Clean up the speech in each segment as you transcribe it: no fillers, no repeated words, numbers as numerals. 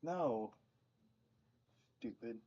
No. Stupid.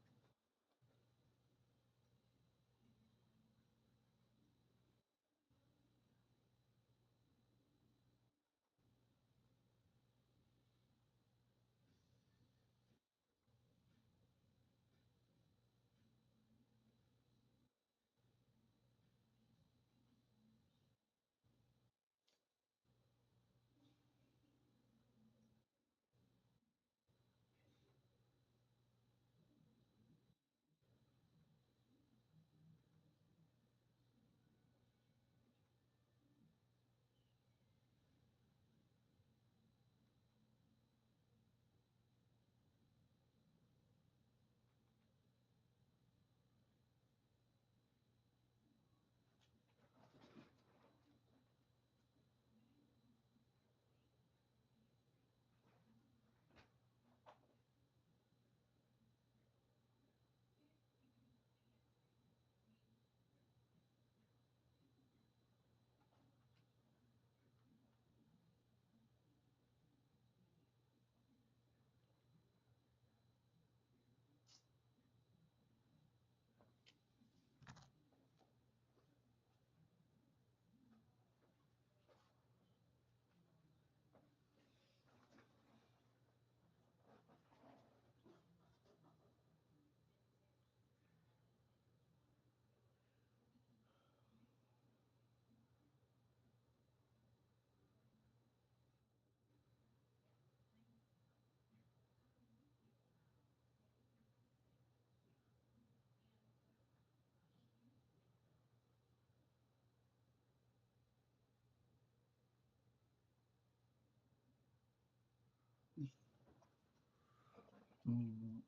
Mm.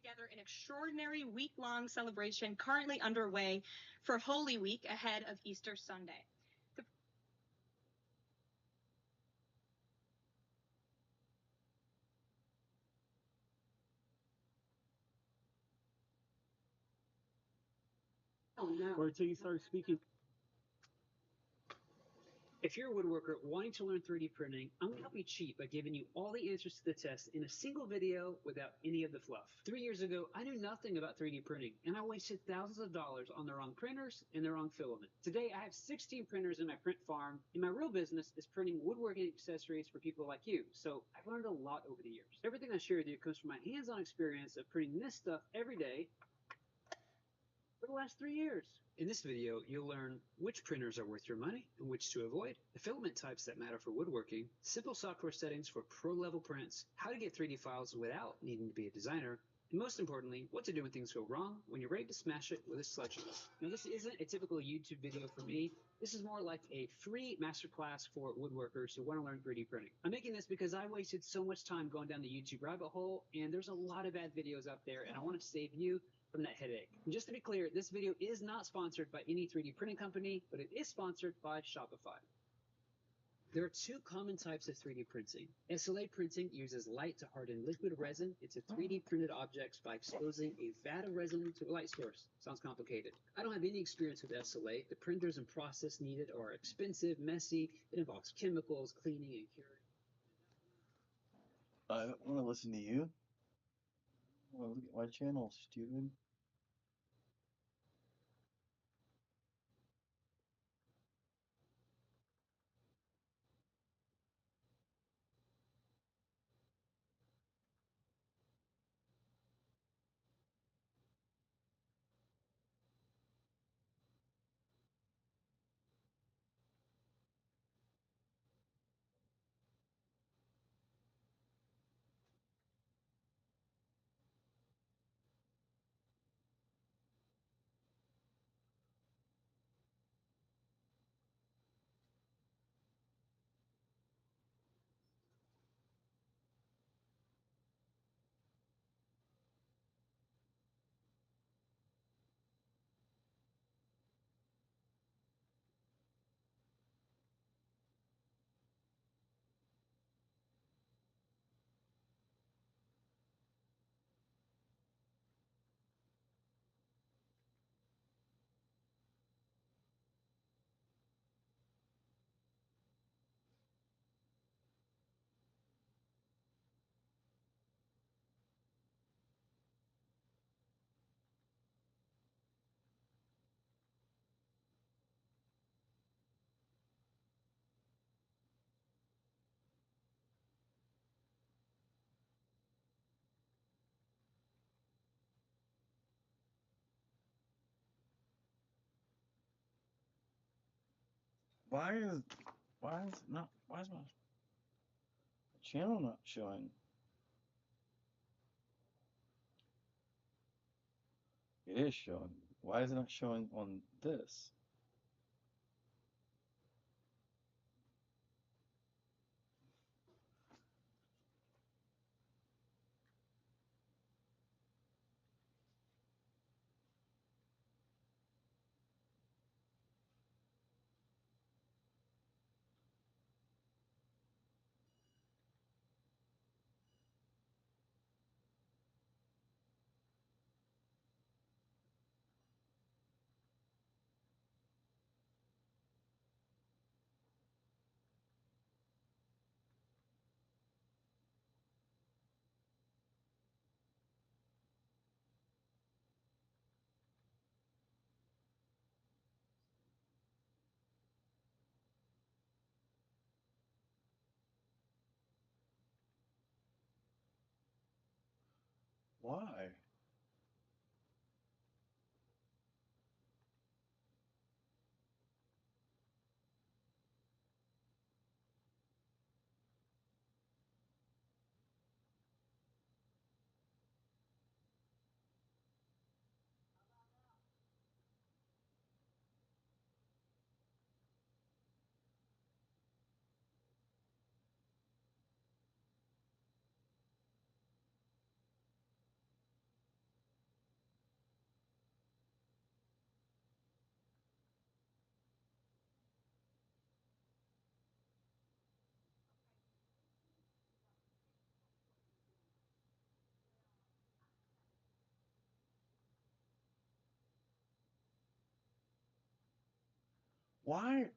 together an extraordinary week-long celebration currently underway for Holy Week ahead of Easter Sunday. Oh, no. Or until you start speaking. If you're a woodworker wanting to learn 3D printing, I'm going to help you cheat by giving you all the answers to the test in a single video without any of the fluff. 3 years ago, I knew nothing about 3D printing, and I wasted thousands of dollars on the wrong printers and the wrong filament. Today, I have 16 printers in my print farm, and my real business is printing woodworking accessories for people like you. So I've learned a lot over the years. Everything I share with you comes from my hands-on experience of printing this stuff every day for the last 3 years. In this video, you'll learn which printers are worth your money and which to avoid, the filament types that matter for woodworking, simple software settings for pro-level prints, how to get 3D files without needing to be a designer, and most importantly, what to do when things go wrong when you're ready to smash it with a sledgehammer. Now, this isn't a typical YouTube video for me. This is more like a free masterclass for woodworkers who want to learn 3D printing. I'm making this because I wasted so much time going down the YouTube rabbit hole, and there's a lot of bad videos out there, and I want to save you from that headache. And just to be clear, this video is not sponsored by any 3D printing company, but it is sponsored by Shopify. There are two common types of 3D printing. SLA printing uses light to harden liquid resin into 3D printed objects by exposing a vat of resin to a light source. Sounds complicated. I don't have any experience with SLA. The printers and process needed are expensive, messy. It involves chemicals, cleaning, and curing. I don't want to listen to you. Well, look at my channel, stupid. Why is why is my channel not showing? It is showing. Why is it not showing on this? Why? Why?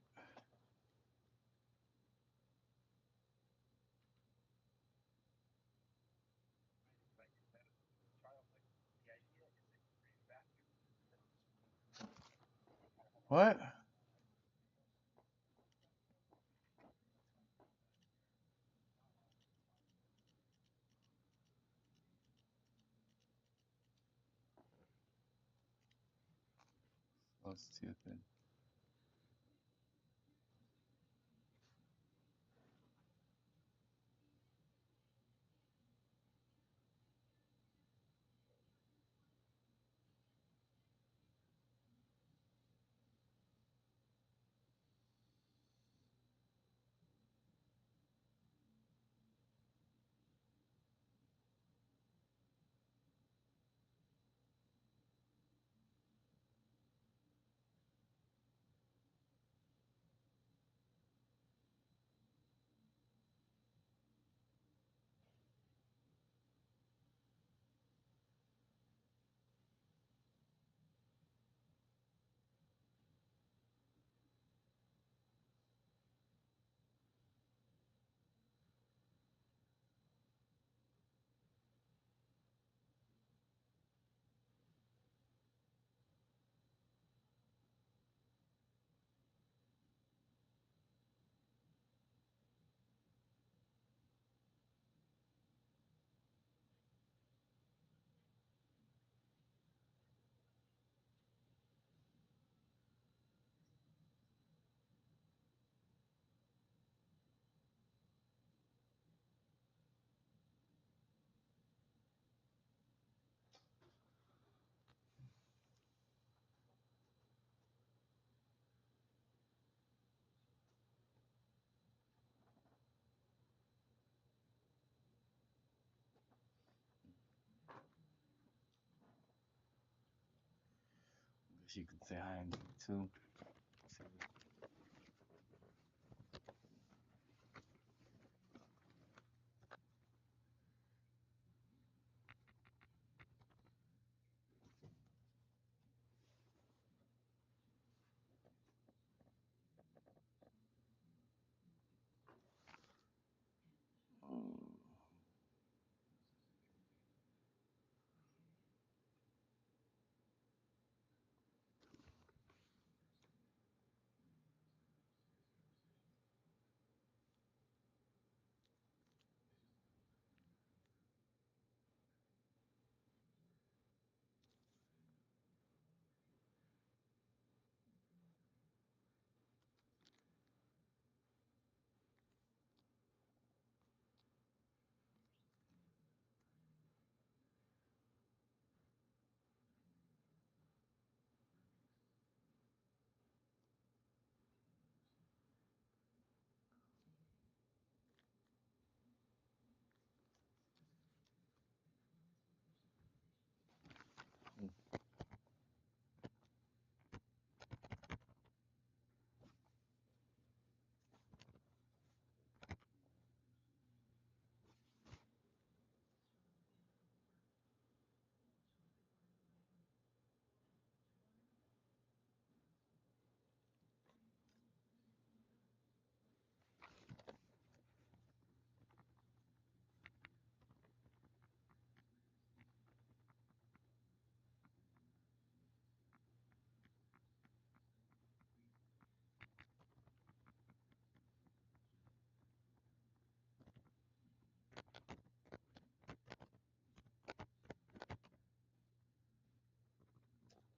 What? So stupid. Guess you can say hi to me too.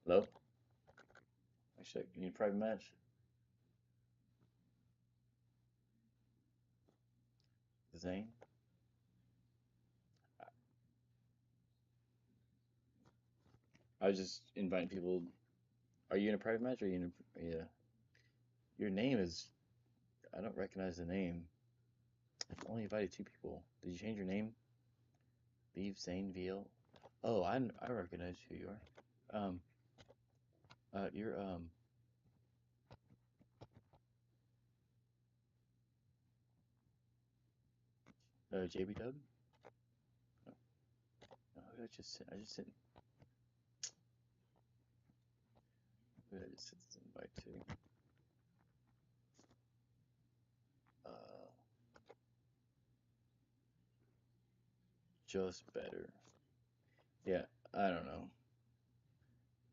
Hello? Actually, you need a private match? Zane? I was just inviting people. Are you in a private match or are you in a, yeah. Your name is, I don't recognize the name. I've only invited two people. Did you change your name? Leave Zane VL? Oh, I recognize who you are. You're, JB Dub? No, no, I just sent, who did I just sent this invite to? Just better. Yeah, I don't know.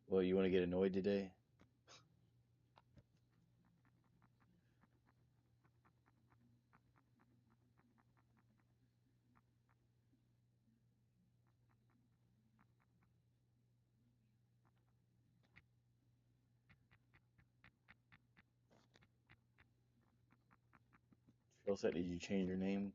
Well, you want to get annoyed today? Trail set, did you change your name?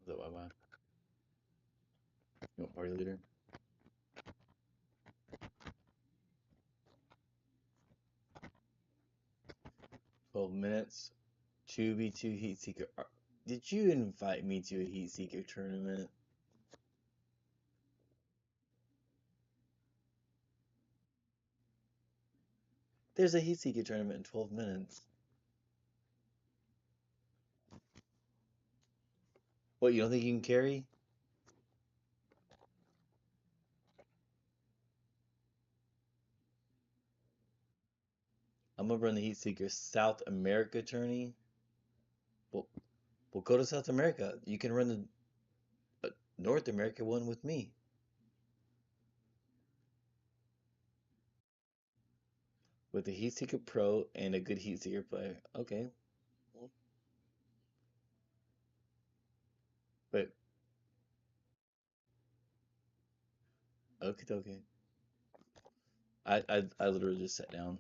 Is that why? You want party leader? 12 minutes. 2v2 Heat Seeker. Did you invite me to a Heat Seeker tournament? There's a Heat Seeker tournament in 12 minutes. What, you don't think you can carry? I'm gonna run the Heat Seeker South America tourney. Well, we'll go to South America. You can run the North America one with me. With a Heat Seeker Pro and a good Heat Seeker player. Okay. But okay. I literally just sat down.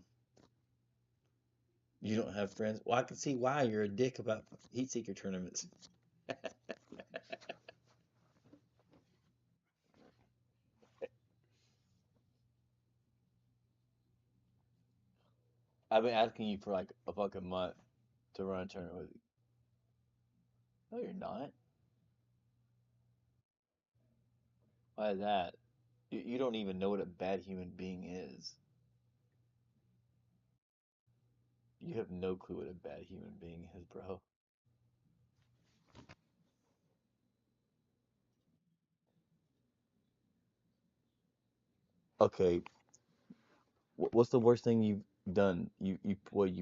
You don't have friends? Well, I can see why you're a dick about Heat Seeker tournaments. I've been asking you for like a fucking month to run a tournament with you. No, you're not. Why is that? You don't even know what a bad human being is. You have no clue what a bad human being is, bro. Okay, what's the worst thing you've done? You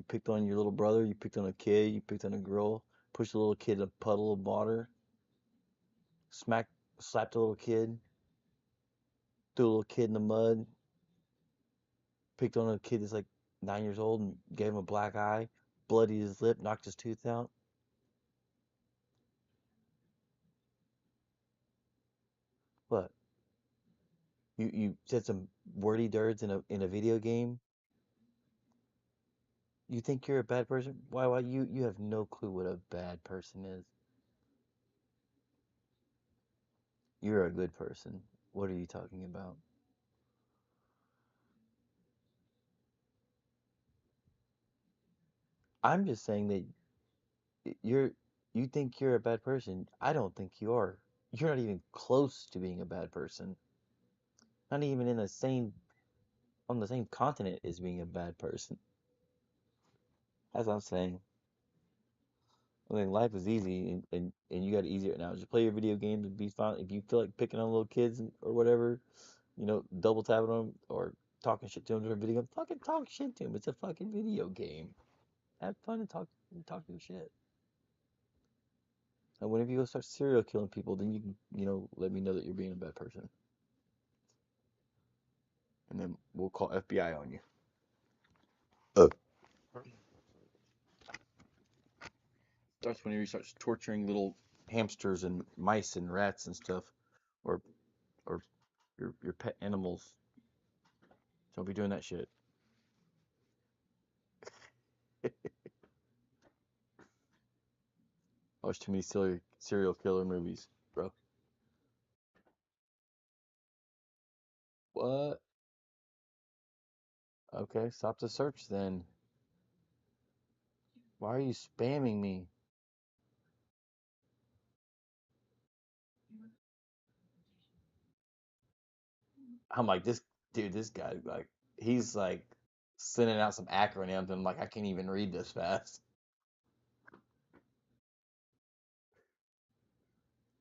picked on your little brother, you picked on a kid, you picked on a girl, pushed a little kid in a puddle of water, smacked, slapped a little kid, threw a little kid in the mud, picked on a kid that's like 9 years old and gave him a black eye, bloodied his lip, knocked his tooth out. What? You said some wordy dirds in a video game? You think you're a bad person? Why you have no clue what a bad person is. You're a good person. What are you talking about? I'm just saying that you're you think you're a bad person. I don't think you are. You're not even close to being a bad person. Not even in the same on the same continent as being a bad person. As I'm saying. I mean, life is easy and you got it easier now. Just play your video games and be fine. If you feel like picking on little kids or whatever, double tapping them or talking shit to them during video game, fucking talk shit to them. It's a fucking video game. Have fun and talk your shit. And whenever you go start serial killing people, then you can, let me know that you're being a bad person. And then we'll call FBI on you. Uh, Starts whenever you start torturing little hamsters and mice and rats and stuff, or or your pet animals. Don't be doing that shit. I watch too many serial killer movies, bro. What? Okay, stop the search then. Why are you spamming me? I'm like, this dude, this guy, like, he's like sending out some acronyms, and I'm like, I can't even read this fast.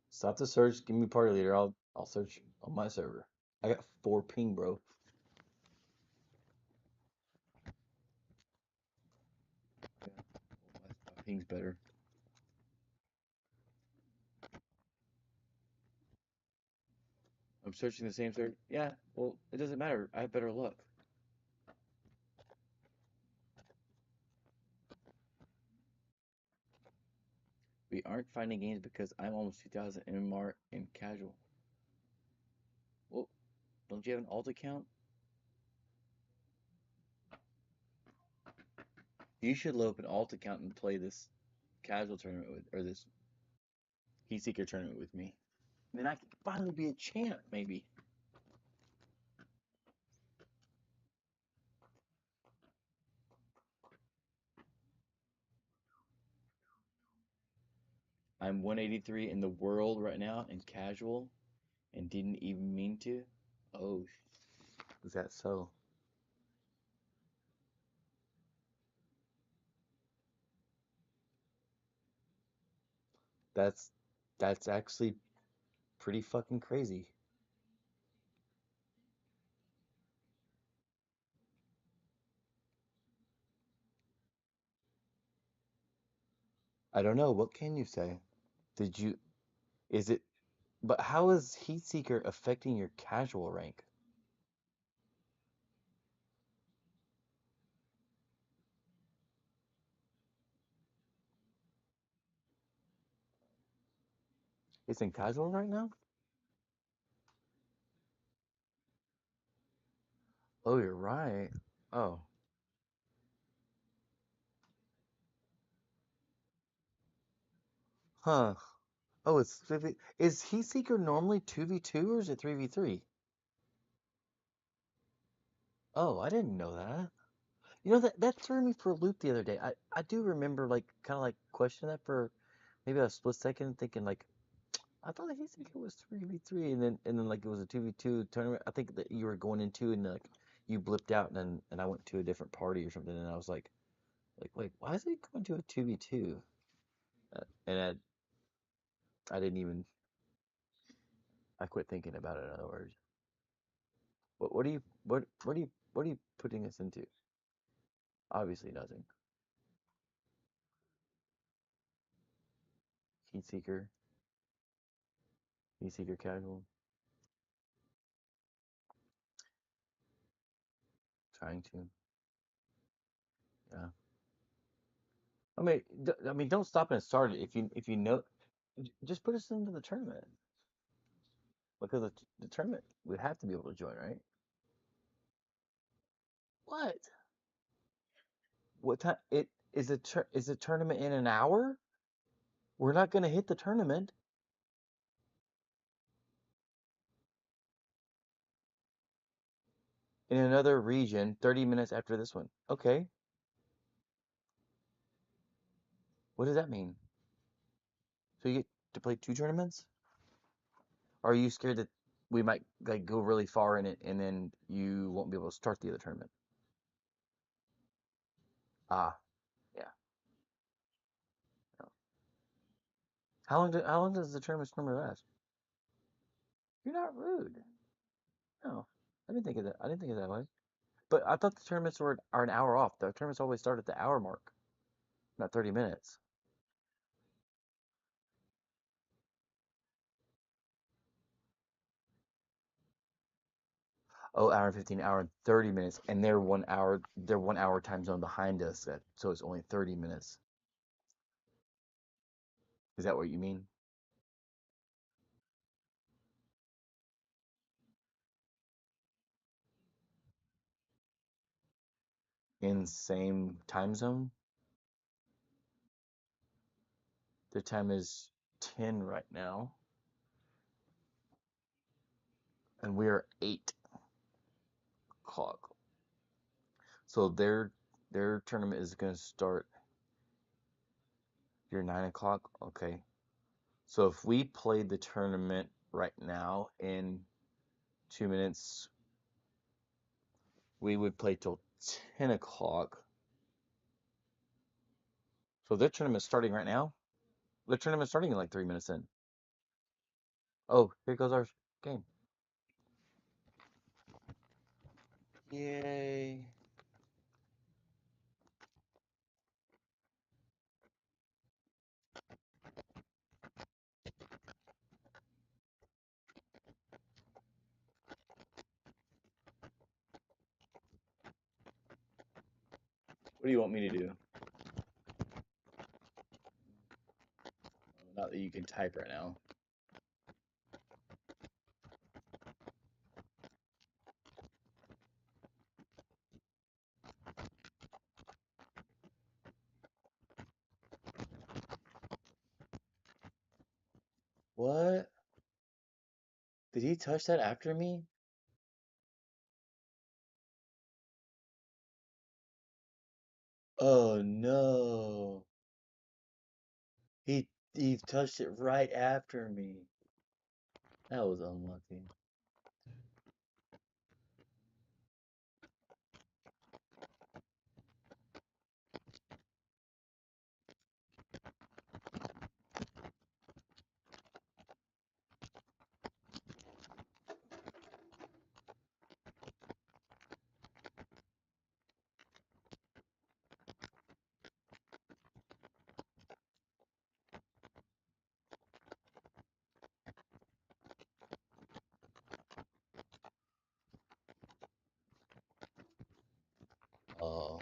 Stop the search. Give me party leader. I'll search on my server. I got 4 ping, bro. Yeah, my ping's better. I'm searching the same search. Yeah, well, it doesn't matter. I have better luck. We aren't finding games because I'm almost 2,000 MMR in casual. Well, don't you have an alt account? You should load up an alt account and play this casual tournament with, or this Heatseeker tournament with me. Then I could finally be a champ, maybe. I'm 183 in the world right now in casual and didn't even mean to. Oh, is that so? That's that's actually pretty fucking crazy. I don't know. What can you say? Did you? Is it? But how is Heatseeker affecting your casual rank? It's in casual right now? Oh, you're right. Oh, huh. Oh, it's 50. Is Heatseeker normally 2v2 or is it 3v3? Oh, I didn't know that. You know that threw me for a loop the other day. I do remember like kind of like questioning that for maybe a split second, thinking like I thought that Heatseeker was 3v3 and then like it was a 2v2 tournament. I think that you were going into and like you blipped out and I went to a different party or something and I was like wait, why is it going to a 2v2? And I didn't even I quit thinking about it in other words. What do you what are you putting us into? Obviously nothing. Heatseeker, Heatseeker casual, trying to. Yeah. I mean, don't stop and start it if you know. Just put us into the tournament because the tournament would have to be able to join, right? What? What time? It is is a tournament in an hour? We're not gonna hit the tournament in another region 30 minutes after this one. Okay. What does that mean? So you get to play 2 tournaments? Or are you scared that we might like go really far in it and then you won't be able to start the other tournament? Ah, yeah. No. How long does the tournament normally last? You're not rude. No, I didn't think of that. I didn't think of that way. But I thought the tournaments are an hour off. The tournaments always start at the hour mark, not 30 minutes. Oh, hour and 15, hour and 30 minutes, and they're 1 hour time zone behind us. So it's only 30 minutes. Is that what you mean? In same time zone? The time is 10 right now, and we're 8 o'clock. So their tournament is going to start. You're 9 o'clock. Okay. So if we played the tournament right now in 2 minutes, we would play till 10 o'clock. So their tournament's starting right now? The tournament's starting in like 3 minutes in. Oh, here goes our game. Yay. What do you want me to do? Not that you can type right now. What? Did he touch that after me? Oh no. He touched it right after me. That was unlucky. Oh.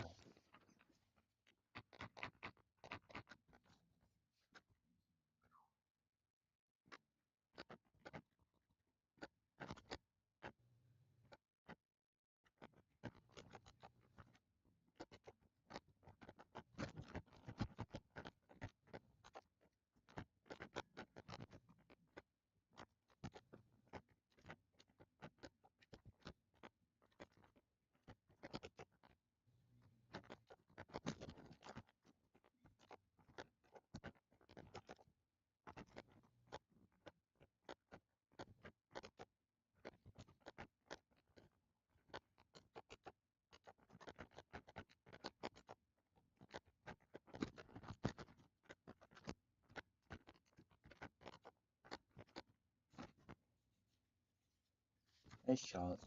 Nice shot.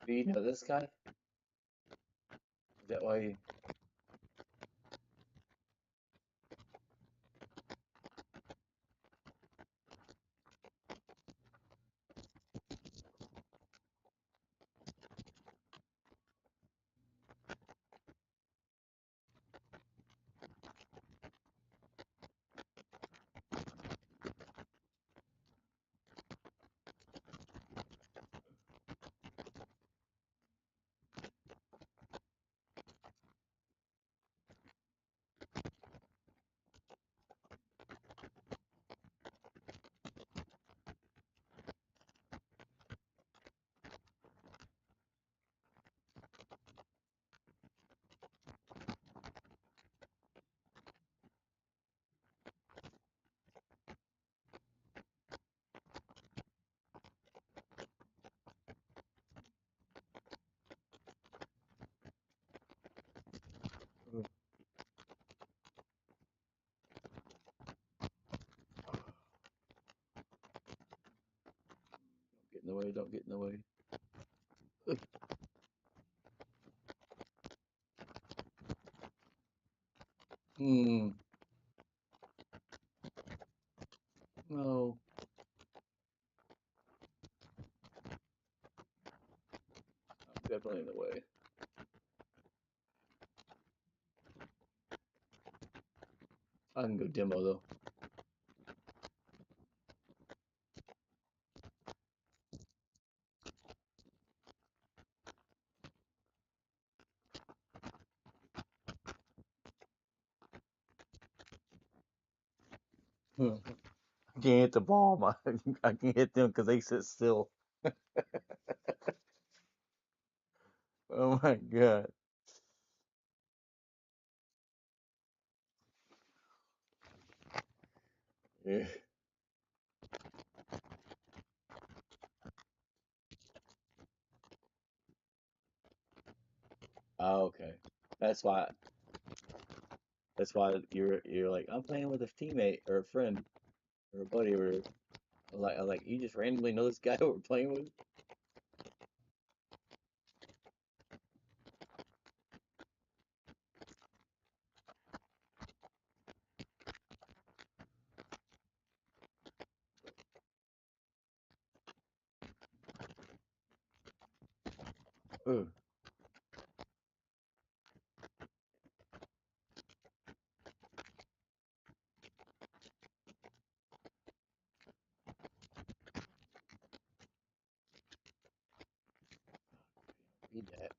Do you know this guy? Is that why you... Get in the way, don't get in the way. Hmm. No. I'm definitely in the way. I can go demo though. Hmm. I can't hit the ball. I can't hit them because they sit still. Oh my God. Yeah. Oh, okay. That's why. That's why you're like I'm playing with a teammate or a friend or a buddy or like you just randomly know this guy we're playing with. Ooh, read that.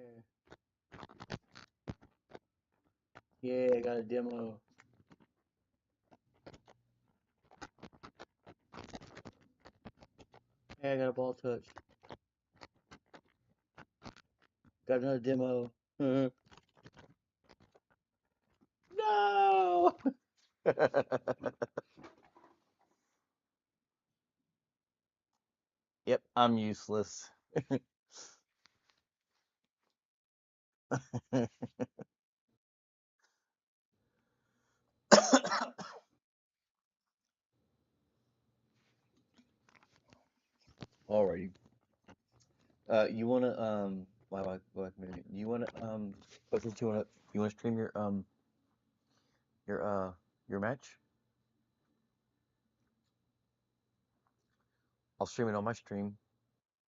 Ooh, yeah, yeah. I got a demo. Hey, I got a ball touch. Got another demo. No. Yep, I'm useless. Alrighty. You wanna why you wanna what did you wanna stream your your match? I'll stream it on my stream.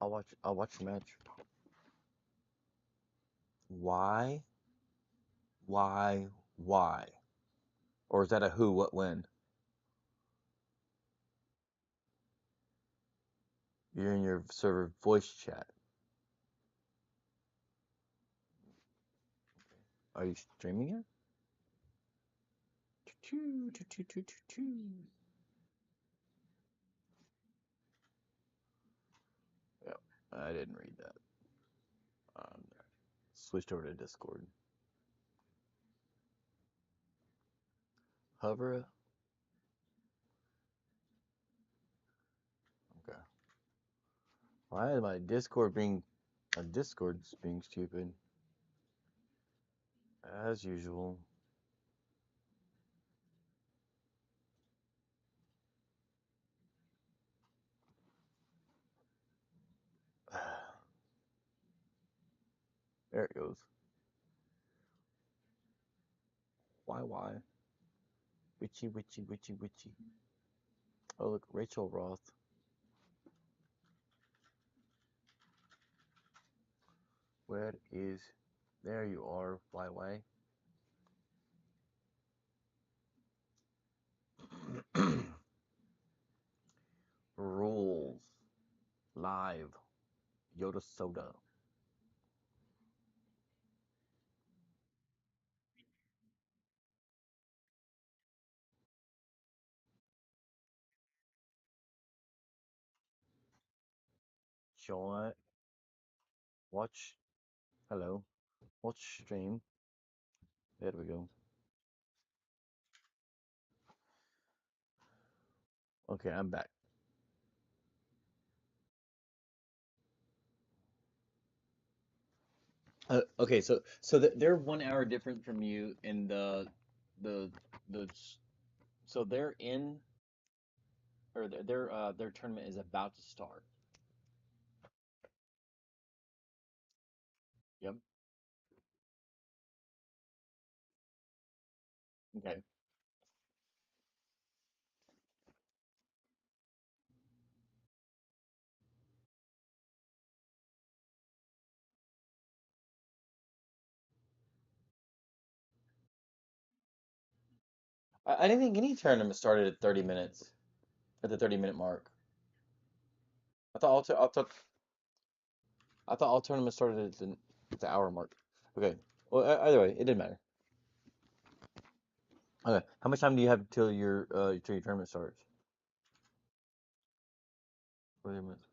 I'll watch the match. Why? Why? Or is that a who, what, when? You're in your server voice chat. Are you streaming it? Choo, choo, choo, choo, choo, choo. Yep, I didn't read that. Um, Switched over to Discord. Hover. Okay. Why is my Discord's being stupid as usual? There it goes. Why? Witchy, witchy, witchy, witchy. Oh look, Rachel Roth. Where is? There you are. Why? Rules live. Yoda Soda. Join. Watch. Hello. Watch stream. There we go. Okay, I'm back. Okay, they're 1 hour different from you in the the so they're in or their tournament is about to start. Yep. Okay. I didn't think any tournament started at 30 minutes at the 30-minute mark. I thought all tournaments started at the hour mark. Okay. Well, either way, it didn't matter. Okay. How much time do you have till your tournament starts? 40 minutes.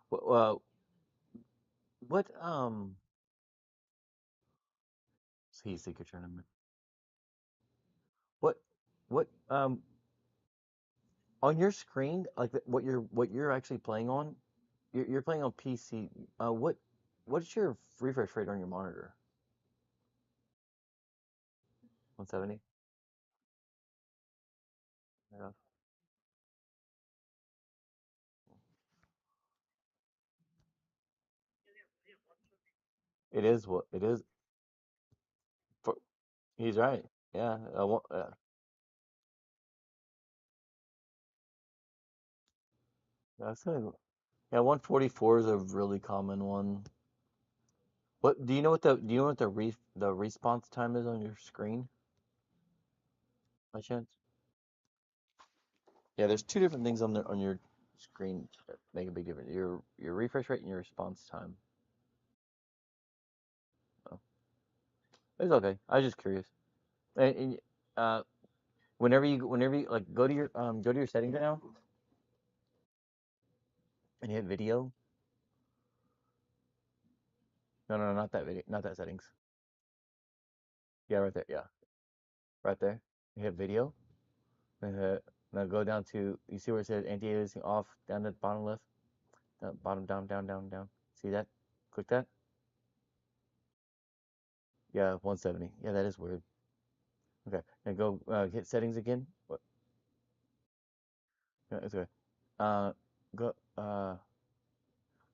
What what see secret tournament? What what on your screen like what you're actually playing on? You're playing on PC. What's your refresh rate on your monitor? 170? Yeah. It is what it is. For, he's right. Yeah. That's a, yeah. 144 is a really common one. What do you know what the response time is on your screen by chance? Yeah, there's two different things on your screen that make a big difference. Your refresh rate and your response time. Oh, it's okay. I was just curious. And whenever you like go to your settings right now and hit video. No, not that video, not that settings. Yeah, right there. Yeah, right there. You hit video. And now go down to you see where it says anti-aliasing off down at the bottom left, bottom down. See that? Click that. Yeah, 170. Yeah, that is weird. Okay, now go hit settings again. What? No, it's okay. Uh, go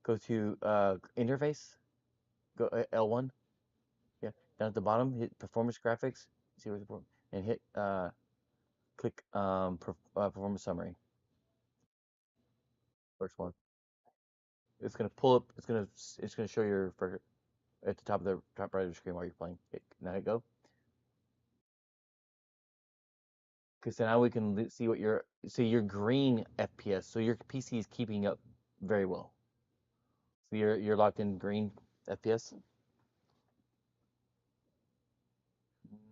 go to interface. Go L1. Yeah, down at the bottom, hit performance graphics. See where's the and hit click performance summary. First one. It's gonna pull up. It's gonna show your at the top right of the screen while you're playing. Now hit go. Because now we can see what your green FPS. So your PC is keeping up very well. So you're locked in green FPS.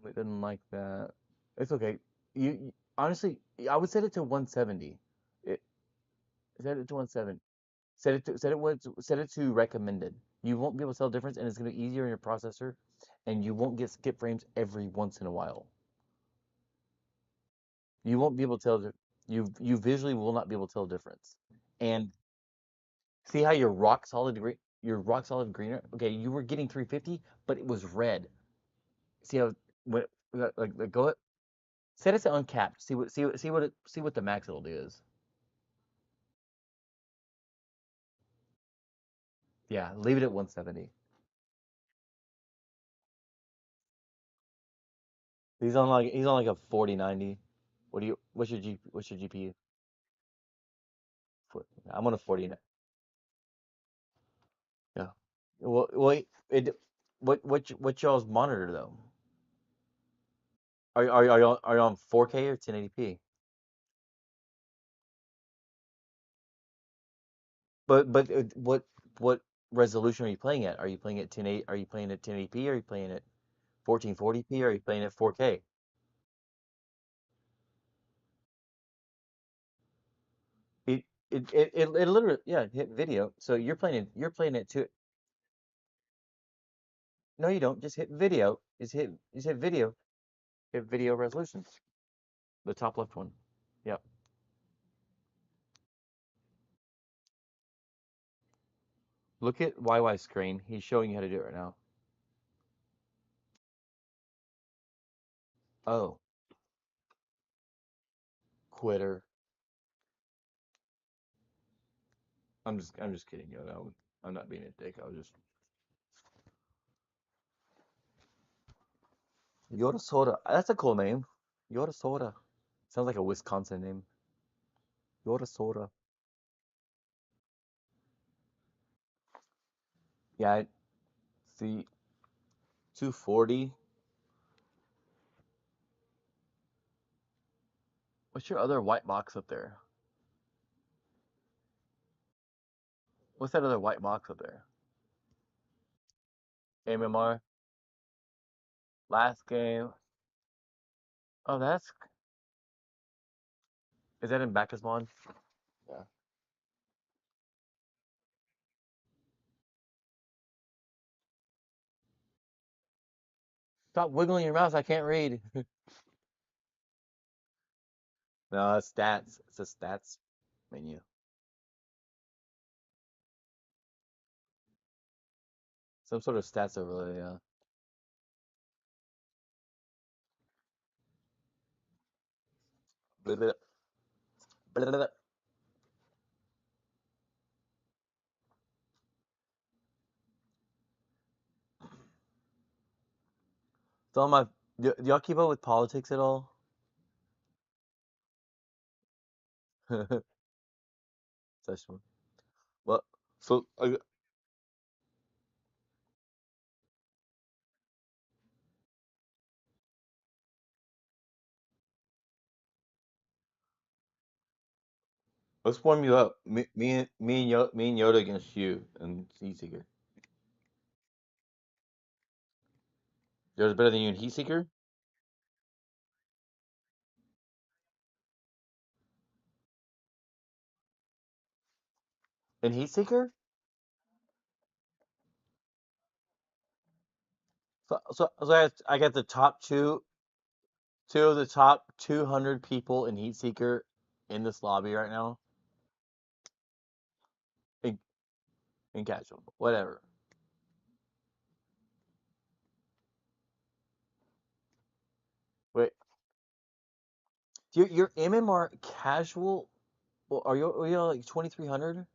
It didn't like that. It's okay. Honestly, I would set it to 170. It set it to 170. Set it to recommended. You won't be able to tell the difference, and it's gonna be easier in your processor, and you won't get skip frames every once in a while. You won't be able to tell you visually will not be able to tell the difference. And see how your rock solid green. Okay, you were getting 350, but it was red. See how when go it set it to uncapped. See what the max it'll do is. Yeah, leave it at 170. He's on like a 4090. What's your GPU? I'm on a 40. Yeah. Well, wait. What y'all's monitor though? Are you on 4K or 1080p? But what resolution are you playing at? Are you playing at 1080? Are you playing at 1080p? Are you playing at 1440p? Or are you playing at 4K? it literally, yeah, hit video. So you're playing it too. No, you don't. Just hit video. Just hit video. Hit video resolution. The top left one. Yep. Look at YY's screen. He's showing you how to do it right now. Oh, quitter. I'm just kidding you. No, I'm not being a dick. I was just Yoda Soda. That's a cool name. Yoda Soda. Sounds like a Wisconsin name. Yoda Soda. Yeah, I see 240. What's your other white box up there? What's that other white box up there? MMR. Last game. Oh, is that in Bacchus mod? Yeah. Stop wiggling your mouse. I can't read. No, it's stats. It's a stats menu. Some sort of stats overlay. Yeah. Blah, blah, blah, blah, blah. So my, do y'all keep up with politics at all? Session. Well, so let's warm you up. Me and Yoda against you and Heatseeker. Yoda's better than you in Heatseeker? In Heatseeker? So I got the top two of the top 200 people in Heatseeker in this lobby right now. In, in casual, whatever. Wait, your MMR casual? Well, are you like 2300?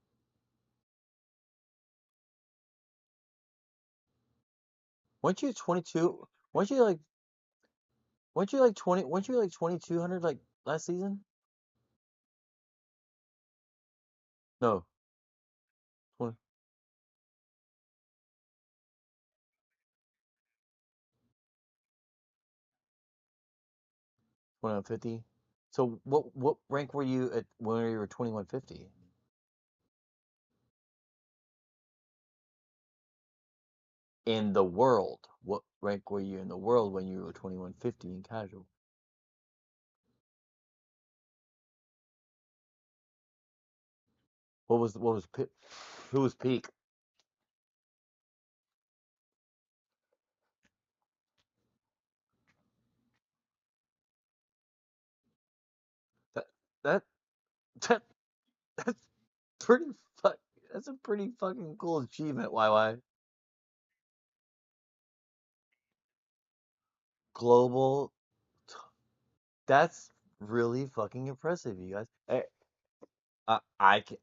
Weren't you 22? Weren't you like 2200 like last season? No, 20, 2150. So what rank were you at when you were 2150 in the world? What rank were you in the world when you were 2150 in casual? Who was peak? That that that that's pretty fuck. That's a pretty fucking cool achievement, YY. Global. That's really fucking impressive, you guys. I can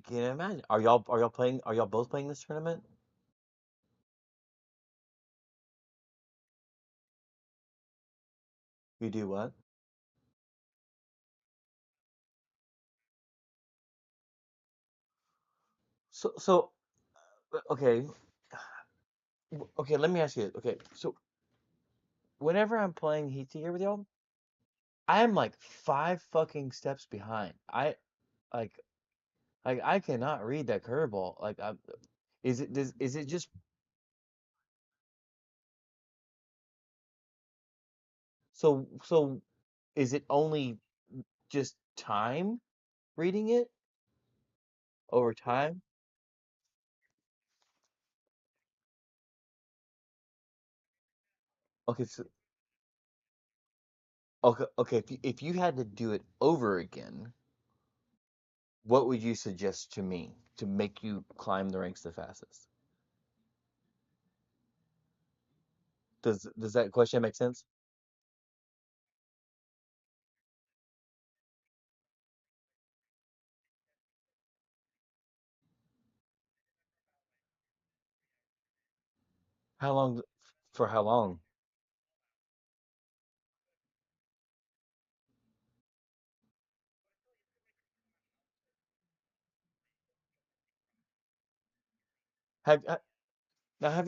imagine. Are y'all playing? Are y'all both playing this tournament? You do what? So okay, okay. Let me ask you. Okay, so whenever I'm playing Heat Seeker with y'all, I'm like 5 fucking steps behind. Like like I cannot read that curveball. Is it just so is it only just time reading it? over time. Okay, so okay, if you had to do it over again, what would you suggest to me to make you climb the ranks the fastest? Does that question make sense? How long for how long? Have now have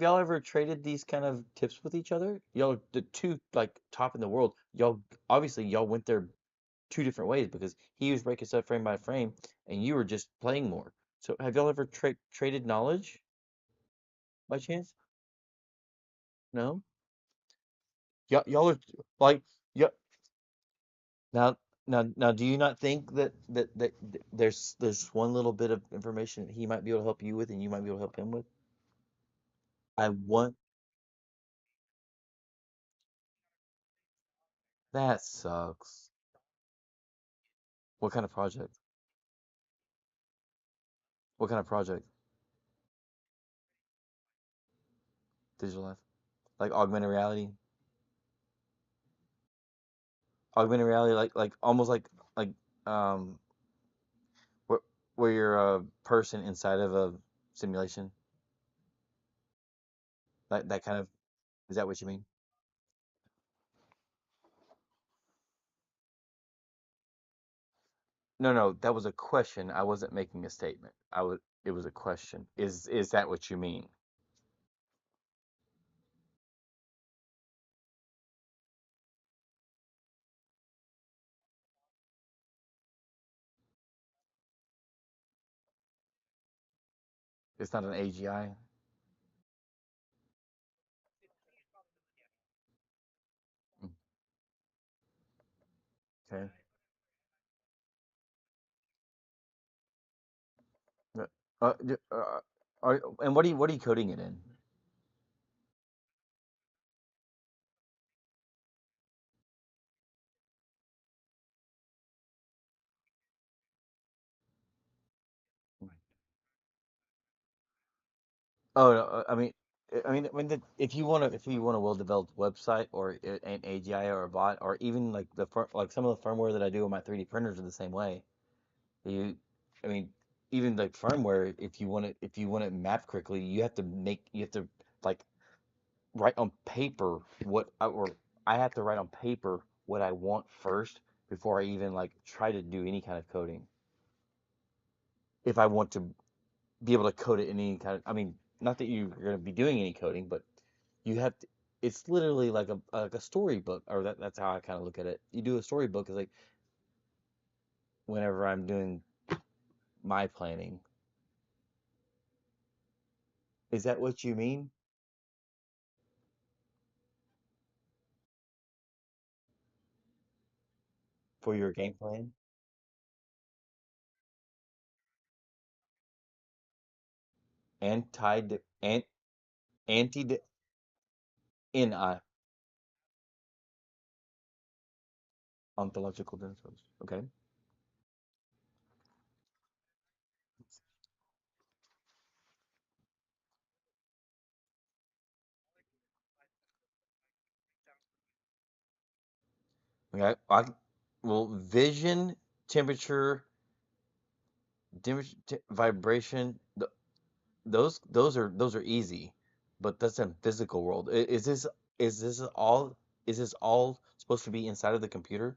y'all ever traded these kind of tips with each other? Y'all the two like top in the world. Y'all obviously y'all went there two different ways because he was breaking stuff frame by frame and you were just playing more. So have y'all ever traded knowledge by chance? No? Y'all are like yeah. Now, now, do you not think that there's one little bit of information that he might be able to help you with, and you might be able to help him with? I want that sucks. What kind of project? What kind of project? Digital life, like augmented reality, augmented reality, like almost like um where where you're a person inside of a simulation. That kind of is that what you mean? No, no, that was a question. I wasn't making a statement. I was it was a question. Is that what you mean? It's not an AGI. Mm, okay. Uh, and what are you coding it in? Oh, no, if you if you want a well-developed website or an AGI or a bot or even like like some of the firmware that I do on my 3D printers are the same way. You, I mean, even like firmware, if you want it mapped correctly, you have to like write on paper or I have to write on paper what I want first before I even like try to do any kind of coding. If I want to be able to code it in any kind of, I mean, not that you're going to be doing any coding, but you have to, it's literally like a storybook, or that's how I kind of look at it. You do a storybook is like whenever I'm doing my planning. Is that what you mean for your game plan? Anti ant anti NI ontological differences. Okay. Okay. Well, vision, temperature, vibration. Those are easy, but that's in physical world. Is this all is this all supposed to be inside of the computer?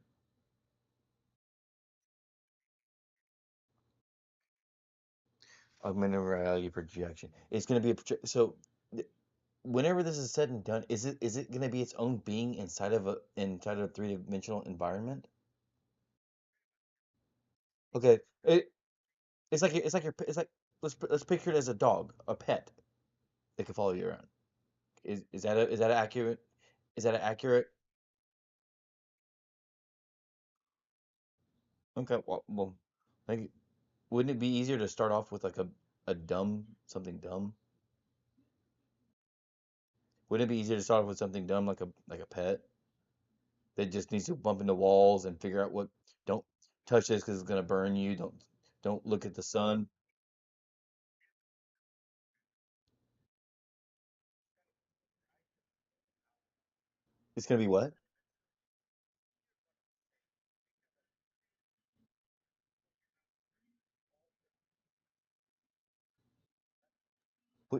Augmented reality projection. It's going to be so whenever this is said and done, is it going to be its own being inside of a three-dimensional environment? Okay, it's like let's picture it as a dog, a pet that can follow you around. Is that accurate? Is that accurate? Okay, well, thank you. wouldn't it be easier to start off with like a something dumb? Wouldn't it be easier to start off with something dumb like a pet that just needs to bump into walls and figure out what, don't touch this because it's gonna burn you. Don't look at the sun. It's gonna be what?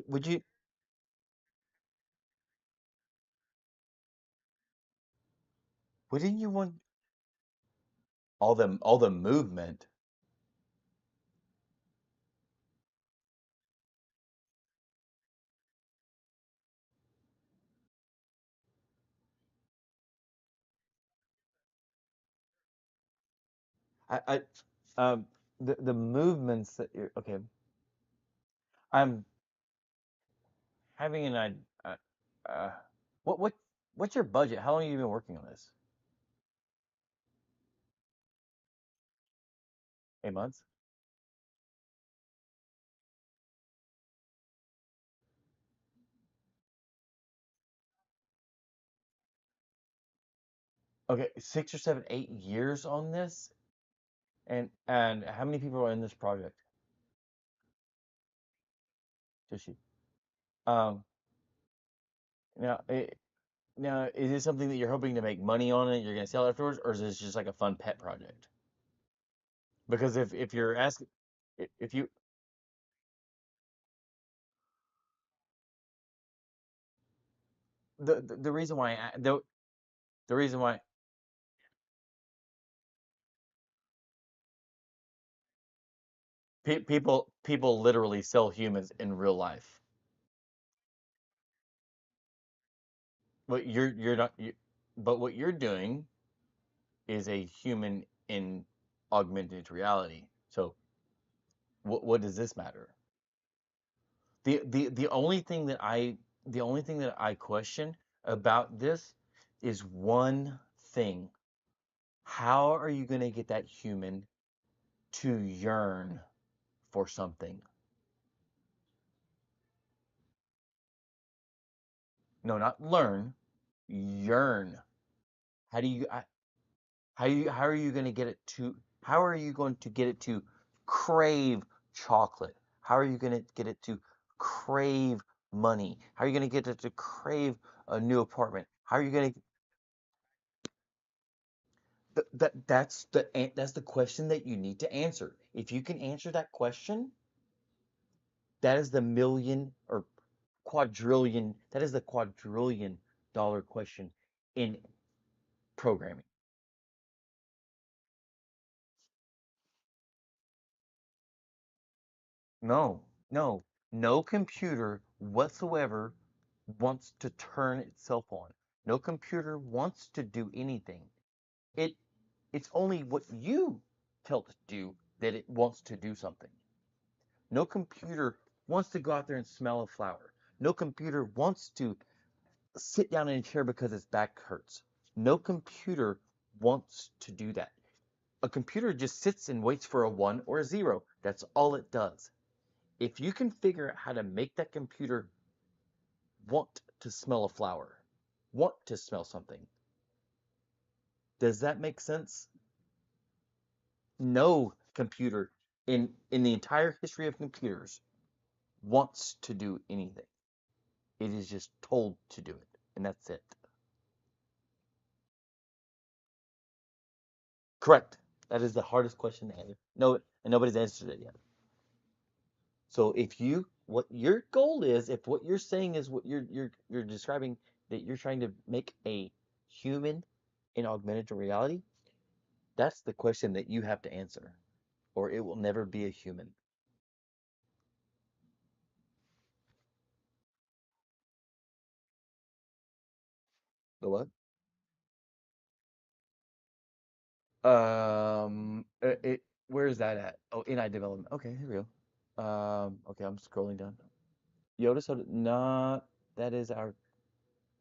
Would you wouldn't you want all the movement? I the movements that you're okay. I'm having an uh, uh what what's your budget? How long have you been working on this? 8 months? Okay, 6 or 7, 8 years on this, and how many people are in this project? Just you. Um, now, now is this something that you're hoping to make money on and you're gonna sell afterwards, or is this just like a fun pet project? Because if you're asking, if you the reason why the reason why people literally sell humans in real life, but you're not but what you're doing is a human in augmented reality. So what does this matter? The only thing that I question about this is one thing. How are you going to get that human to yearn for something? No, not learn, yearn. How do you how are you going to get it to how are you going to get it to crave chocolate? How are you going to get it to crave money? How are you going to get it to crave a new apartment? How are you going to that's the question that you need to answer. If you can answer that question, that is the million or quadrillion, that is the quadrillion dollar question in programming. No, no, no computer whatsoever wants to turn itself on. No computer wants to do anything. It it's only what you tell it to do that it wants to do something. No computer wants to go out there and smell a flower. No computer wants to sit down in a chair because its back hurts. No computer wants to do that. A computer just sits and waits for a one or a zero. That's all it does. If you can figure out how to make that computer want to smell a flower, want to smell something, does that make sense? No computer in the entire history of computers wants to do anything. It is just told to do it, and that's it. Correct. That is the hardest question to answer. No, and nobody's answered it yet. So if you what your goal is, if what you're saying is what you're describing that you're trying to make a human in augmented reality, that's the question that you have to answer, or it will never be a human. The what? Where is that at? Oh, NI development. Okay, here we go. Okay, I'm scrolling down. Yoda soda, not that is our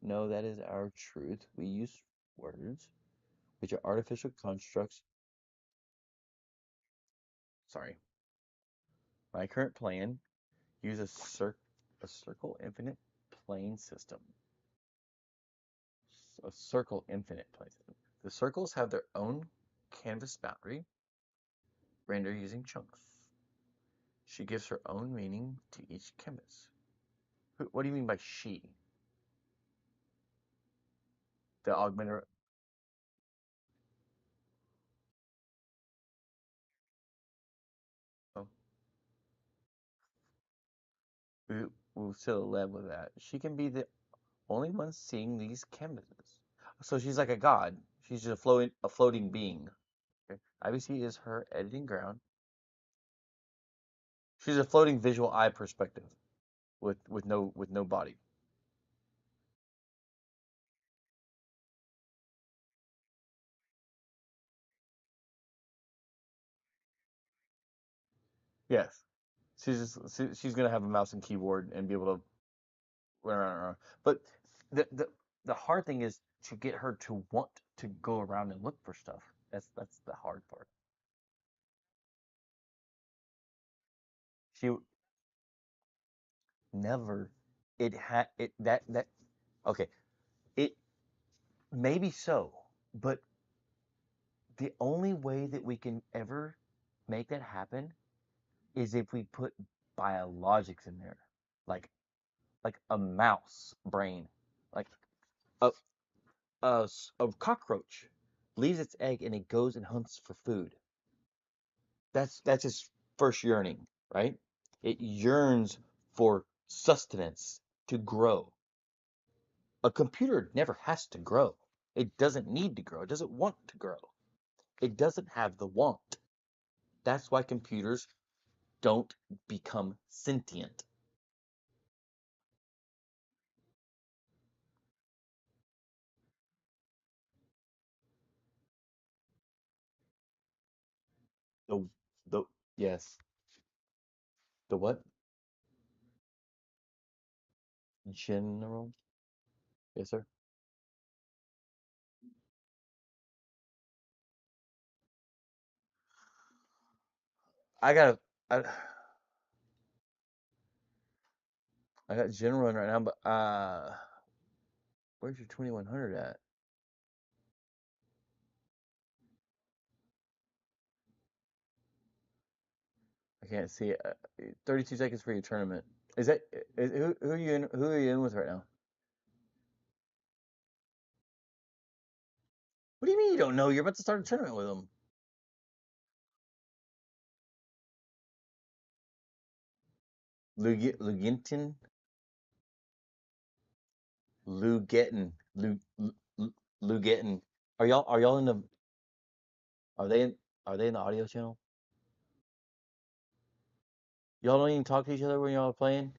no, that is our truth. We use words, which are artificial constructs. Sorry. My current plan, use a circle infinite plane system. A circle infinite plane system. The circles have their own canvas boundary, rendered using chunks. She gives her own meaning to each canvas. What do you mean by she? The augmented. Oh, we, we'll still live with that. She can be the only one seeing these canvases. So she's like a god. She's just a floating being. Okay. IBC is her editing ground. She's a floating visual eye perspective with no body. Yes. She's gonna have a mouse and keyboard and be able to run around. But the the the hard thing is to get her to want to go around and look for stuff. That's the hard part. She never it had it that okay. It maybe so, but the only way that we can ever make that happen is if we put biologics in there, like like a mouse brain, like a a cockroach leaves its egg and it goes and hunts for food. That's its first yearning, right? It yearns for sustenance to grow. A computer never has to grow. It doesn't need to grow. It doesn't want to grow. It doesn't have the want. That's why computers don't become sentient. The the yes. The what? General? Yes, sir. I got I, I got general in right now, but where's your 2100 at? I can't see it. 32 seconds for your tournament. Is that who are you in? Who are you in with right now? What do you mean you don't know? You're about to start a tournament with them. Luginton, Lugetton. Are y'all in the? Are they in? Are they in the audio channel? Y'all don't even talk to each other when y'all are playing.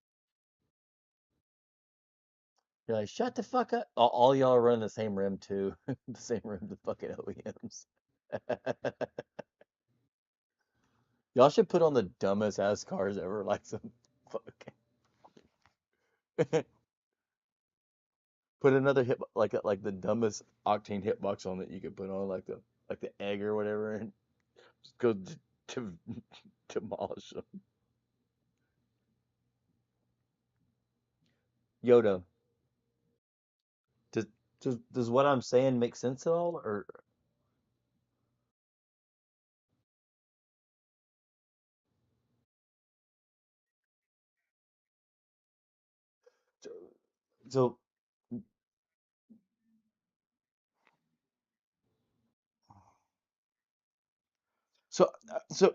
You're like, shut the fuck up. All y'all are running the same rim too. The same rim, the fucking OEMs. Y'all should put on the dumbest ass cars ever, like some fucking put another hit like the dumbest octane hitbox on that you could put on like the egg or whatever and just go to demolish them. Yoda, does does what I'm saying make sense at all? Or so so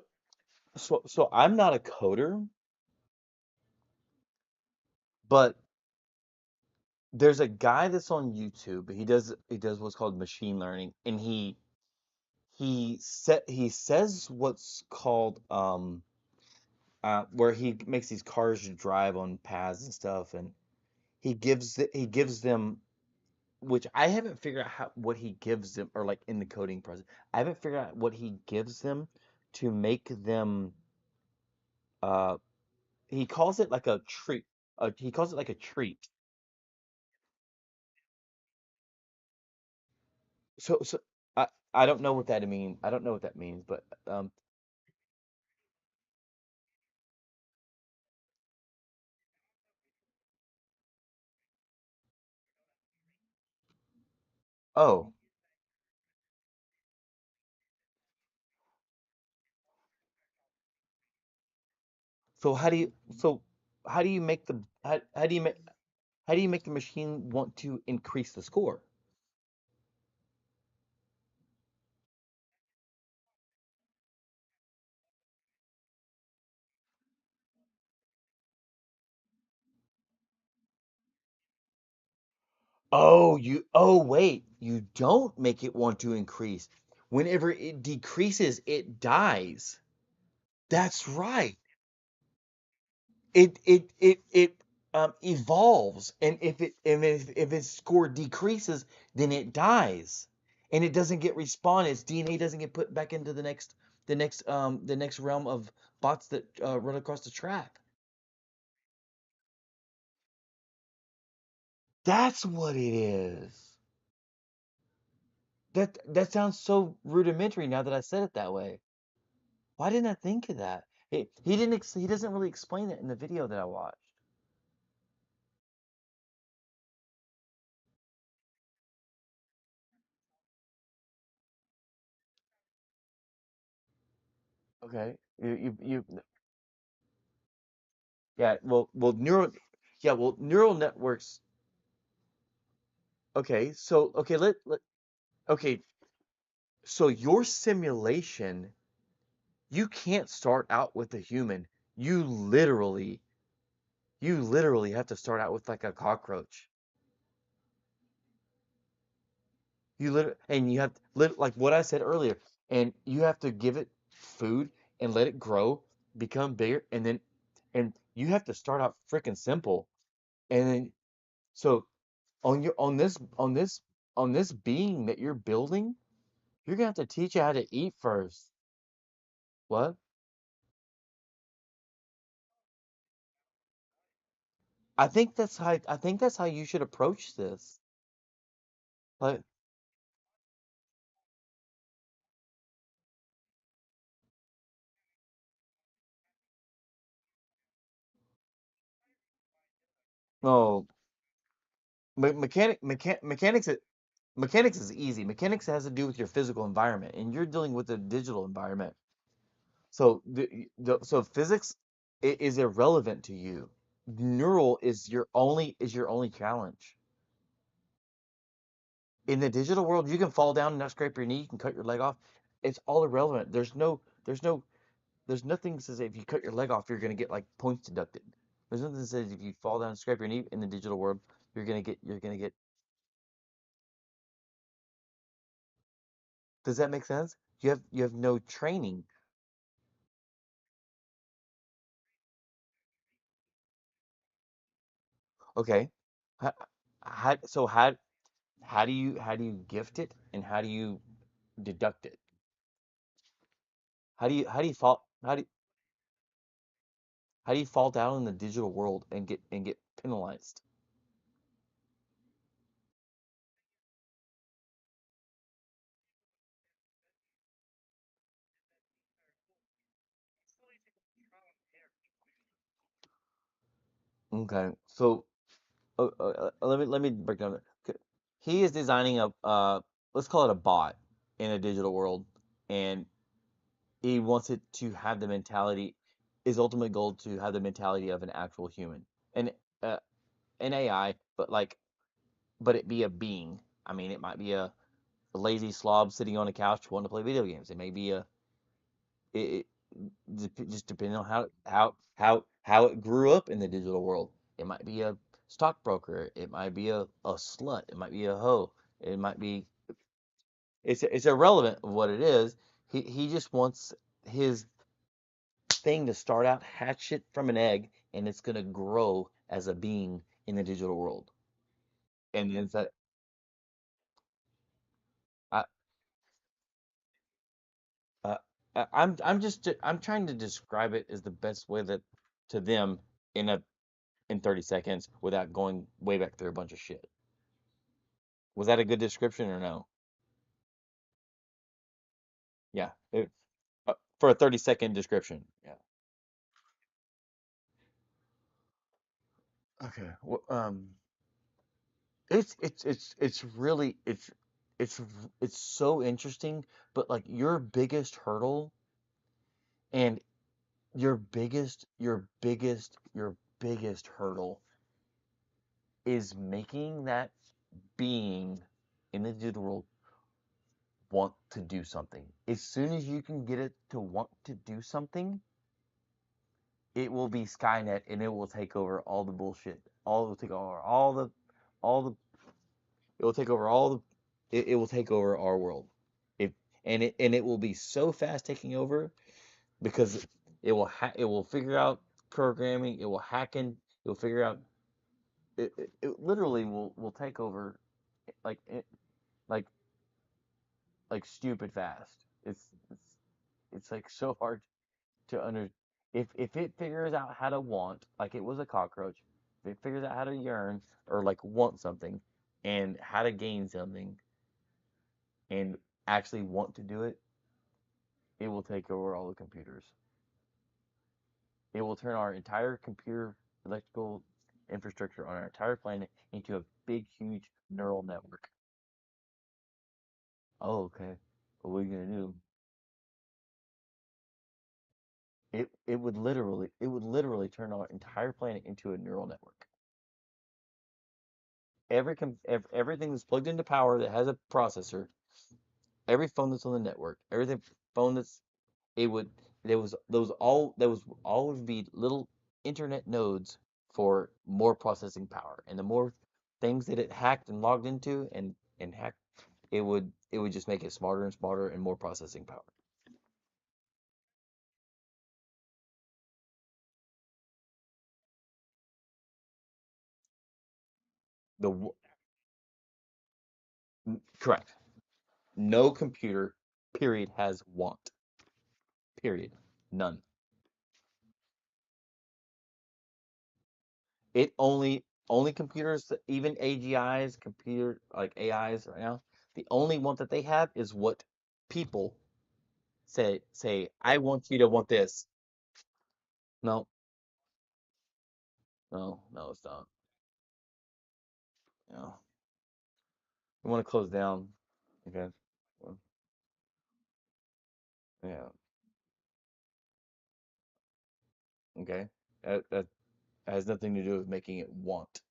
so I'm not a coder, but there's a guy that's on YouTube. He does what's called machine learning, and he says what's called where he makes these cars drive on paths and stuff, and he gives them, which I haven't figured out what he gives them, or like in the coding process, I haven't figured out what he gives them to make them. Uh, he calls it like a treat. He calls it like a treat. So I don't know what that means. I don't know what that means, but Oh, so how do you make the how do you make the machine want to increase the score? Oh wait, you don't make it want to increase. Whenever it decreases, it dies. That's right. It evolves, and if its score decreases, then it dies, and it doesn't get respawned. Its DNA doesn't get put back into the next realm of bots that run across the track. That's what it is. That sounds so rudimentary now that I said it that way. Why didn't I think of that? He doesn't really explain it in the video that I watched. Okay. Yeah, neural networks. Okay, so your simulation, you can't start out with a human. You literally, you literally have to start out with like a cockroach. And you have like what I said earlier, and you have to give it food and let it grow, become bigger, and you have to start out freaking simple. And then so on this being that you're building, you're gonna have to teach it how to eat first. What? I think that's how you should approach this. Like, no, mechanics is easy. Mechanics has to do with your physical environment, and you're dealing with a digital environment. So so physics is irrelevant to you. Neural is your only challenge. In the digital world, you can fall down and not scrape your knee, you can cut your leg off. It's all irrelevant. There's nothing that says if you cut your leg off, you're gonna get like points deducted. There's nothing that says if you fall down and scrape your knee in the digital world, you're gonna get. Does that make sense? You have no training. Okay. How, so how do you gift it and how do you deduct it? How do you fall how do you fall down in the digital world and get penalized? Okay. So let me break down. He is designing a let's call it a bot in a digital world, and he wants it to have the mentality. His ultimate goal to have the mentality of an actual human, and uh, an AI, but it be a being. I mean, it might be a lazy slob sitting on a couch wanting to play video games. It may be it just depending on how it grew up in the digital world. It might be a stockbroker. It might be a slut. It might be a hoe. It might be it's irrelevant of what it is. He just wants his thing to start out hatch it from an egg, and it's gonna grow as a being in the digital world. And it's that I, uh, I'm trying to describe it as the best way that to them in a in 30 seconds without going way back through a bunch of shit. Was that a good description or no? Yeah. For a 30-second description. Yeah. Okay. Well, it's really it's it's so interesting, but like your biggest hurdle and your biggest hurdle is making that being in the digital world want to do something. As soon as you can get it to want to do something, it will be Skynet and it will take over all the bullshit. All it will take over all the it will take over all the it will take over our world. If and it will be so fast taking over because it will figure out programming, it will hack in, it will figure out it literally will take over like like like stupid fast. It's like so hard to under if it figures out how to want, like it was a cockroach, if it figures out how to yearn or like want something and how to gain something and actually want to do it, it will take over all the computers. It will turn our entire computer electrical infrastructure on our entire planet into a big, huge neural network. Oh, okay. What are we gonna do? It would literally turn our entire planet into a neural network. Everything that's plugged into power that has a processor, every phone that's on the network, everything phone that's it would there was all would be little internet nodes for more processing power, and the more things that it hacked and logged into and hacked, it would just make it smarter and smarter and more processing power. The correct. No computer, period, has want. Period. None. It only computers, even AGIs, computer like AIs right now, the only want that they have is what people say. I want you to want this. No, no, no, it's not. No, we want to close down. Okay. Well, yeah. Okay. That has nothing to do with making it want.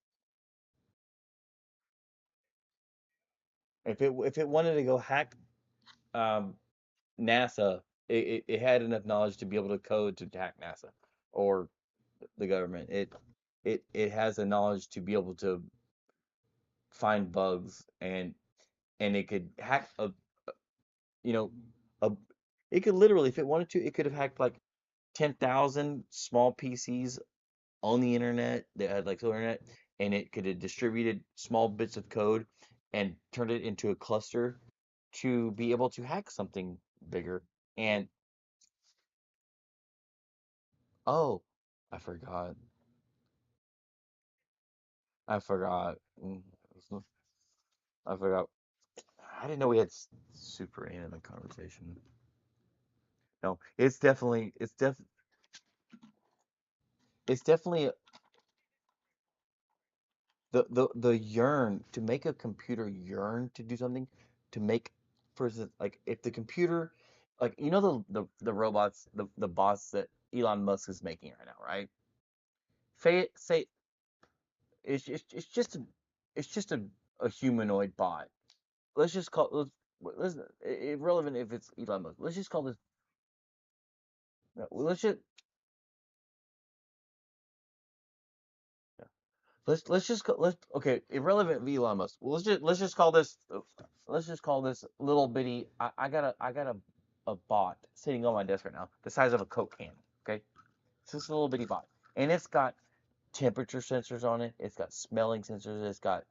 If it wanted to go hack um NASA, it had enough knowledge to be able to code to hack NASA or the government. It has the knowledge to be able to find bugs and it could hack you know a it could literally, if it wanted to, it could have hacked like 10,000 small PCs on the internet that had like cellular internet, and it could have distributed small bits of code and turned it into a cluster to be able to hack something bigger. And oh, I forgot. I forgot. I forgot. I didn't know we had super anime conversation. No, it's definitely the yearn to make a computer yearn to do something, to make, for instance, like if the computer, like the robots, the bots that Elon Musk is making right now, right? Say it's just a humanoid bot. Let's just call irrelevant if it's Elon Musk. Let's just call this no, let's just let's just go, let's okay, irrelevant of Elon Musk. Well, let's just call this little bitty. I got a bot sitting on my desk right now, the size of a Coke can. Okay, it's this little bitty bot, and it's got temperature sensors on it. It's got smelling sensors. It's got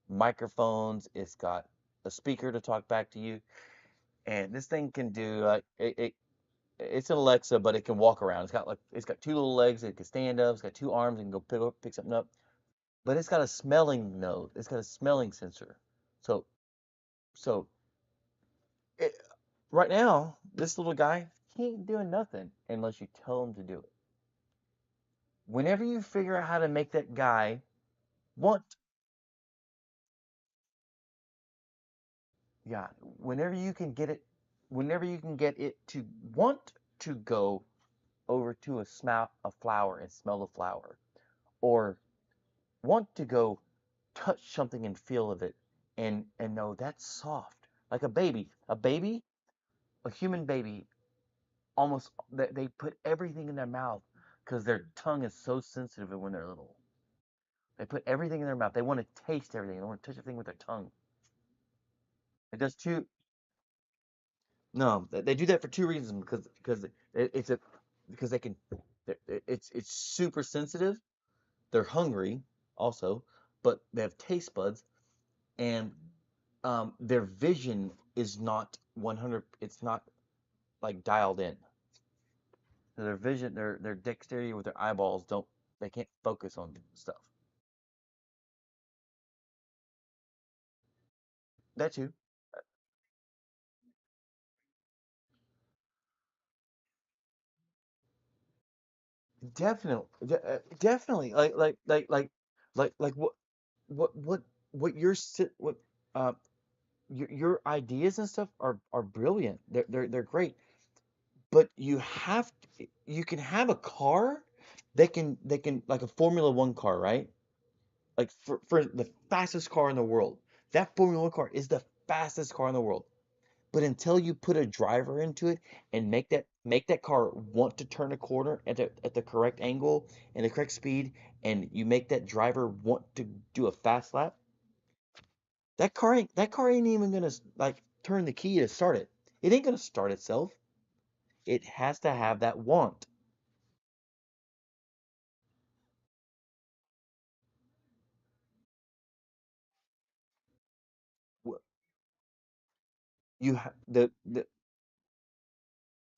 microphones. It's got a speaker to talk back to you, and this thing can do like it's an Alexa, but it can walk around. It's got two little legs. It can stand up. It's got two arms. It can go pick something up. But it's got a smelling node. It's got a smelling sensor. So so it, right now, this little guy, he ain't doing nothing unless you tell him to do it. Whenever you figure out how to make that guy want, Yeah, whenever you can get it, whenever you can get it to want to go over to a flower and smell the flower, or want to go touch something and feel of it, and know that's soft, like a human baby, almost they put everything in their mouth because their tongue is so sensitive when they're little. They put everything in their mouth. They want to taste everything. They want to touch everything with their tongue. It does two. No, they do that for two reasons. Because it's a because they can. It's super sensitive. They're hungry also, but they have taste buds, and their vision is not 100. It's not like dialed in. Their vision, their dexterity with their eyeballs don't. They can't focus on stuff. That too. Definitely, definitely. Like what what what your what uh your ideas and stuff are brilliant. They're great. But you can have a car that can like a Formula One car, right? Like for the fastest car in the world. That Formula One car is the fastest car in the world. But until you put a driver into it and make that car want to turn a corner at the correct angle and the correct speed, and you make that driver want to do a fast lap, that car ain't even gonna like turn the key to start it. It ain't gonna start itself. It has to have that want. Wh- You ha the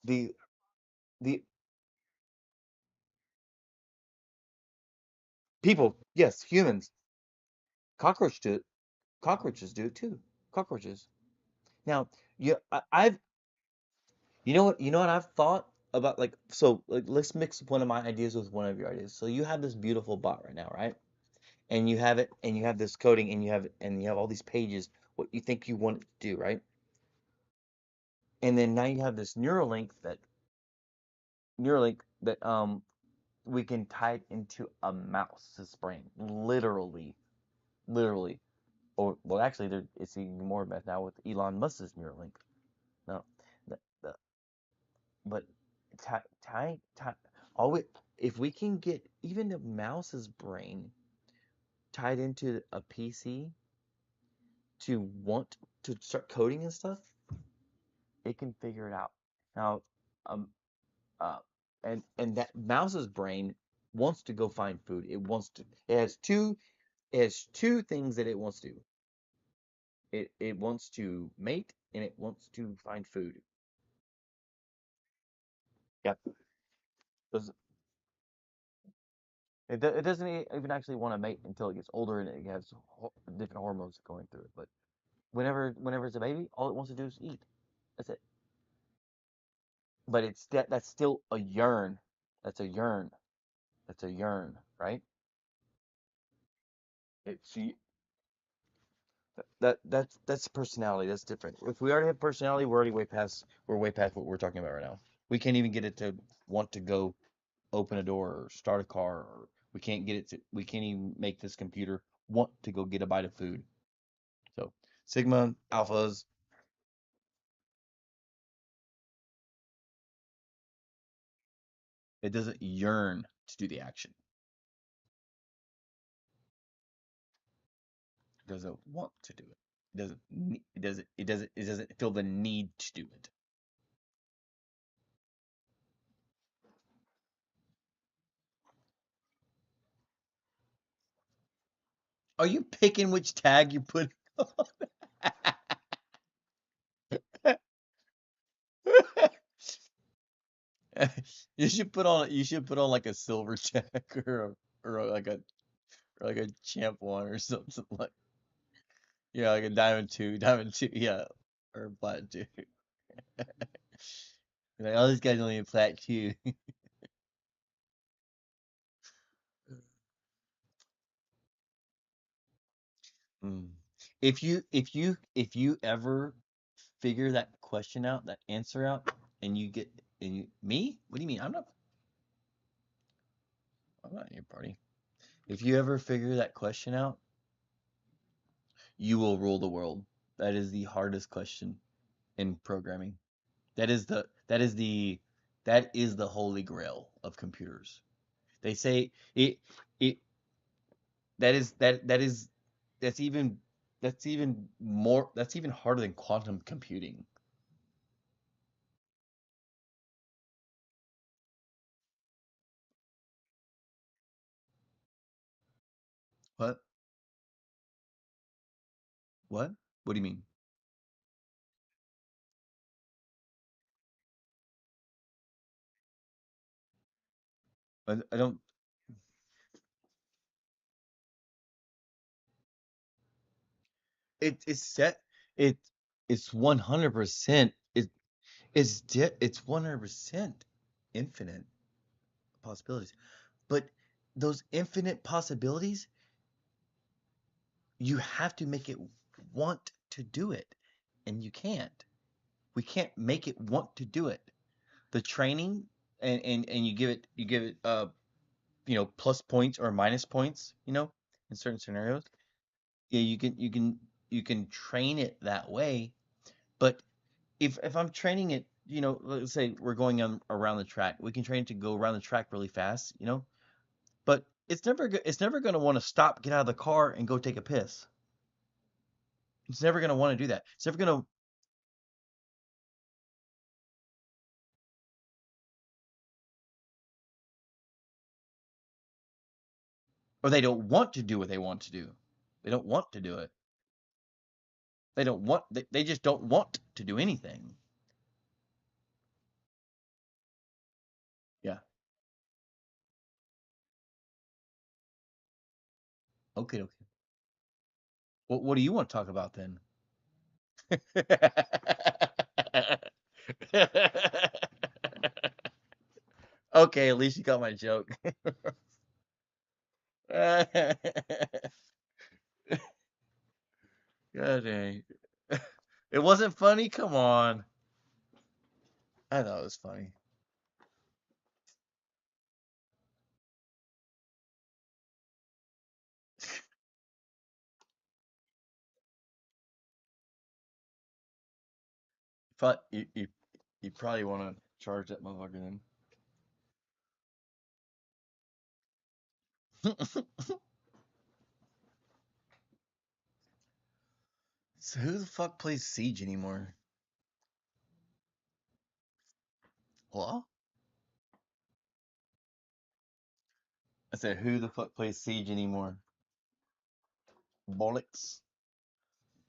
the people, yes, humans, cockroach do it. Cockroaches do it too. Cockroaches. Now, you know what I've thought about, like, so like let's mix one of my ideas with one of your ideas. So you have this beautiful bot right now, right? And you have it and you have this coding and you have all these pages what you think you want it to do, right? And then now you have this Neuralink that we can tie it into a mouse's brain. Literally. Or well actually it's even more mess now with Elon Musk's Neuralink. No. The But tie all we if we can get even a mouse's brain tied into a PC to want to start coding and stuff, it can figure it out. Now, um, uh, and that mouse's brain wants to go find food. It has two things that it wants to do. It wants to mate and it wants to find food. Yep. Does it doesn't even actually want to mate until it gets older and it has different hormones going through it. But whenever it's a baby, all it wants to do is eat. That's it. But that's still a yearn. That's a yearn. That's a yearn, right? It's that's personality. That's different. If we already have personality, we're way past what we're talking about right now. We can't even get it to want to go open a door or start a car, or we can't even make this computer want to go get a bite of food. So Sigma alphas, it doesn't yearn to do the action. It doesn't want to do it. It doesn't feel the need to do it. Are you picking which tag you put on? You should put on like a silver tag or like a champ one or something like, yeah, like a diamond two, yeah, or a plat two. Like, oh, this guy's only a plat two. Mm. if you ever figure that question out, that answer out, and you get and you me? What do you mean? I'm not in your party. If you ever figure that question out, you will rule the world. That is the hardest question in programming. That is the holy grail of computers. They say it that is that is that's even that's even harder than quantum computing. What? What? What do you mean? I don't. It's set. It it's 100%. It's 100% infinite possibilities. But those infinite possibilities, you have to make it want to do it, and you can't. We can't make it want to do it. The training and you give it plus points or minus points, in certain scenarios. Yeah, you can train it that way, but if I'm training it, let's say we're going on around the track, we can train it to go around the track really fast, but it's never going to want to stop, get out of the car, and go take a piss. It's never going to want to do that. It's never going to, or they don't want to do what they want to do. They don't want to do it. They just don't want to do anything. Yeah. Okay. Okay. What do you want to talk about then? Okay, at least you got my joke. God dang. It wasn't funny? Come on. I thought it was funny. You probably want to charge that motherfucker then. So who the fuck plays Siege anymore? Hello? I said, who the fuck plays Siege anymore? Bollocks.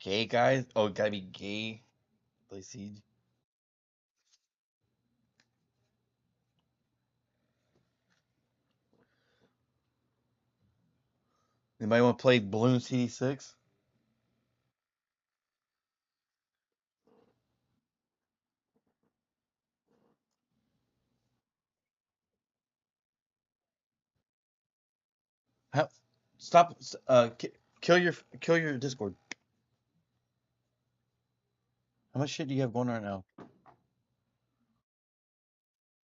Gay guys? Oh, gotta be gay. Play Siege. Anybody want to play Balloon CD6? How, stop. Kill your Discord. How much shit do you have going on right now?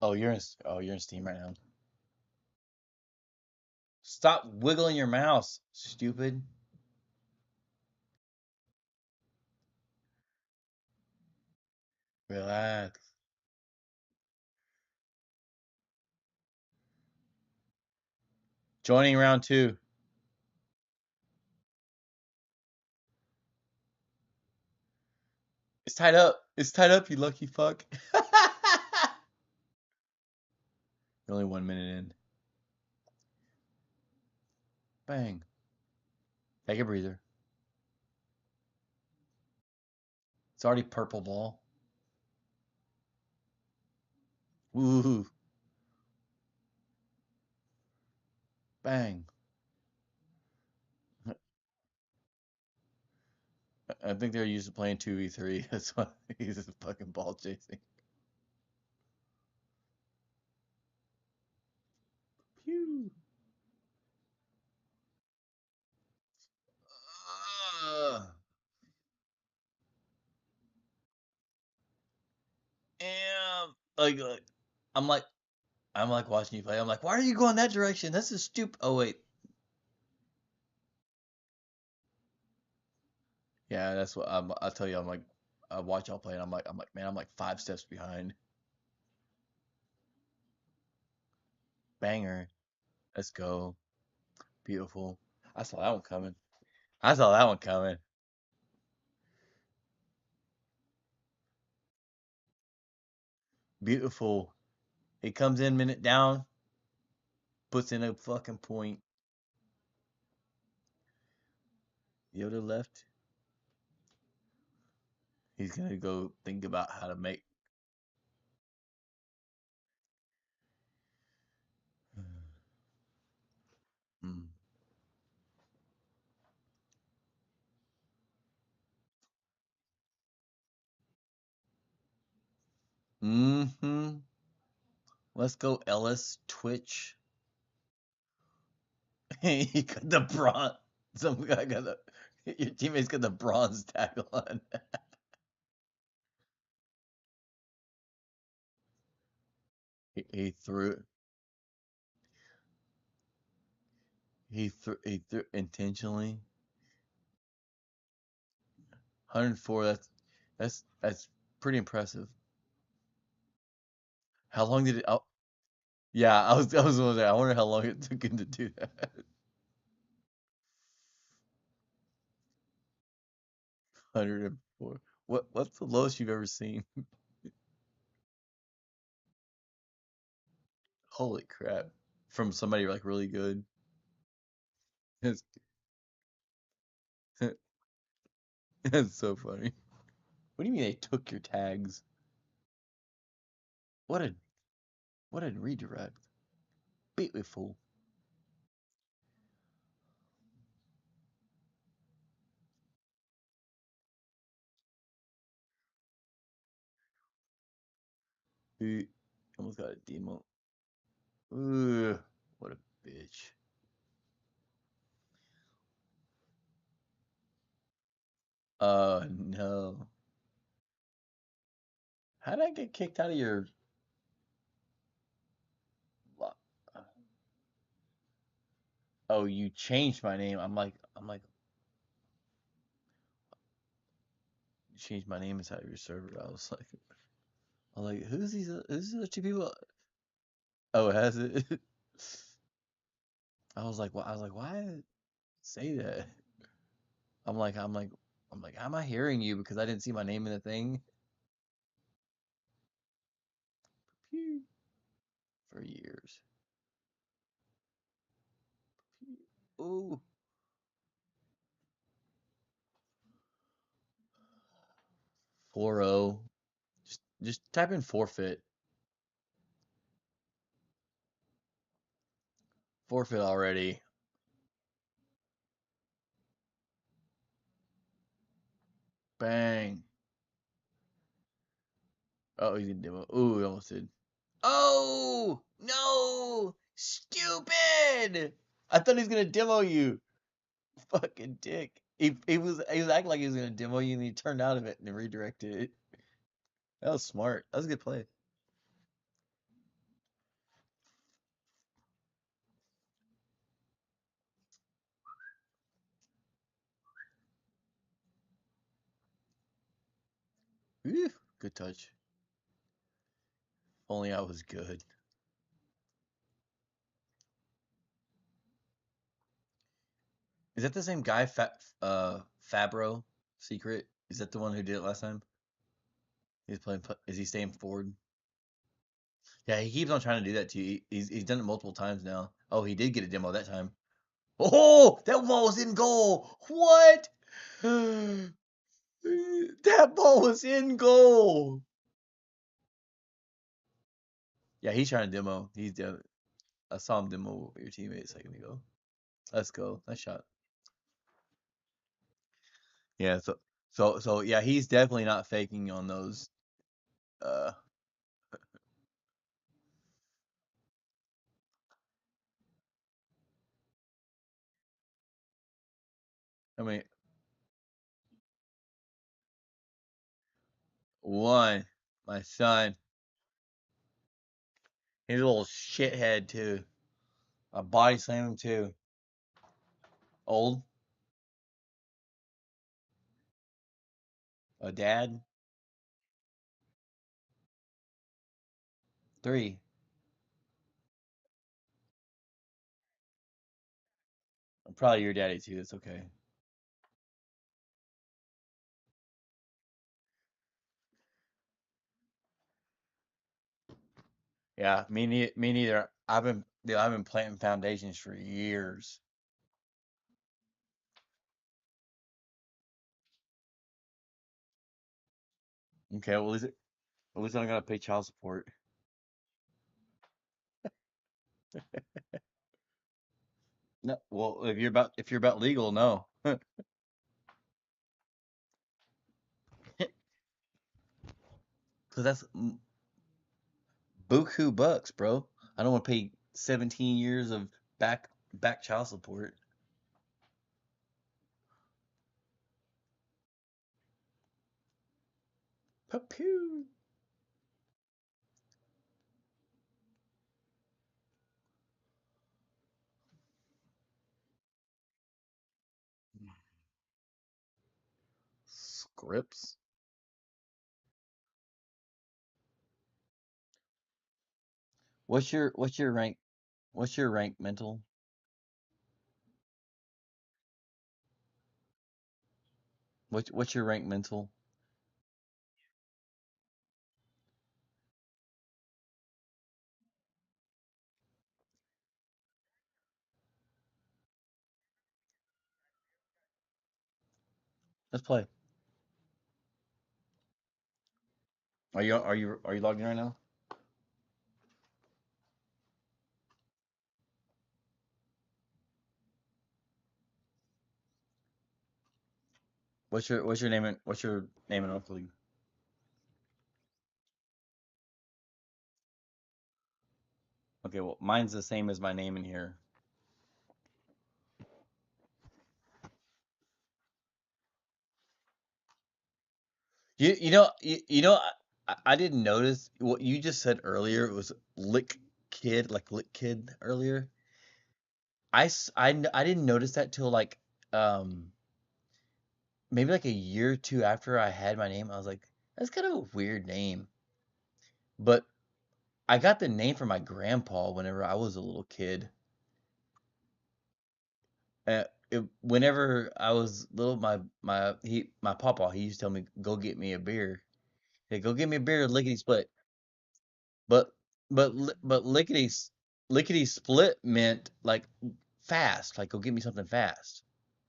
Oh, you're in Steam right now. Stop wiggling your mouse, stupid. Relax. Joining round two. It's tied up. It's tied up, you lucky fuck. You're only 1 minute in. Bang. Take a breather. It's already purple ball. Woohoo. Bang. I think they're used to playing 2v3. That's why he's just fucking ball chasing. Pew. Ugh. like I'm like watching you play. I'm like, why are you going that direction? That's a stupid. Oh wait, yeah, that's what I'll tell you. I'm like, I watch y'all play, and man, I'm like 5 steps behind. Banger, let's go, beautiful. I saw that one coming. I saw that one coming. Beautiful. It comes in minute down, puts in a fucking point. Yoda left. He's gonna go think about how to make. Mm. Mm-hmm. Let's go, Ellis. Twitch. He got the bronze. Some guy got the. Your teammate's got the bronze tackle on. He threw. He threw intentionally. 104. That's pretty impressive. How long did it? Oh, yeah, I was wondering. I wonder how long it took him to do that. 104. What's the lowest you've ever seen? Holy crap! From somebody like really good. It's, it's so funny. What do you mean they took your tags? What a what a redirect. Beautiful. Ooh, almost got a demo. Ooh, what a bitch. No. How did I get kicked out of your Oh, you changed my name. I'm like you changed my name inside of your server. I was like, who's these other two people? Oh, has it? I was like, why say that? I'm like, I'm like, I'm like, how am I hearing you? Because I didn't see my name in the thing. Pew. For years. Ooh, 4-0. Just type in forfeit. Forfeit already. Bang. Oh, he's gonna demo. Ooh, he almost did. Oh no! Stupid! I thought he was gonna demo you. Fucking dick. He was acting like he was gonna demo you, and he turned out of it and redirected it. That was smart. That was a good play. Whew, good touch. Only I was good. Is that the same guy, Fabro Secret? Is that the one who did it last time? He's playing. Is he staying forward? Yeah, he keeps on trying to do that to you. He's done it multiple times now. Oh, he did get a demo that time. Oh, that ball was in goal. What? That ball was in goal. Yeah, he's trying to demo. I saw him demo your teammate a second ago. Let's go. Nice shot. Yeah, so yeah, he's definitely not faking on those. Uh, I mean, one, my son. He's a little shithead too. I body slam him too. Old, a dad, 3. I'm probably your daddy too. It's okay. Yeah, me neither. I've been planting foundations for years. Okay, well, at least I don't gotta pay child support. No, well, if you're about legal, no, because that's buku bucks, bro. I don't want to pay 17 years of back child support. Pew. Scripts. What's your rank? What's your rank mental? What's your rank mental? Let's play. Are you logged in right now? What's your name and Orc League? Okay, well, mine's the same as my name in here. I didn't notice what you just said earlier. It was lick kid earlier. I didn't notice that till like um maybe like a year or two after I had my name. I was like, that's kind of a weird name. But I got the name from my grandpa whenever I was a little kid. Whenever I was little, my papa he used to tell me go get me a beer. Hey, go get me a beer, lickety split. But but lickety split meant like fast, like go get me something fast,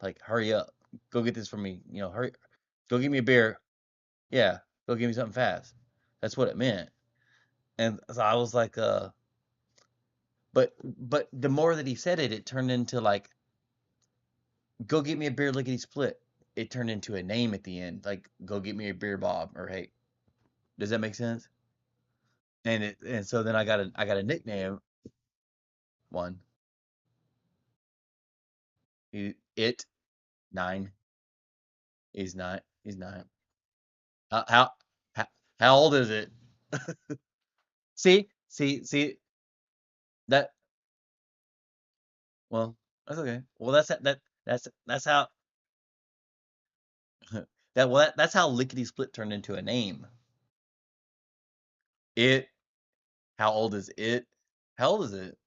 like hurry up, go get this for me, hurry, go get me a beer, yeah, go get me something fast. That's what it meant, and so I was like, but the more that he said it, it turned into like go get me a beer, lickety split. It turned into a name at the end, like go get me a beer, Bob, or hey, does that make sense? And so then I got a nickname one. It 9. He's not. He's not. How how how, how old is it? See that. Well, that's okay. Well, that's how that's how Lickety Split turned into a name. It. How old is it? How old is it?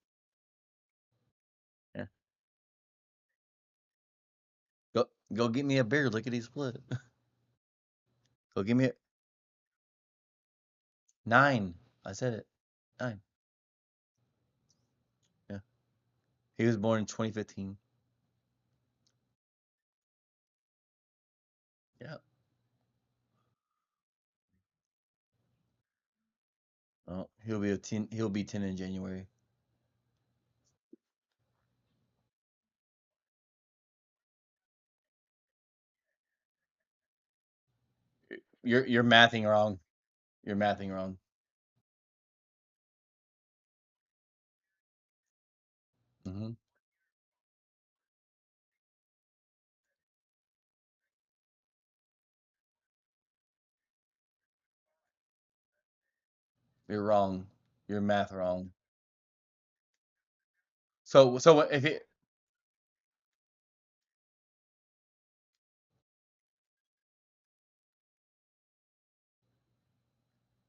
Yeah. Go go get me a beer, Lickety Split. Go give me a 9. I said it. 9. Yeah. He was born in 2015. Yeah. Oh, he'll be a 10. He'll be 10 in January. You're mathing wrong. You're mathing wrong. Hmm. You're wrong. You're math wrong. So if it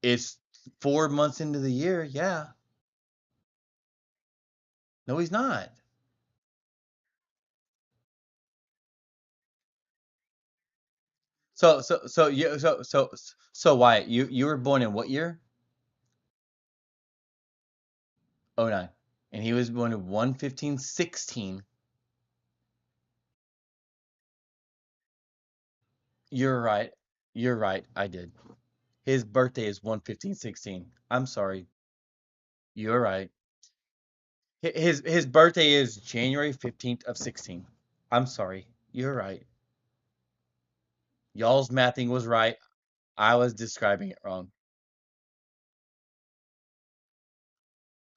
it's 4 months into the year, yeah. No, he's not. So Wyatt, you were born in what year? Oh nine, and he was born in 11516. You're right. You're right. I did. His birthday is 11516. I'm sorry. You're right. His birthday is January 15th of 16. I'm sorry. You're right. Y'all's mathing was right. I was describing it wrong.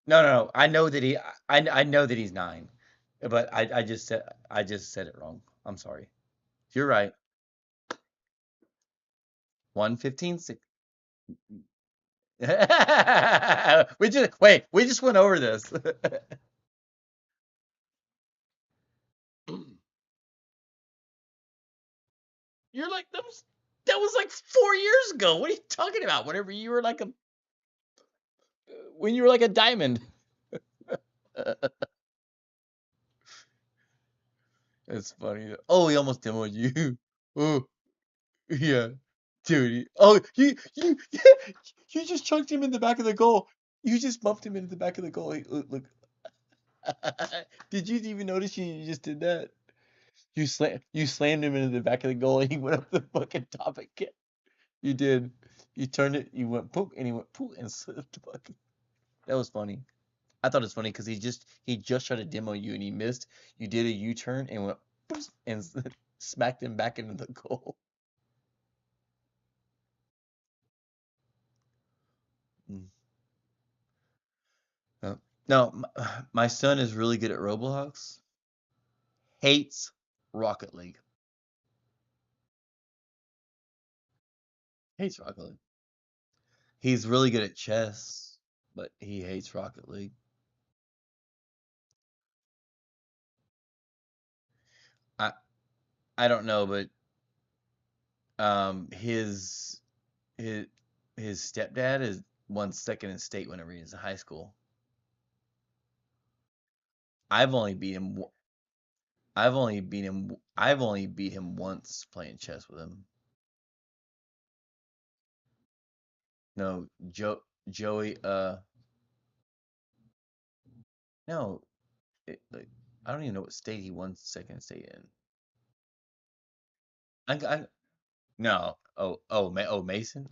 No, no, no. I know that he's 9. But I just said it wrong. I'm sorry. You're right. 115. We just went over this. You're like that was like 4 years ago. What are you talking about? Whenever you were like a when you were like a diamond. It's funny. Oh, he almost demoed you. Oh, yeah, dude. Oh, you just chunked him in the back of the goal. You just bumped him into the back of the goal. Look. Did you even notice you just did that? You slammed him into the back of the goal and he went up the fucking top again. You did. You turned it, you went poop, and he went poop and slipped the bucket. That was funny. I thought it was funny because he just tried to demo you and he missed. You did a U-turn and went and smacked him back into the goal. Mm. No, my son is really good at Roblox. Hates Rocket League. Hates Rocket League. He's really good at chess, but he hates Rocket League. I I don't know, but his his his stepdad is won second in state whenever he was in high school. I've only beat him. I've only beat him once playing chess with him. No, Joey. No. Like, I don't even know what state he won second state in. I no. Mason.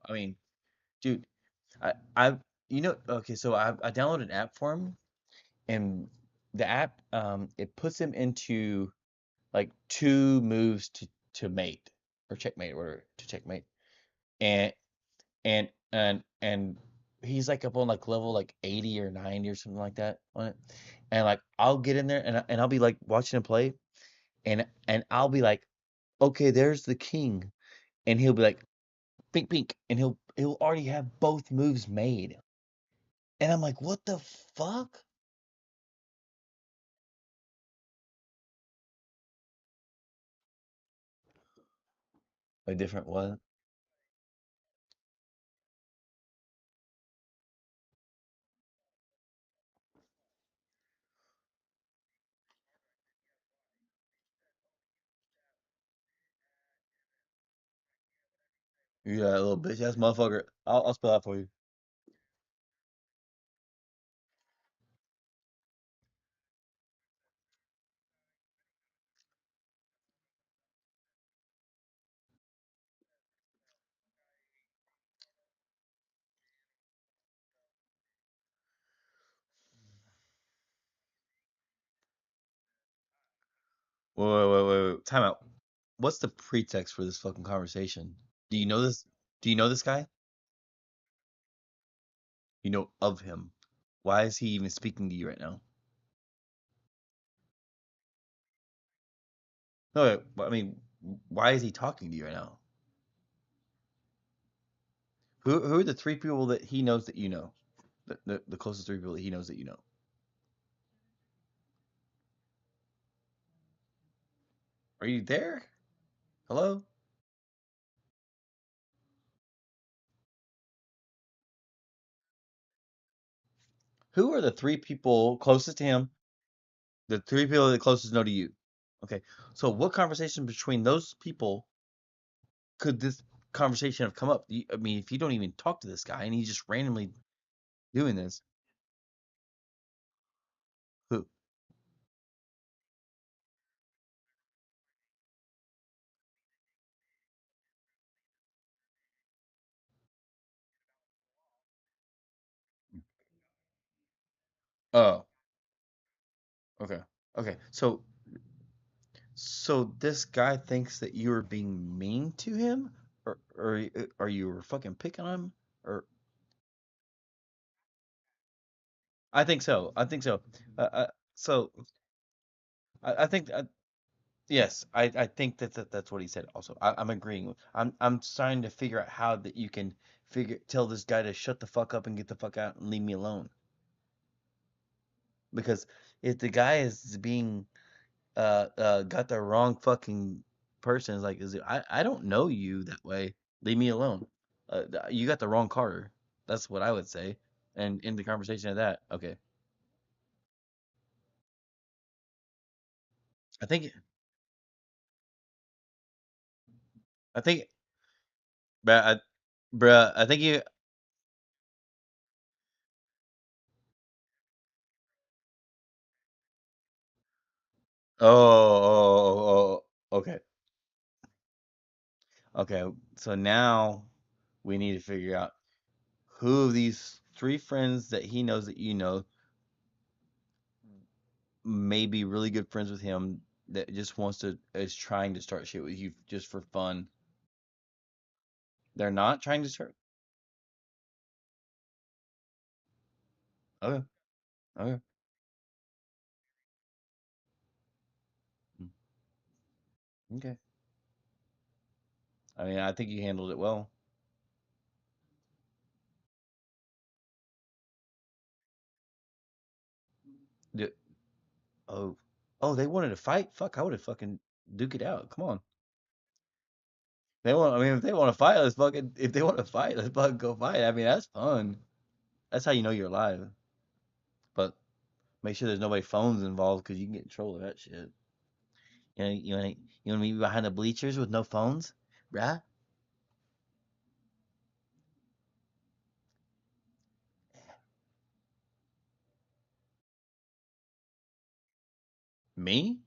I mean, dude. I okay. So I downloaded an app for him, and the app it puts him into like 2 moves to mate or checkmate or whatever to checkmate, and and he's like up on like level like 80 or 90 or something like that on it, and like I'll get in there and I'll be like watching him play, and I'll be like, okay, there's the king, and he'll be like pink pink, and he'll already have both moves made, and I'm like, what the fuck? A different what? You that little bitch ass motherfucker. I'll spell that for you. Wait. Time out. What's the pretext for this fucking conversation? Do you know this? Do you know this guy? You know of him. Why is he even speaking to you right now? No, I mean, why is he talking to you right now? Who are the 3 people that he knows that you know? The closest 3 people that he knows that you know. Are you there? Hello? Who are the three people closest to him? The three people that closest know to you. Okay. So what conversation between those people could this conversation have come up? I mean, if you don't even talk to this guy and he's just randomly doing this, who? Oh, okay. Okay. So this guy thinks that you were being mean to him, or you were fucking picking on him, or I think so. I think so. So I think yes, I think that's what he said. Also, I'm agreeing. I'm trying to figure out how that you can tell this guy to shut the fuck up and get the fuck out and leave me alone. Because if the guy is being got the wrong fucking person, is like, I don't know you that way. Leave me alone. You got the wrong Carter. That's what I would say. And in the conversation of that, okay, I think I think, bruh, I think you. Okay. Okay, so now we need to figure out who of these three friends that he knows that you know may be really good friends with him that just wants to is trying to start shit with you just for fun. They're not trying to start. Okay, okay, mm, okay. I mean, I think you handled it well. D- Oh, oh, they wanted to fight. Fuck, I would have fucking duke it out. Come on. They want. I mean, if they want to fight, let's fucking. If they want to fight, let's fucking go fight. I mean, that's fun. That's how you know you're alive. But make sure there's nobody phones involved because you can get in trouble with that shit. You want to meet behind the bleachers with no phones, bruh? Me?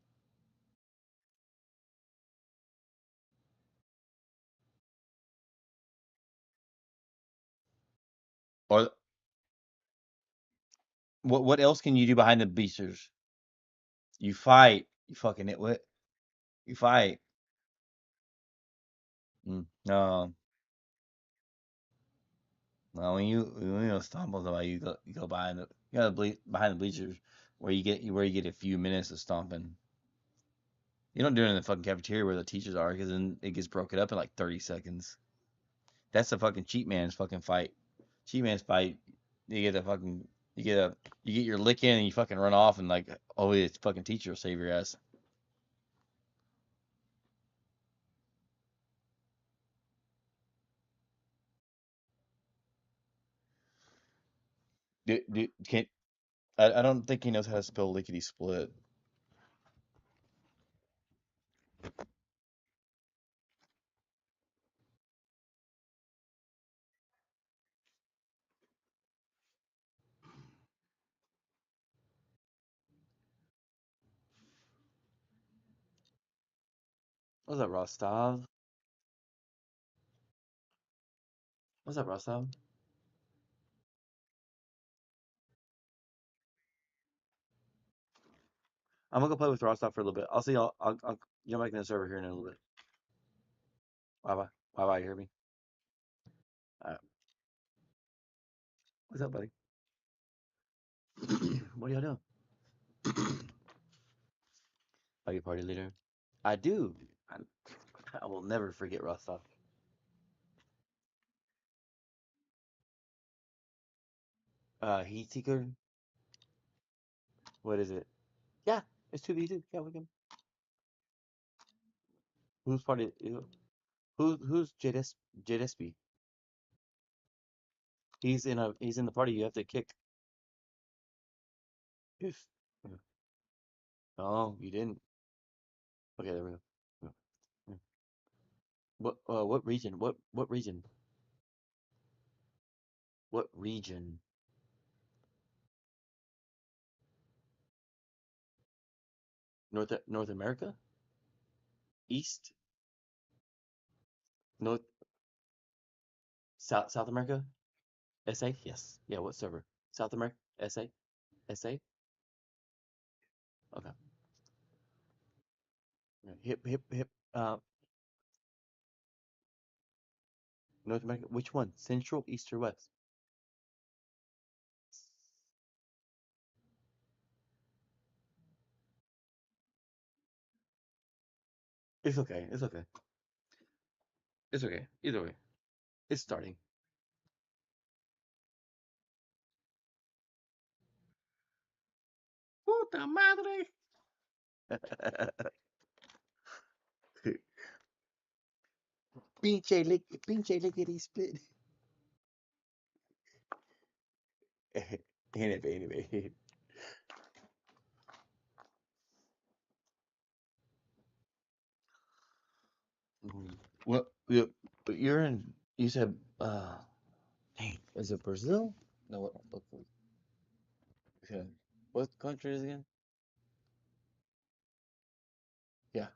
Or what else can you do behind the bleachers? You fight. You fucking nitwit. You fight. No, no. When you stumble somebody, you go behind the bleachers where you get a few minutes of stomping. You don't do it in the fucking cafeteria where the teachers are because then it gets broken up in like 30 seconds. That's a fucking cheap man's fucking fight. Cheap man's fight. You get a fucking you get a you get your lick in and you fucking run off and like oh it's fucking teacher will save your ass. Can't I don't think he knows how to spell lickety split. What's up, Rostov? What's up, Rostov? I'm gonna go play with Rostov for a little bit. I'll see y'all. I'll jump back in the server here in a little bit. Bye bye. Bye bye. You hear me? All right. What's up, buddy? What are y'all doing? Are you party leader? I do. I, I will never forget Rostov. Heat seeker. What is it? Yeah, it's 2v2. Yeah, we can. Who's party? Who's JSB? He's in the party. You have to kick. If oh you didn't. Okay, there we go. Yeah, yeah. What region? What region? What region? North America? East? North South America? SA? Yes. Yeah, what server? South America? SA? SA? Okay. Yeah, hip North America. Which one? Central, East, or West? It's okay. It's okay. It's okay. Either way. It's starting. Puta madre. Pinche lickety split. Anyway. Mhm. What you're in you said dang, is it Brazil? No, okay. What country is it again? Yeah,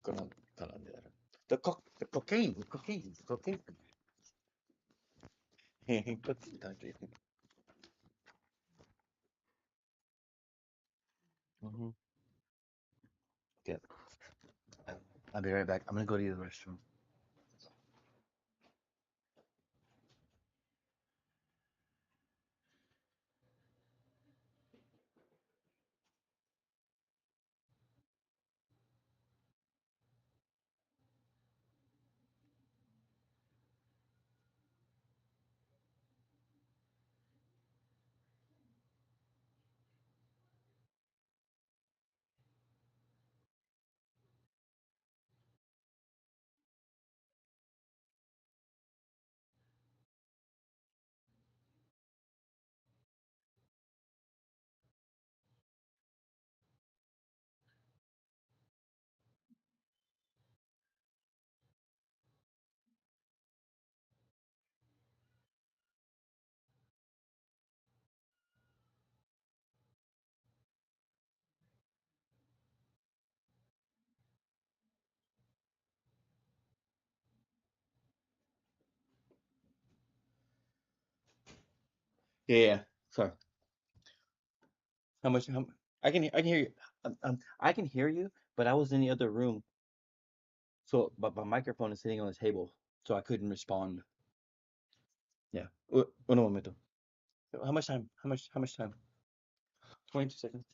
Colombia. The cocaine. Cocaine country. Hmm. Okay, I'll be right back. I'm gonna go to the restroom. Yeah. Sorry. How much? I can hear you. I can hear you, but I was in the other room, so but my microphone is sitting on the table, so I couldn't respond. Yeah. Un momento. How much time? How much time? 22 seconds.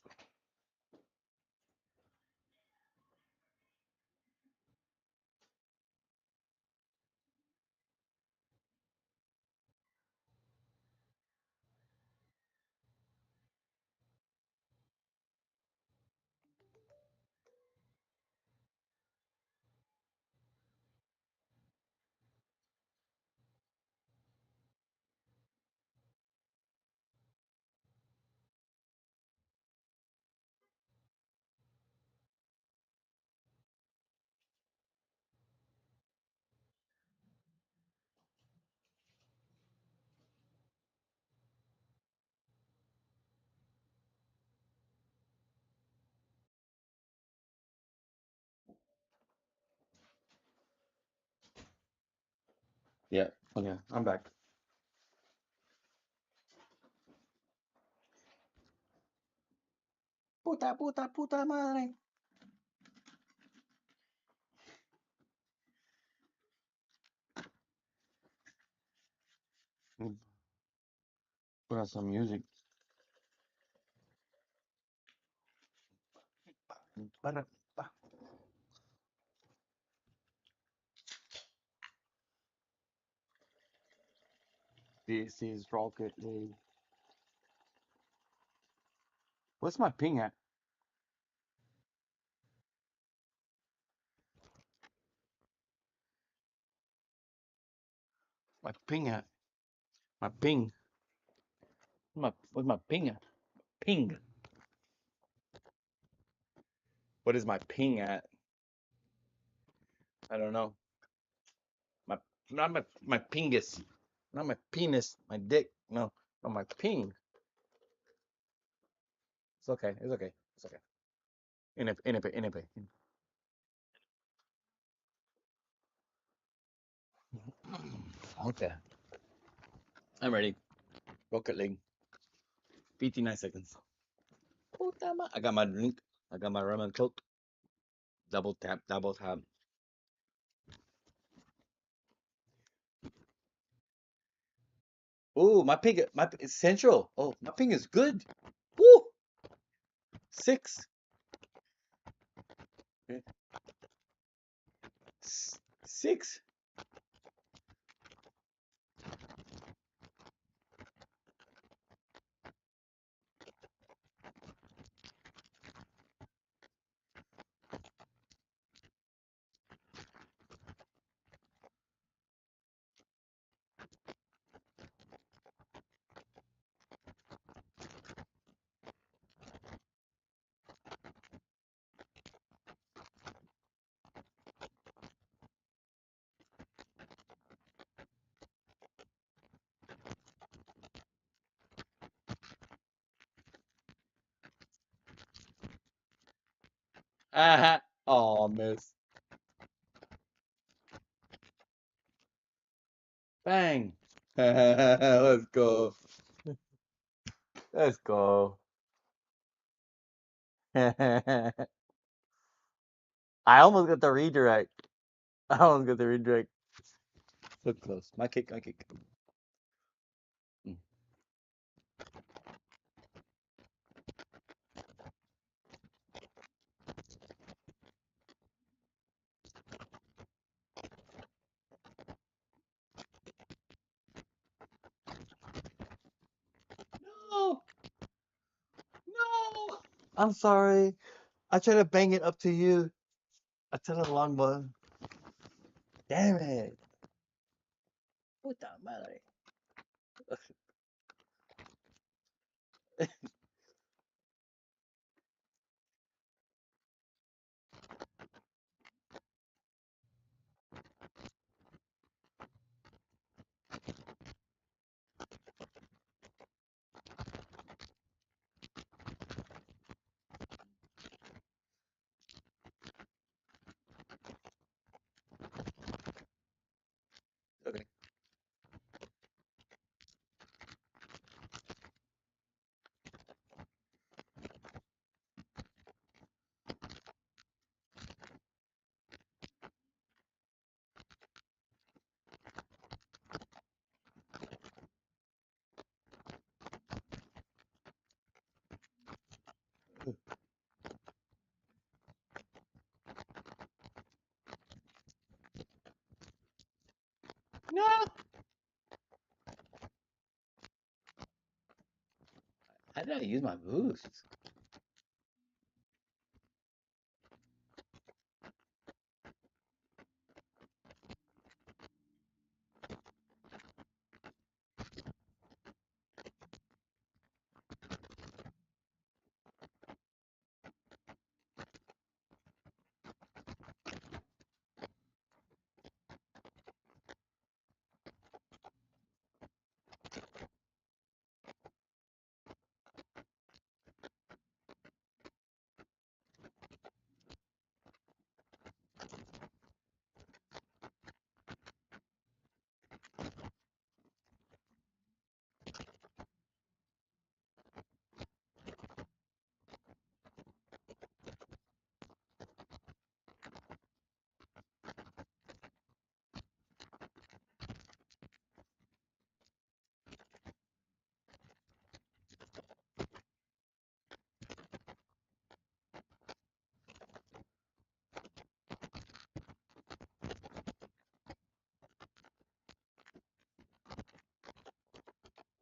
Yeah. Okay. I'm back. Puta madre. Mm, put on some music. Para- pa- This is Rocket League. What's my ping at? my ping at? My ping. Where's my ping at? Ping. What is my ping at? I don't know. Not my pingus. Not my penis. My dick. No. No, my ping. It's okay. It's okay. It's okay. Inepe. Okay. I'm ready. Rocket League. 59 seconds. I got my drink. I got my rum and coke. Double tap. Oh, it's central. Oh, my ping is good. Woo! 6. Okay. 6. Ah, oh, miss. Bang. Let's go. Let's go. I almost got the redirect. So close. My kick. Mm. No, no. I'm sorry. I tried to bang it up to you. I tried the long button. Damn it. Puta madre. Okay. No. How did I use my boost?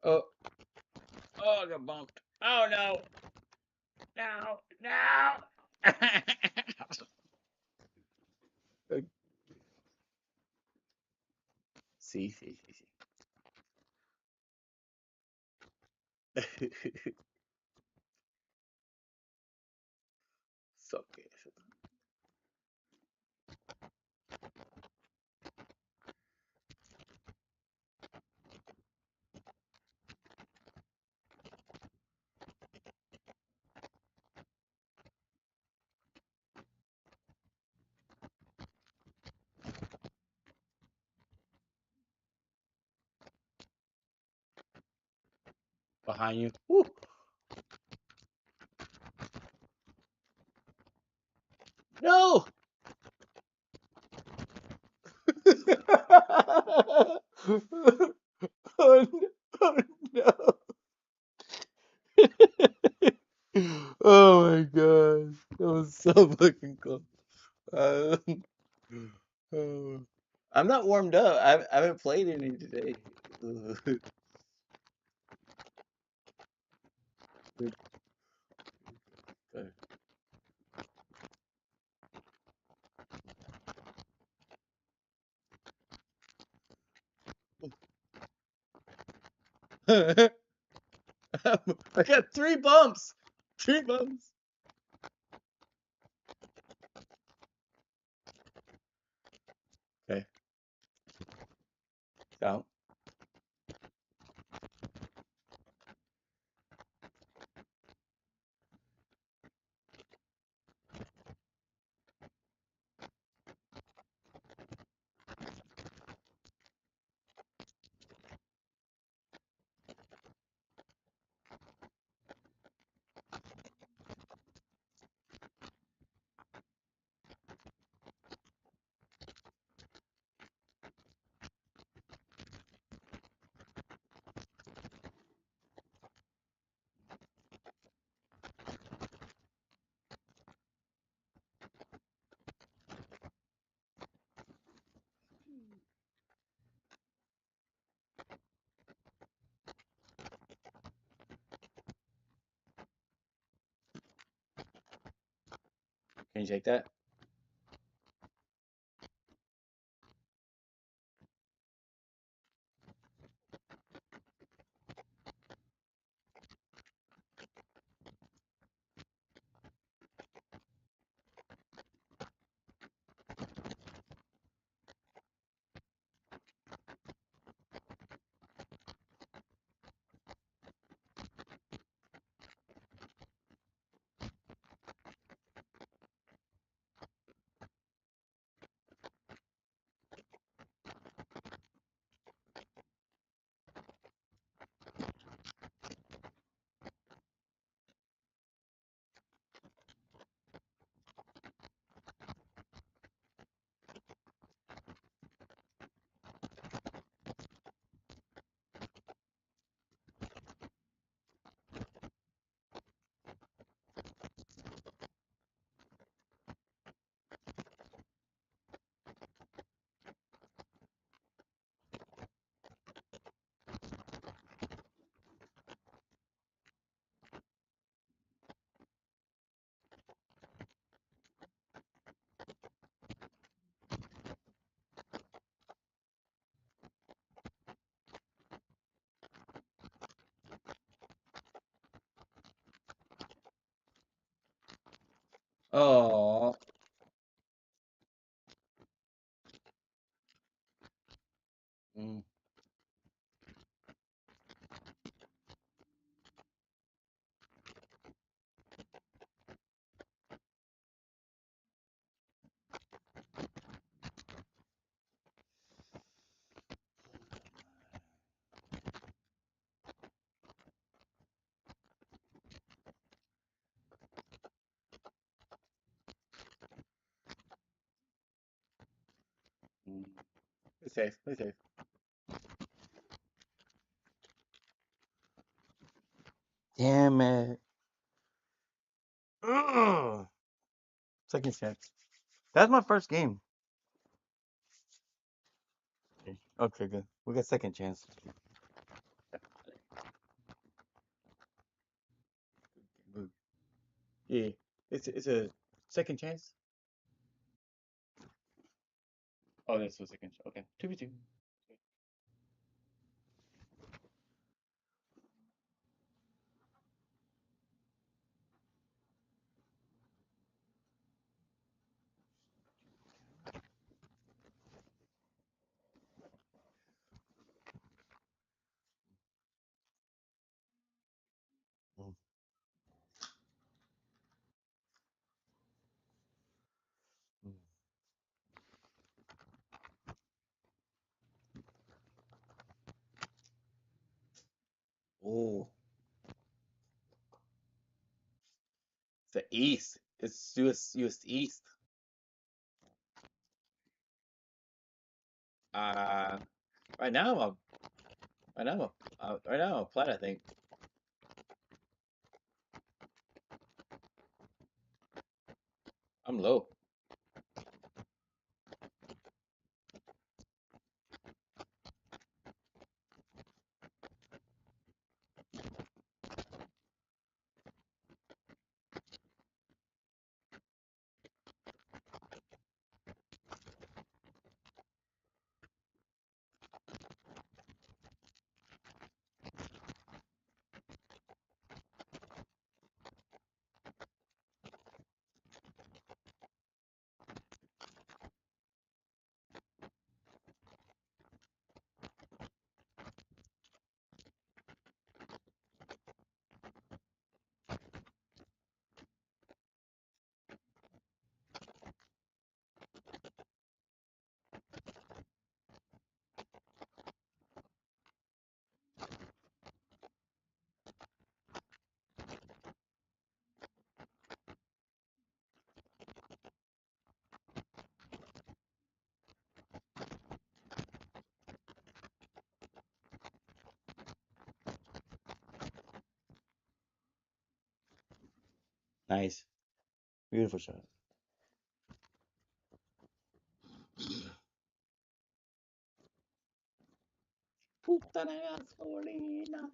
Oh, I got bumped. Oh no. No. See. So good. Behind you. Woo. No! Oh, oh no. Oh my god. That was so fucking cool. Uh, oh. I'm not warmed up. I haven't played any today. I got 3 bumps. 3 bumps. Okay. Down. Can you take that? Oh. Mm. Mm. Play safe. Play safe. Damn it. Ugh. Second chance. That's my first game. Okay, okay, good. We got second chance. Good. Yeah, it's a second chance. Oh, that's a second. Okay, 2v2. East. It's US East. Uh, right now right now I'm a plat, I think. I'm low. Nice. Beautiful shot. Puttana gasolina.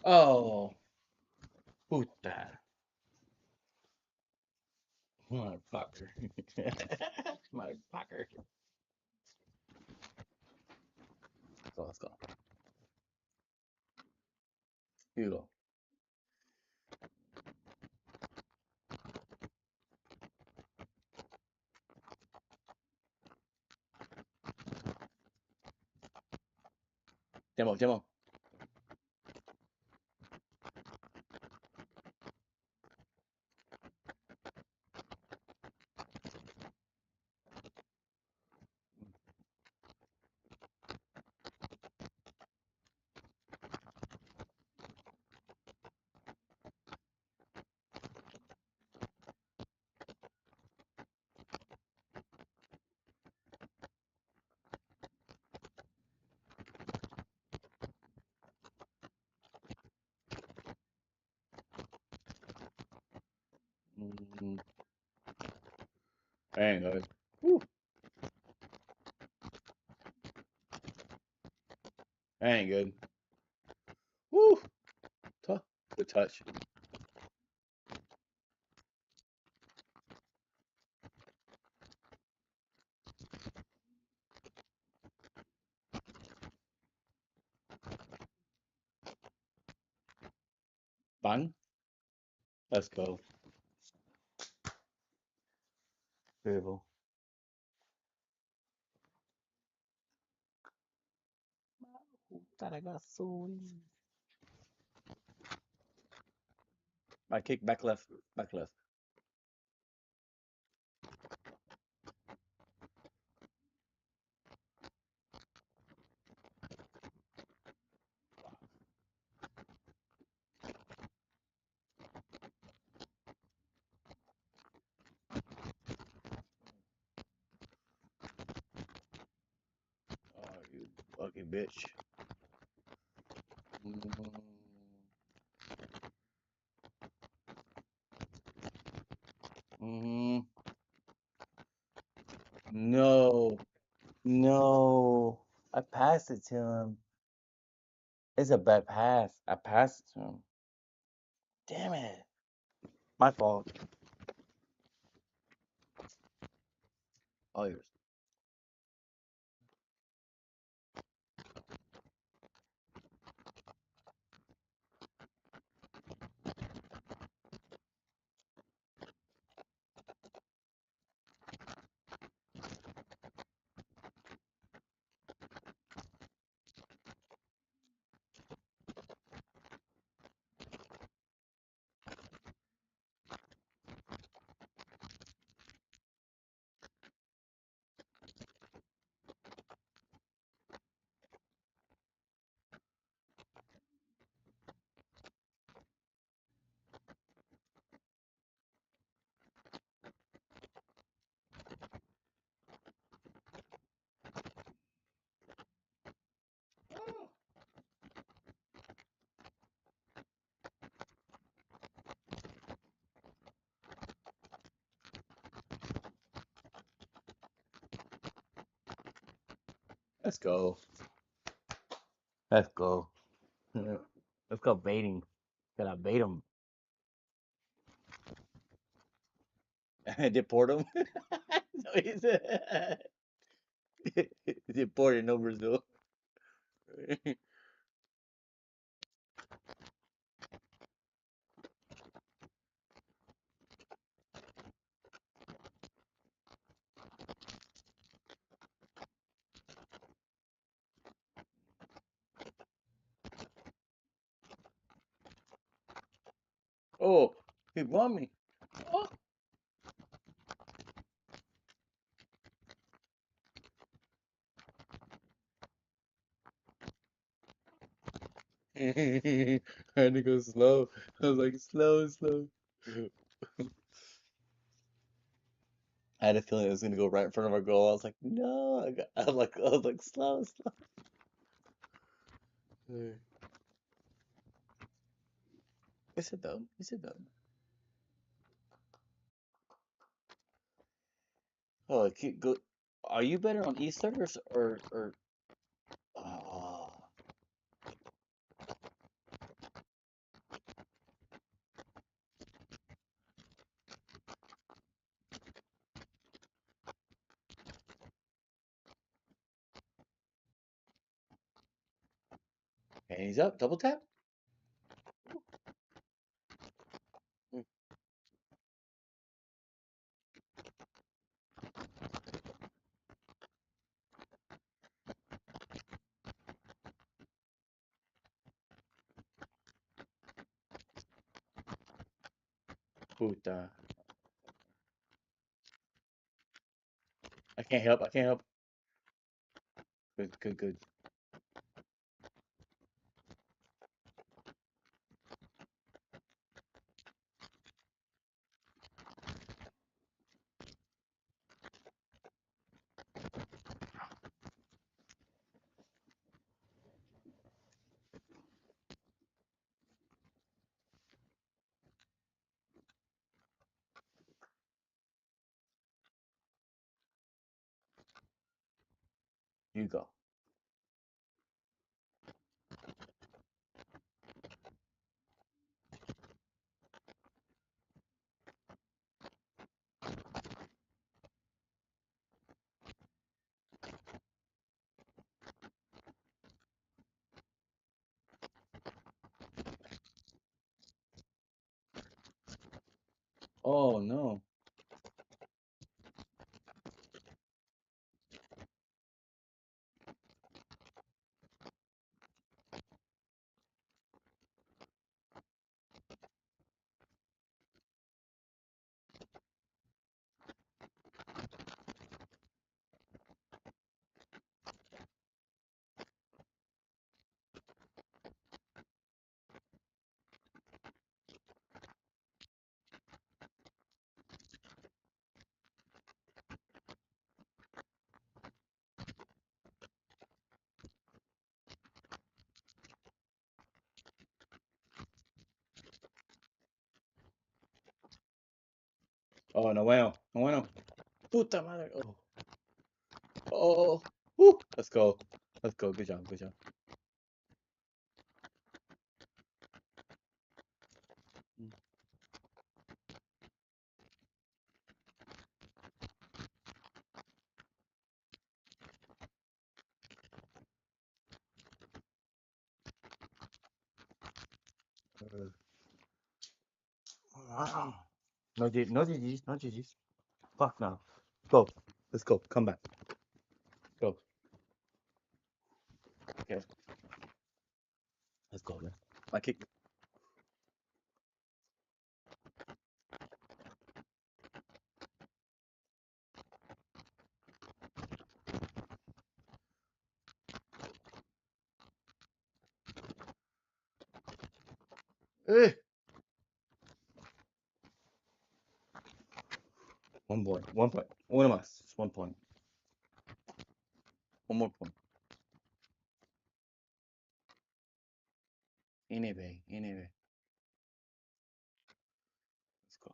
Oh, puta. Motherfucker. Motherfucker. So let's go. Here you go. Demo. Mm, that ain't good. Woo. That ain't good. Woo. Tough. Good touch. Bang. Let's go. Beautiful. Puta gasolina. My kick back left. Back left. Oh, you fucking bitch. Mm, no. No. I passed it to him. It's a bad pass. I passed it to him. Damn it. My fault. All yours. Let's go. Let's go. Let's go baiting. Gotta bait him. Deport him. No, he's deported, no Brazil. Oh, he won me. Oh. I had to go slow. I was like, slow, slow. I had a feeling it was gonna go right in front of our goal. I was like, no. I was like, slow, slow. Is it dumb? Is it dumb? Oh, go. Are you better on e-starters or? Oh, and he's up. Double tap. Mm. Puta. I can't help. I can't help. Good, good, good. You go. Oh no. Oh no bueno. No bueno. Puta madre. Oh. Oh. Woo. Let's go. Let's go. Good job. Good job. Wow. No, no GG's. No GG's. Fuck no. Go. Let's go. Come back. Go. Okay. Let's go, man. I kick. Eh. 1 point. 1 point. One of us. It's 1 point. One more point. Anyway. Anyway. Let's go.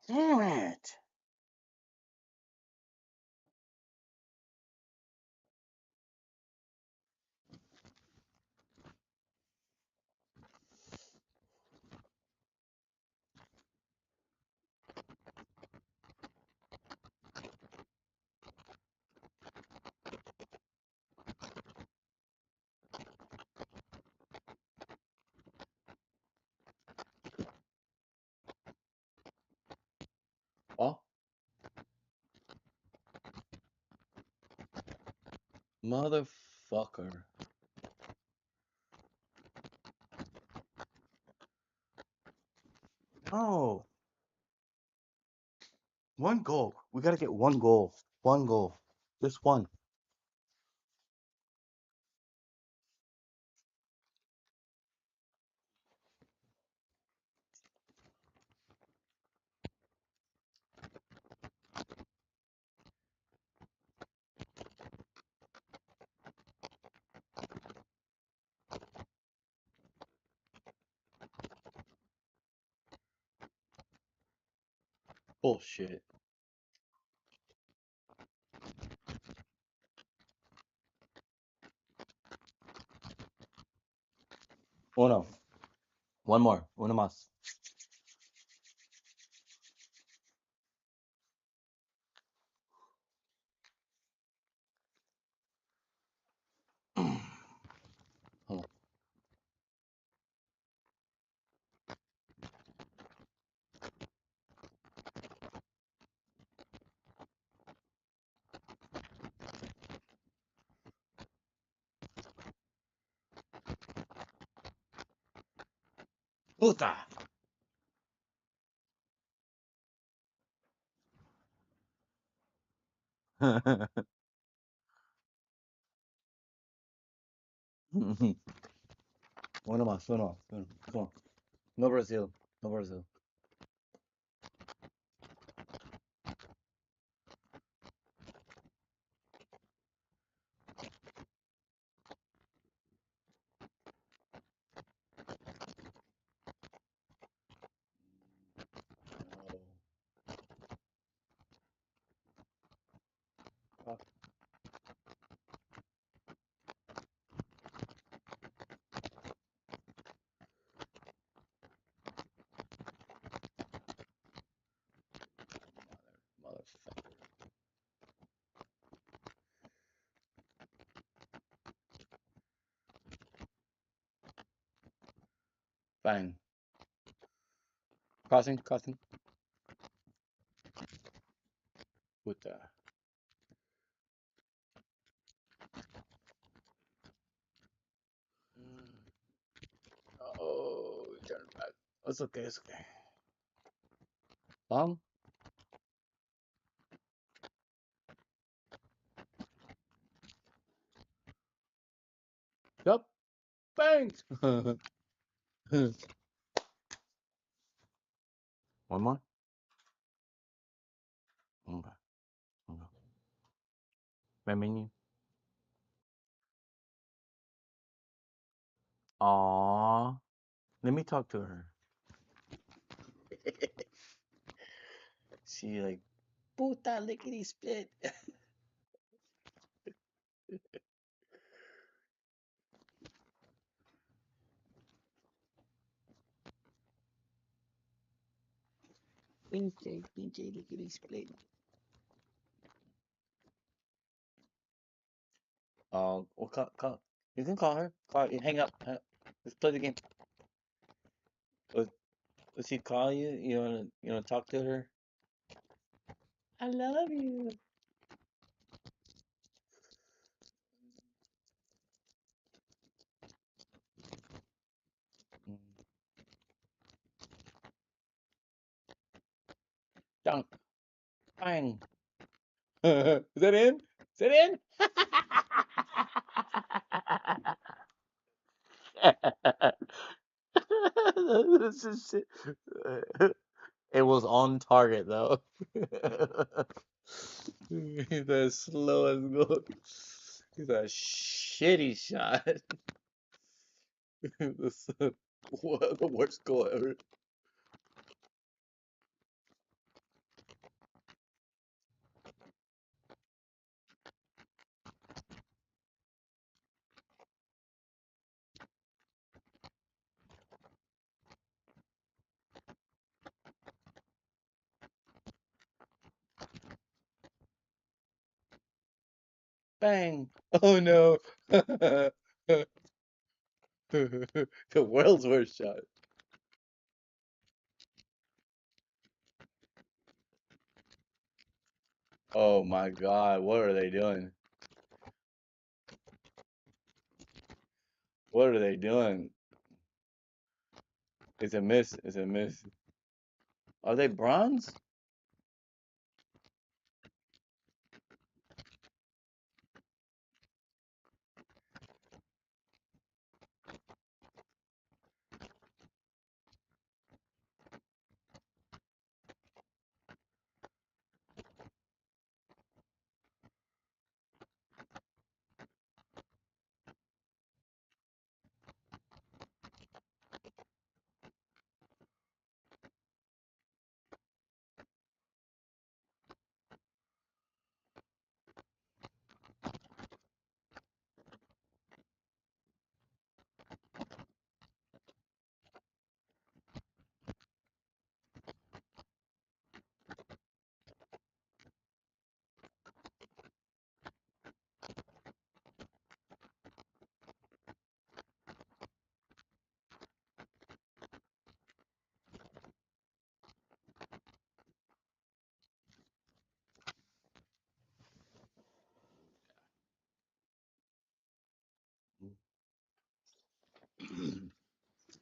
Damn it. Oh, motherfucker. No. One goal. We gotta get one goal. One goal. Just one. Bullshit. Uno. One more. Uno más. Hold on. Puta. Uno más. Uno más. Uno. Come on. No Brazil. No Brazil. No. Motherfucker. Bang. Crossing. Crossing. Puta. Oh, turn it back. It's okay. It's okay. Long. Yup. Bang. One more. Okay. Okay. My menu. Aww. Let me talk to her. She like, puta lickety split. Pinche, pinche lickety split. We'll call. You can call her. Call. Hang up. Hang up. Let's play the game. Let- Let's see. Call you. You wanna talk to her? I love you. Mm. Dunk. Bang. Is that in? Is that in? This is shit. It was on target though. He's as slow as go. He's a shitty shot. The worst goal ever. Bang! Oh no! The world's worst shot. Oh my God, what are they doing? What are they doing? It's a miss. It's a miss. Are they bronze?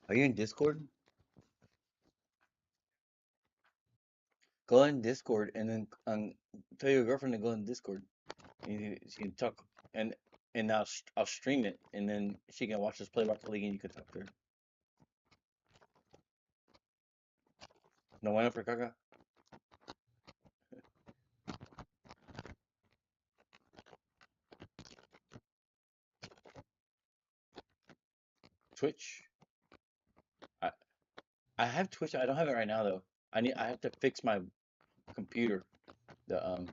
Are you in Discord? Go in Discord and then tell your girlfriend to go in Discord. And she can talk and I'll stream it and then she can watch us play Rocket League and you can talk to her. No bueno for caca. Twitch. I I have Twitch. I don't have it right now though. I have to fix my computer. The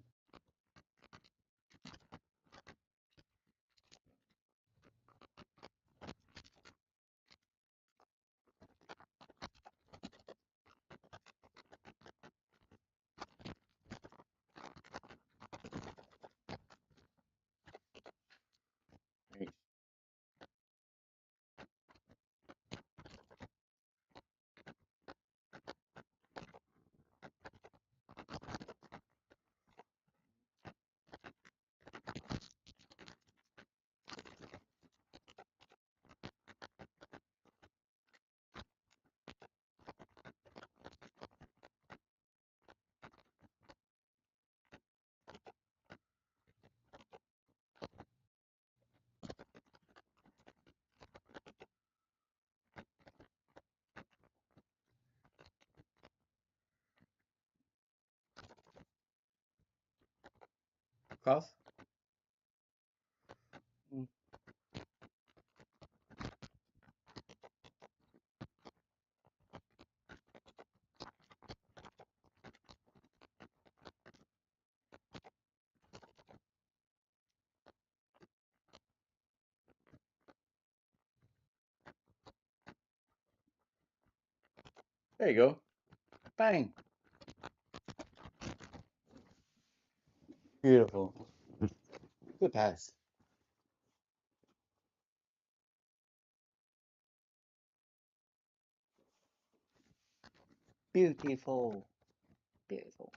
cough. Mm. There you go. Bang. Beautiful. Good pass. Beautiful. Beautiful.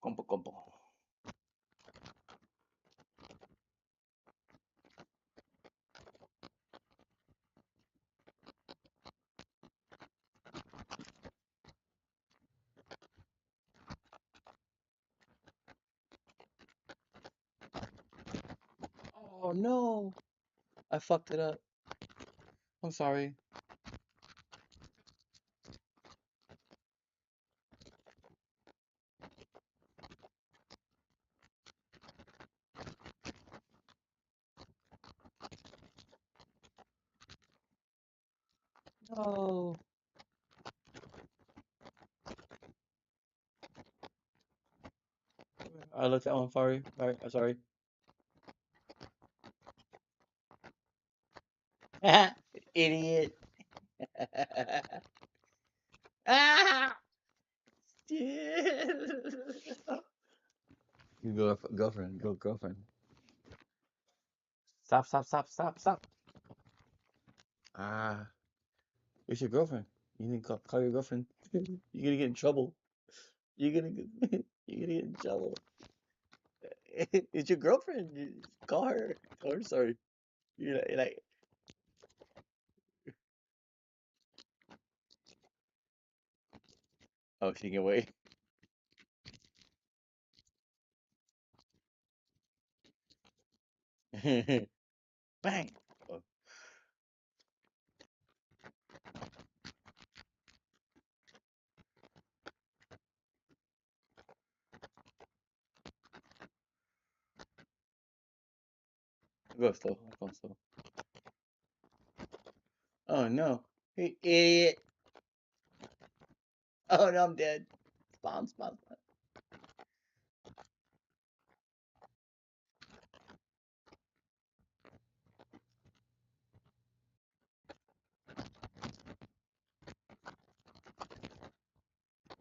Compo compo. Oh no. I fucked it up. I'm sorry. No. I looked at one. Sorry. Sorry. I'm sorry. Idiot. Ah! You go girlfriend, go girlfriend. Stop, stop, stop, stop, stop. Ah, it's your girlfriend. You need to call your girlfriend. You're gonna get in trouble. You're gonna get, you're gonna get in trouble. It's your girlfriend. Call her. Tell her sorry. You're like, oh, she can wait. Bang. Oh, go slow. Go slow. Oh no. Hey, idiot. Oh no, I'm dead. Spawn, spawn, spawn.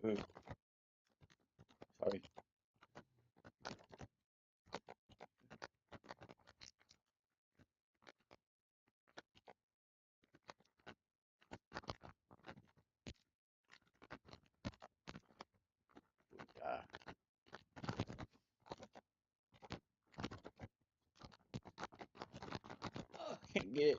Ooh, sorry. Ah, oh, can't get it.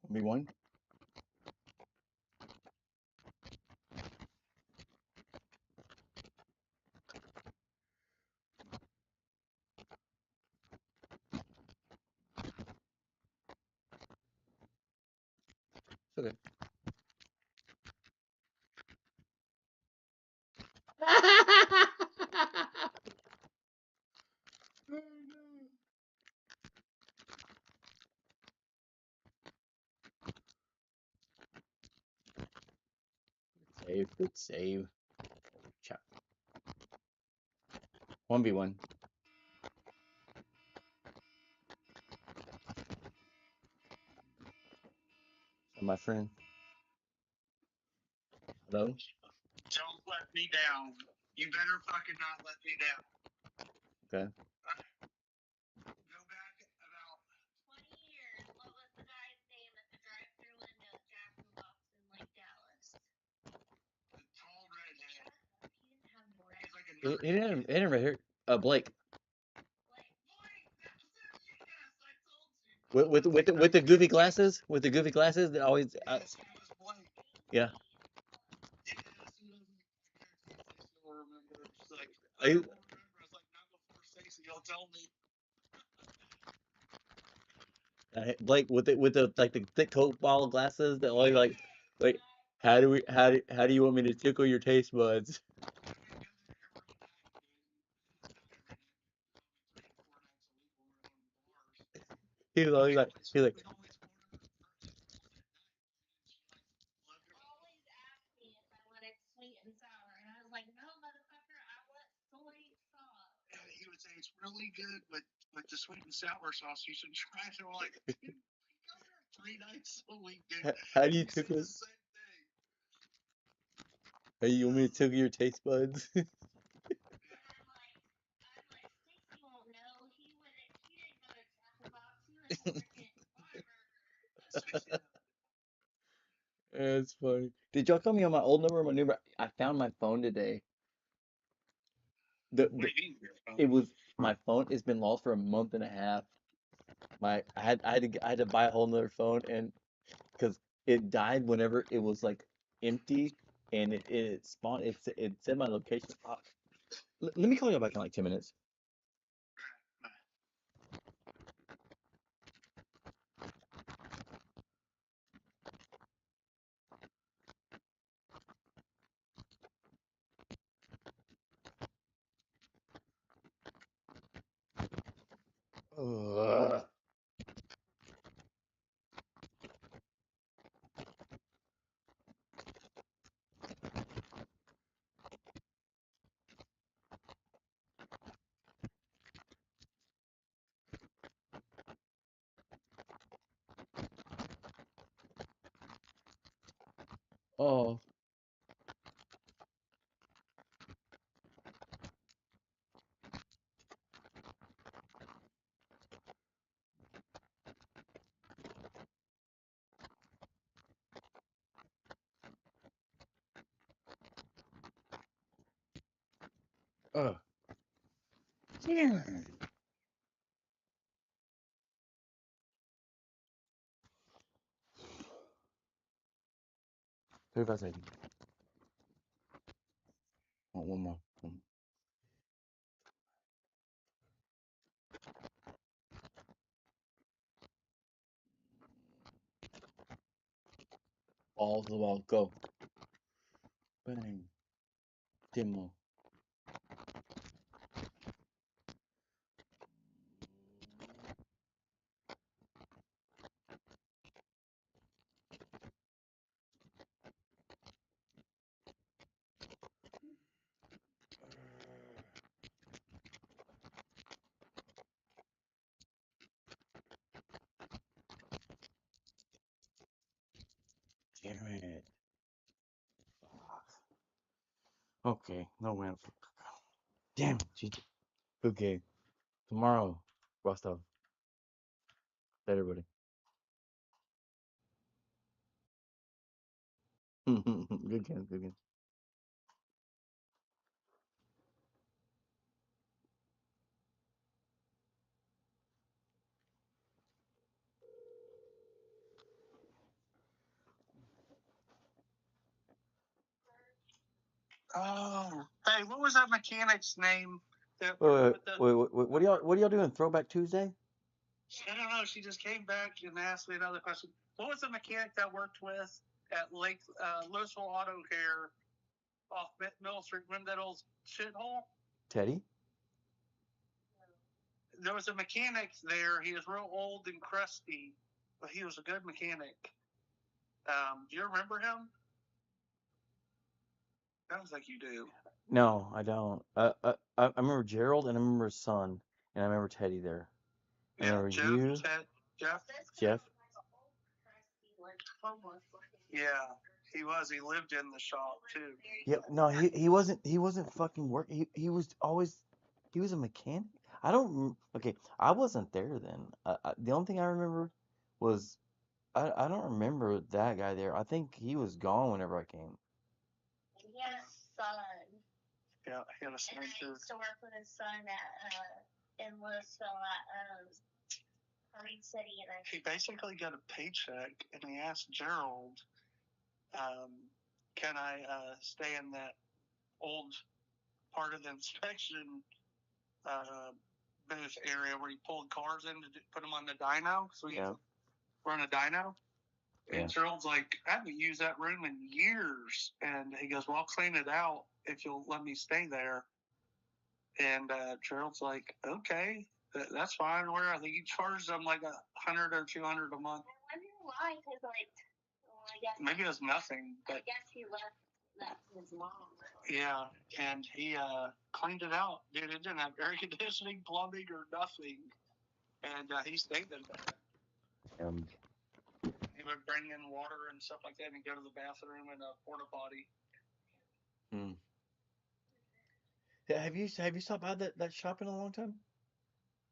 Me one. It's okay. Save. Good save. Chop. 1v1. So my friend. Hello. Don't let me down. You better fucking not let me down. Okay. Go back about 20 years. What was the guy's name at the drive-thru window at Jack in the Box in Lake Dallas? the tall redhead. He didn't have bread. He's like a It nerd. didn't. It didn't right here. Blake. Like, Blake, that was it. Yes, I told you. With the goofy glasses. With the goofy glasses that always. Yes, he was Blake. Yeah. Yes, he was. I can't still remember. She's like, Are I you, don't remember. I was like, not before Stacy. He'll tell me. Blake with the like the thick Coke bottle glasses that always like how do you want me to tickle your taste buds? He was always like he's like always asked me if I wanted sweet and sour, and I was like, no, motherfucker, I want soy sauce. He would say it's really good with the sweet and sour sauce. You should try it. I'm like, dude, we go there 3 nights a week, dude. how do you You say tickle? the same thing. How you want me to tickle your taste buds? And I'm like, Stacy won't know. He didn't go to Jack in the Box. He went to freaking Whataburger. That's funny. Did y'all call me on my old number or my new number? I found my phone today. What do you mean your phone? It was my phone has been lost for a month and a half. I had to buy a whole nother phone and because it died whenever it was like empty and it spawned it said my location. Let me call you back in like 10 minutes. Ugh. Oh. Oh. Yeah. 35 seconds. Oh, one more. All to the wall. Go. Bang. 10 more. Damn it. Okay, no win. Damn it. GG. Okay. Tomorrow. Rostov. Later, everybody. Good game. Good game. Oh, hey, what was that mechanic's name? That Wait, what are y'all doing? Throwback Tuesday? I don't know. She just came back and asked me another question. What was the mechanic that worked with at Lake Louisville Auto Care off Middle Street? Remember that old shithole? Teddy? There was a mechanic there. He was real old and crusty, but he was a good mechanic. Do you remember him? Sounds like you do. No, I don't. I remember Gerald and I remember his son and I remember Teddy there. I remember you, Jeff. Yeah, he was. He lived in the shop too. Yeah, no, he wasn't fucking work. He was always he was a mechanic. I don't okay. I wasn't there then. The only thing I remember was I don't remember that guy there. I think he was gone whenever I came. He had a son. Yeah, he had a son And I too. used to work with his son in Louisville at Marine City, and He basically got a paycheck, and he asked Gerald, "Can I stay in that old part of the inspection booth area where he pulled cars in to put them on the dyno? So he run a dyno." And Gerald's like, "I haven't used that room in years," and he goes, "Well, I'll clean it out if you'll let me stay there." And Gerald's like, "Okay, that's fine." Where I think he charged them like $100 or $200 a month. I wonder why, because I guess maybe it was nothing, but I guess he left that to his mom. Yeah, and he cleaned it out. Dude, it didn't have air conditioning, plumbing, or nothing, and he stayed in there. He would bring in water and stuff like that, and go to the bathroom in a porta potty. Hmm. Have you stopped by that shop in a long time?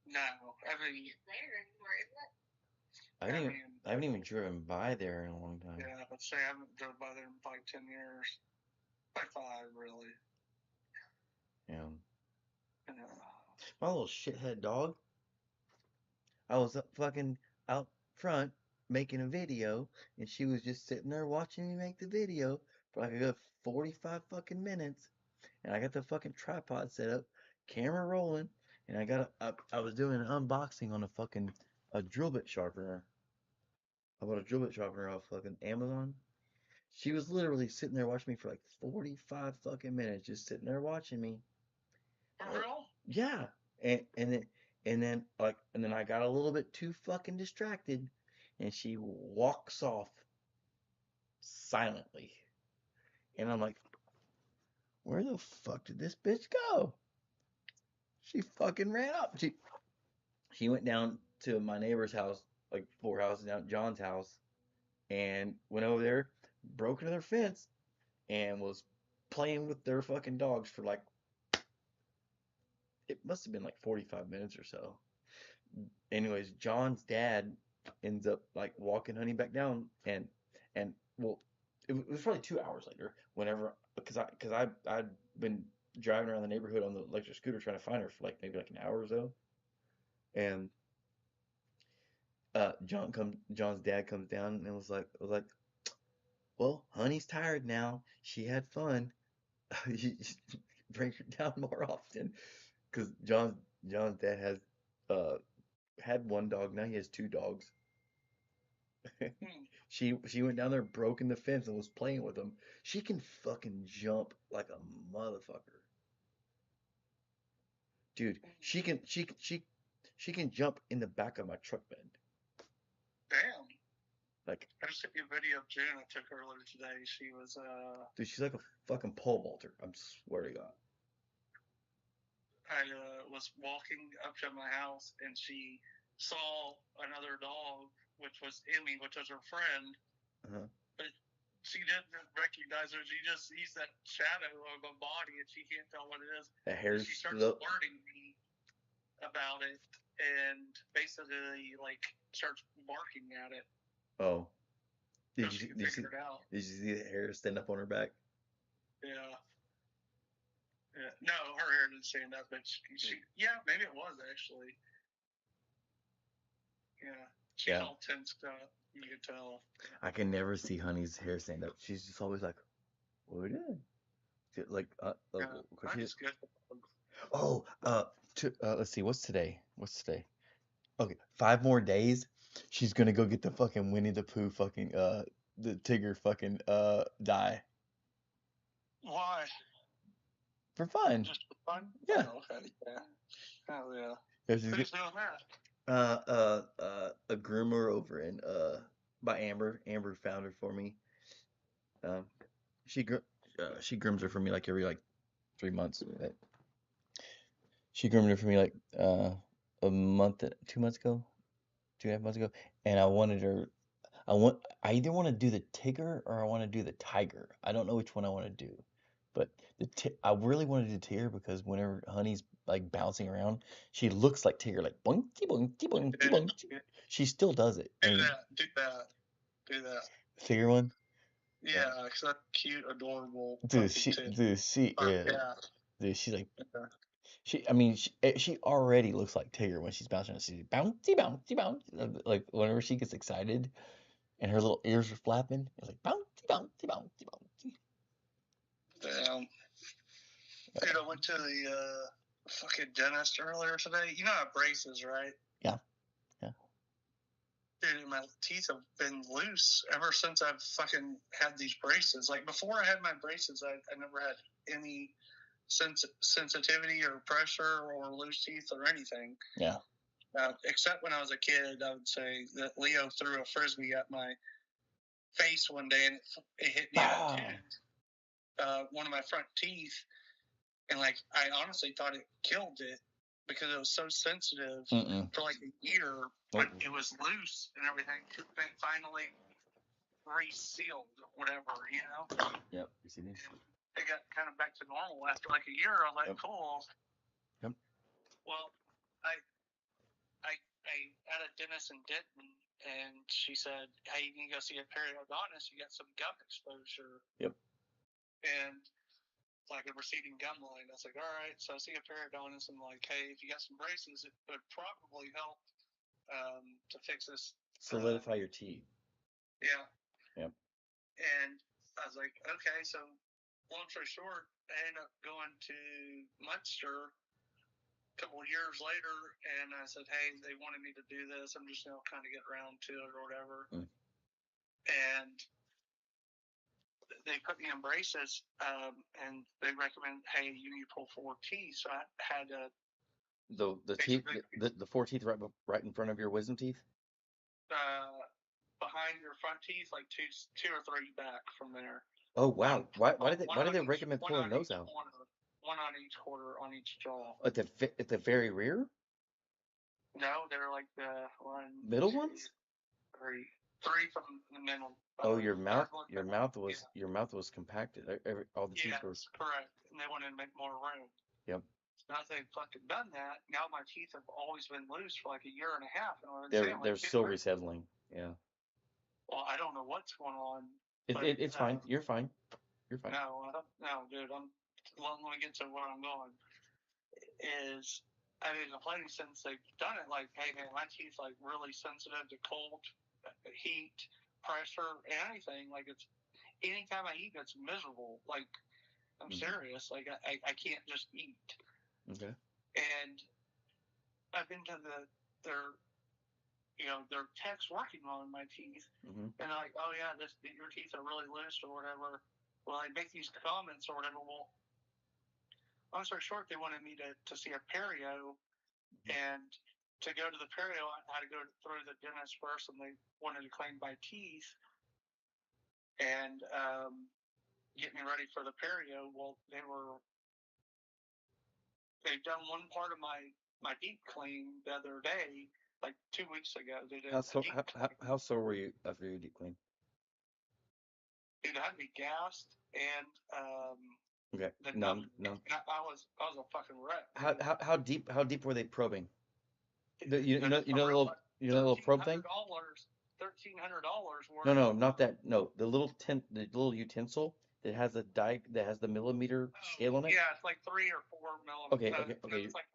No, I mean, There anymore, isn't it? I haven't even driven by there in a long time. Yeah, let's say I haven't driven by there in like 10 years. Like 5, really. Yeah. Yeah. My little shithead dog. I was fucking out front making a video, and she was just sitting there watching me make the video for like a good 45 fucking minutes. And I got the fucking tripod set up, camera rolling, and I was doing an unboxing on a drill bit sharpener. I bought a drill bit sharpener off fucking Amazon. She was literally sitting there watching me for like 45 fucking minutes, just sitting there watching me. For real? Yeah. And then I got a little bit too fucking distracted, and she walks off silently. And I'm like, where the fuck did this bitch go? She fucking ran up. She went down to my neighbor's house, like 4 houses down, John's house, and went over there, broke into their fence and was playing with their fucking dogs for like, it must have been like 45 minutes or so. Anyways, John's dad ends up like walking Honey back down, and well, it was probably 2 hours later. Whenever, I'd been driving around the neighborhood on the electric scooter trying to find her for like maybe like an hour or so, and John's dad comes down and was like, well, Honey's tired now. She had fun. You bring her down more often, because John's dad has uh had one dog. Now he has two dogs. Hmm. She went down there, broke in the fence, and was playing with him. She can fucking jump like a motherfucker, dude. She can jump in the back of my truck bed. Damn. Like, I just took a video of June I took earlier today. She was dude, she's like a fucking pole vaulter. I swear to God. I was walking up to my house and she saw another dog, which was Emmy, which was her friend. Uh-huh. But she didn't recognize her. She just sees that shadow of a body and she can't tell what it is. That hair She starts stood up. alerting me about it and basically like starts barking at it. Oh, So did she you can did you see figure it out. did you see the hair stand up on her back? Yeah. Yeah. No, her hair didn't stand up, but yeah, maybe it was actually. Yeah. She's Yeah. all tensed up. You could tell. I can never see Honey's hair stand up. She's just always like, what it is? Like, Yeah. 'cause That's good. oh, let's see, what's today? Okay, 5 more days. She's gonna go get the fucking Winnie the Pooh fucking the Tigger fucking dye Why? for fun. Just for fun? Yeah. Oh, okay. Yeah. Oh, yeah. Yeah, she's Who's get, doing that? a groomer over in by Amber. Amber found her for me. She grooms her for me like every like 3 months. She groomed her for me like a month, 2 months ago, 2.5 months ago, and I wanted her. I either want to do the Tigger or I want to do the Tiger. I don't know which one I want to do, but I really want to do Tigger because whenever Honey's like bouncing around, she looks like Tigger, like boinky boinky boinky boinky. She still does it. Do that. Do that. Tigger one. Yeah, because that's cute, adorable. Dude, she is. Yeah. Dude, she's like, Yeah. I mean, she already looks like Tigger when she's bouncing around. She's bouncy, bouncy, bouncy. Like whenever she gets excited and her little ears are flapping, it's like bouncy, bouncy, bouncy, bouncy. Damn. Dude, I went to the fucking dentist earlier today. You know I have braces, right? Yeah. Dude, my teeth have been loose ever since I've fucking had these braces. Like, before I had my braces, I never had any sensitivity or pressure or loose teeth or anything. Yeah. Except when I was a kid, I would say that Leo threw a frisbee at my face one day and it hit me on one of my front teeth. And, like, I honestly thought it killed it because it was so sensitive for like a year. But it was loose and everything. It finally resealed, whatever, you know? Yep. You see these? It got kind of back to normal after like a year. I was like, cool. Yep. Well, I had a dentist in Denton, and she said, hey, you can go see a periodontist. You got some gum exposure. Yep. And like a receding gum line. I was like, all right. So I see a periodontist and like, hey, if you got some braces, it would probably help to fix this. Solidify your teeth. Yeah. Yep. And I was like, okay. So long story short, I ended up going to Munster a couple of years later, and I said, hey, they wanted me to do this. I'm just now kind of getting around to it or whatever. And they put me in braces, and they recommend, hey, you need to pull 4 teeth. So I had to. The teeth, the 4 teeth right in front of your wisdom teeth. Behind your front teeth, like two or three back from there. Oh wow! Why did they recommend pulling those out? One on each quarter on each jaw. At the very rear? No, they're like the one. Middle ones? Three from the middle Oh, your third mouth, one, your mouth was compacted. All the teeth were. yes, correct. And they wanted to make more room. Yep. Now they've fucking done that. Now my teeth have always been loose for like a year and a half, and I've been saying They're like, still resettling. Yeah. well, I don't know what's going on. It's fine. You're fine. You're fine. No, I don't. No, dude. Let me get to where I'm going. Is I've been complaining since they've done it. Like, hey man, my teeth like really sensitive to cold, heat, pressure, anything. Like it's anytime I eat, it's miserable. Like I'm serious. Like I can't just eat. Okay. And I've been to their techs working on my teeth, and they're like, oh yeah, your teeth are really loose or whatever. Well, I make these comments or whatever. Well, long story short, they wanted me to see a perio, and to go to the perio, I had to go through the dentist first, and they wanted to clean my teeth and get me ready for the perio. Well, they've done one part of my deep clean the other day, like 2 weeks ago. They did How sore were you after your deep clean? Dude, I had to be gassed and Okay. No. No. I was a fucking wreck. How deep were they probing? You know the little probe thing? $1,300 worth. No, not that. No, the little utensil that has the millimeter scale on it. Yeah, it's like 3 or 4 millimeters. Okay. It's like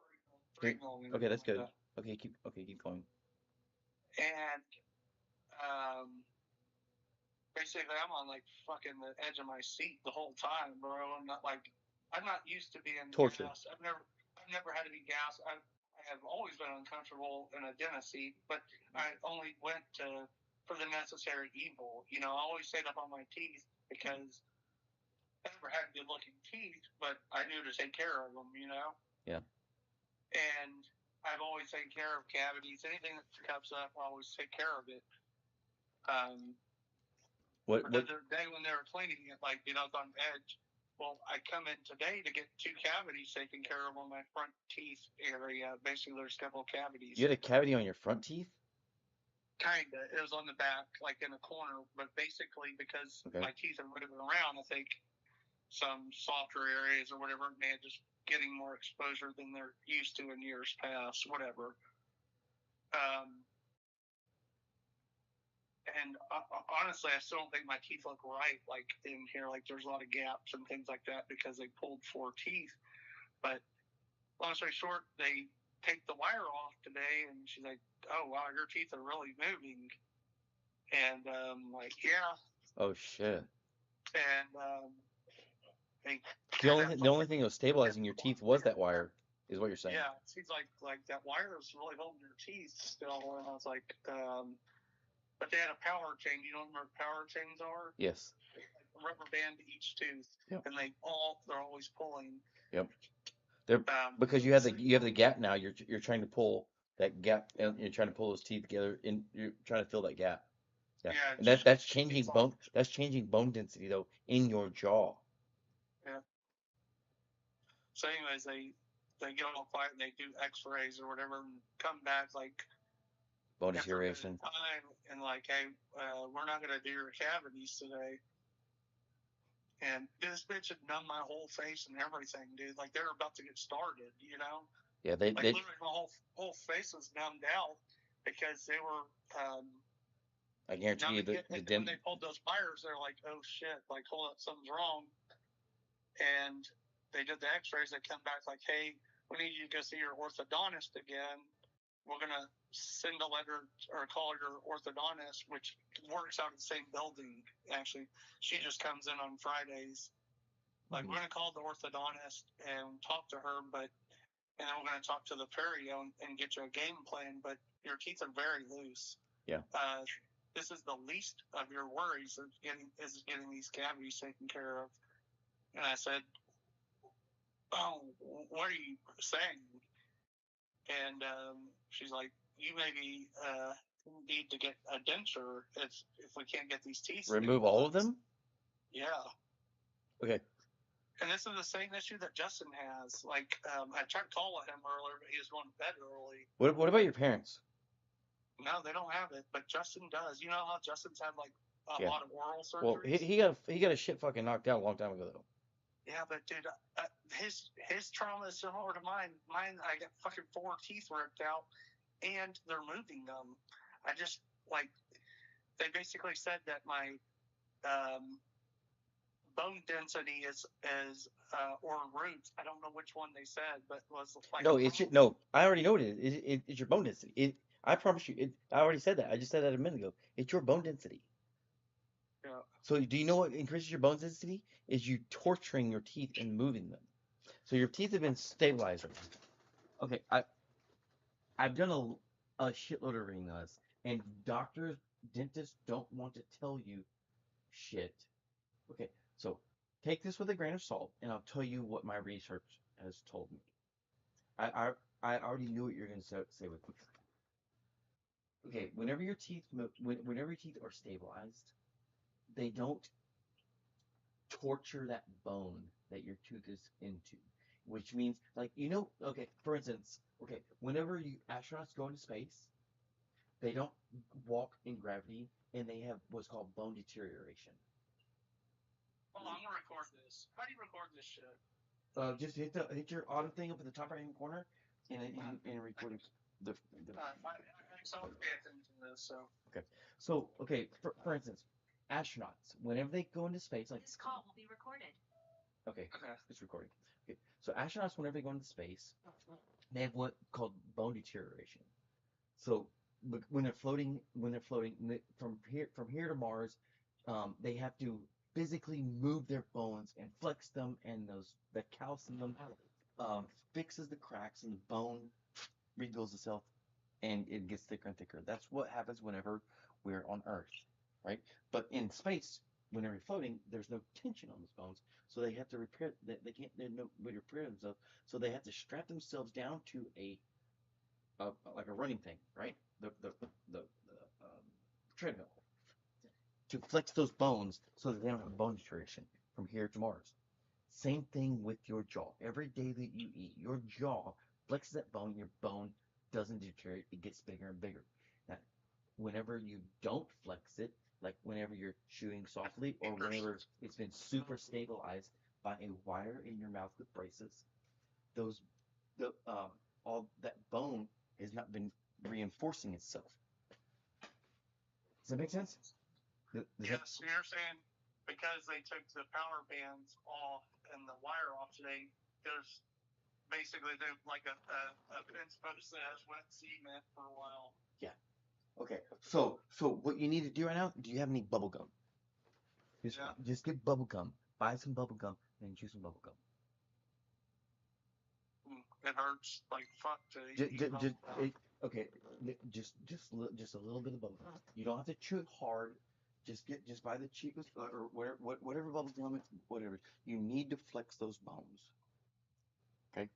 3 millimeters. Okay, that's good. Okay, keep going. And basically, I'm on like fucking the edge of my seat the whole time, bro. I'm not used to being tortured. gassed. I've never had to be gassed. I have always been uncomfortable in a dentist seat, but I only went for the necessary evil. You know, I always stayed up on my teeth because I never had good looking teeth, but I knew to take care of them. You know. Yeah. And I've always taken care of cavities. Anything that comes up, I always take care of it. What The other day when they were cleaning it, like, I was on edge. Well, I come in today to get 2 cavities taken care of on my front teeth area. Basically, there's a couple of cavities. You had a cavity on your front teeth? Kinda. It was on the back, like in a corner. But basically, because my teeth are moving around, I think some softer areas or whatever, man, just getting more exposure than they're used to in years past, whatever. And honestly, I still don't think my teeth look right, like in here. Like there's a lot of gaps and things like that because they pulled 4 teeth. But long story short, they take the wire off today, and she's like, "Oh wow, your teeth are really moving." And like, yeah. Oh shit. And the only thing that was stabilizing your teeth was that wire, is what you're saying. Yeah, it seems like that wire is really holding your teeth still. And I was like, but they had a power chain. You know what power chains are? Yes. Like a rubber band to each tooth, and they're always pulling. Yep. Because you have the gap now. You're trying to pull that gap, and you're trying to pull those teeth together, and you're trying to fill that gap. Yeah. And that's changing bone. That's changing bone density though in your jaw. Yeah. So anyways, they get all quiet and they do X-rays or whatever, and come back like bone deterioration. And like, hey, we're not gonna do your cavities today. And this bitch had numbed my whole face and everything, dude. Like they're about to get started, you know? Yeah, literally my whole face was numbed out because they were. I guarantee you that when they pulled those wires, they're like, "Oh shit! Like, hold up, something's wrong." And they did the X-rays. They come back like, "Hey, we need you to go see your orthodontist again. We're gonna send a letter or call your orthodontist, which works out in the same building. Actually, she just comes in on Fridays. Like, we're gonna call the orthodontist and talk to her, and then we're gonna talk to the perio and get you a game plan. But your teeth are very loose. Yeah. This is the least of your worries of getting these cavities taken care of." And I said, "Oh, what are you saying?" And she's like, "You maybe need to get a denture if we can't get these teeth." Remove all of them? Yeah. Okay. And this is the same issue that Justin has. Like, I tried calling him earlier, but he was going to bed early. What about your parents? No, they don't have it, but Justin does. You know how Justin's had like a Yeah. lot of oral Well, surgeries. he got a shit fucking knocked out a long time ago though. Yeah, but dude, his trauma is similar to mine. Mine, I got fucking 4 teeth ripped out, and they're moving them. I just like they basically said that my bone density is or roots. I don't know which one they said, but was like No, no. I already know what it is. It's your bone density. I promise you. I already said that. I just said that a minute ago. It's your bone density. Yeah. So do you know what increases your bone density? Is you torturing your teeth and moving them. So your teeth have been stabilized. Okay, I've done a shitload of reading on this, and doctors, dentists don't want to tell you shit. Okay, so take this with a grain of salt, and I'll tell you what my research has told me. I I already knew what you're going to say with me. Okay, whenever your teeth whenever your teeth are stabilized, they don't torture that bone that your tooth is into, which means like okay, for instance, okay, whenever you astronauts go into space, they don't walk in gravity and they have what's called bone deterioration. Hold on, I'm gonna record this. How do you record this shit? Just hit your auto thing up in the top right hand corner, and record the. I saw pay attention to this, so. Okay, so okay, for instance, astronauts whenever they go into space, like This call will be recorded. okay, it's recording. Okay, so astronauts whenever they go into space, they have what called bone deterioration. So when they're floating from here to Mars, they have to physically move their bones and flex them, and the calcium fixes the cracks, and the bone rebuilds itself, and it gets thicker and thicker. That's what happens whenever we're on Earth, right? But in space, whenever you're floating, there's no tension on those bones, so they have to repair. They can't. There's no way to repair themselves, so they have to strap themselves down to like a running thing, right? The treadmill to flex those bones so that they don't have bone deterioration from here to Mars. Same thing with your jaw. Every day that you eat, your jaw flexes that bone. Your bone doesn't deteriorate; it gets bigger and bigger. Now, whenever you don't flex it, like whenever you're chewing softly, or whenever it's been super stabilized by a wire in your mouth with braces, those all that bone has not been reinforcing itself. Does that make sense? Yes, you're saying because they took the power bands off and the wire off today, there's basically like a fence post that has wet cement for a while. Yeah. Okay. So what you need to do right now? Do you have any bubble gum? Just get bubble gum. Buy some bubble gum and chew some bubble gum. It hurts like fuck to eat. Okay. Just a little bit of bubble gum. You don't have to chew it hard. Just buy the cheapest or whatever bubble gum, whatever. You need to flex those bones. Okay.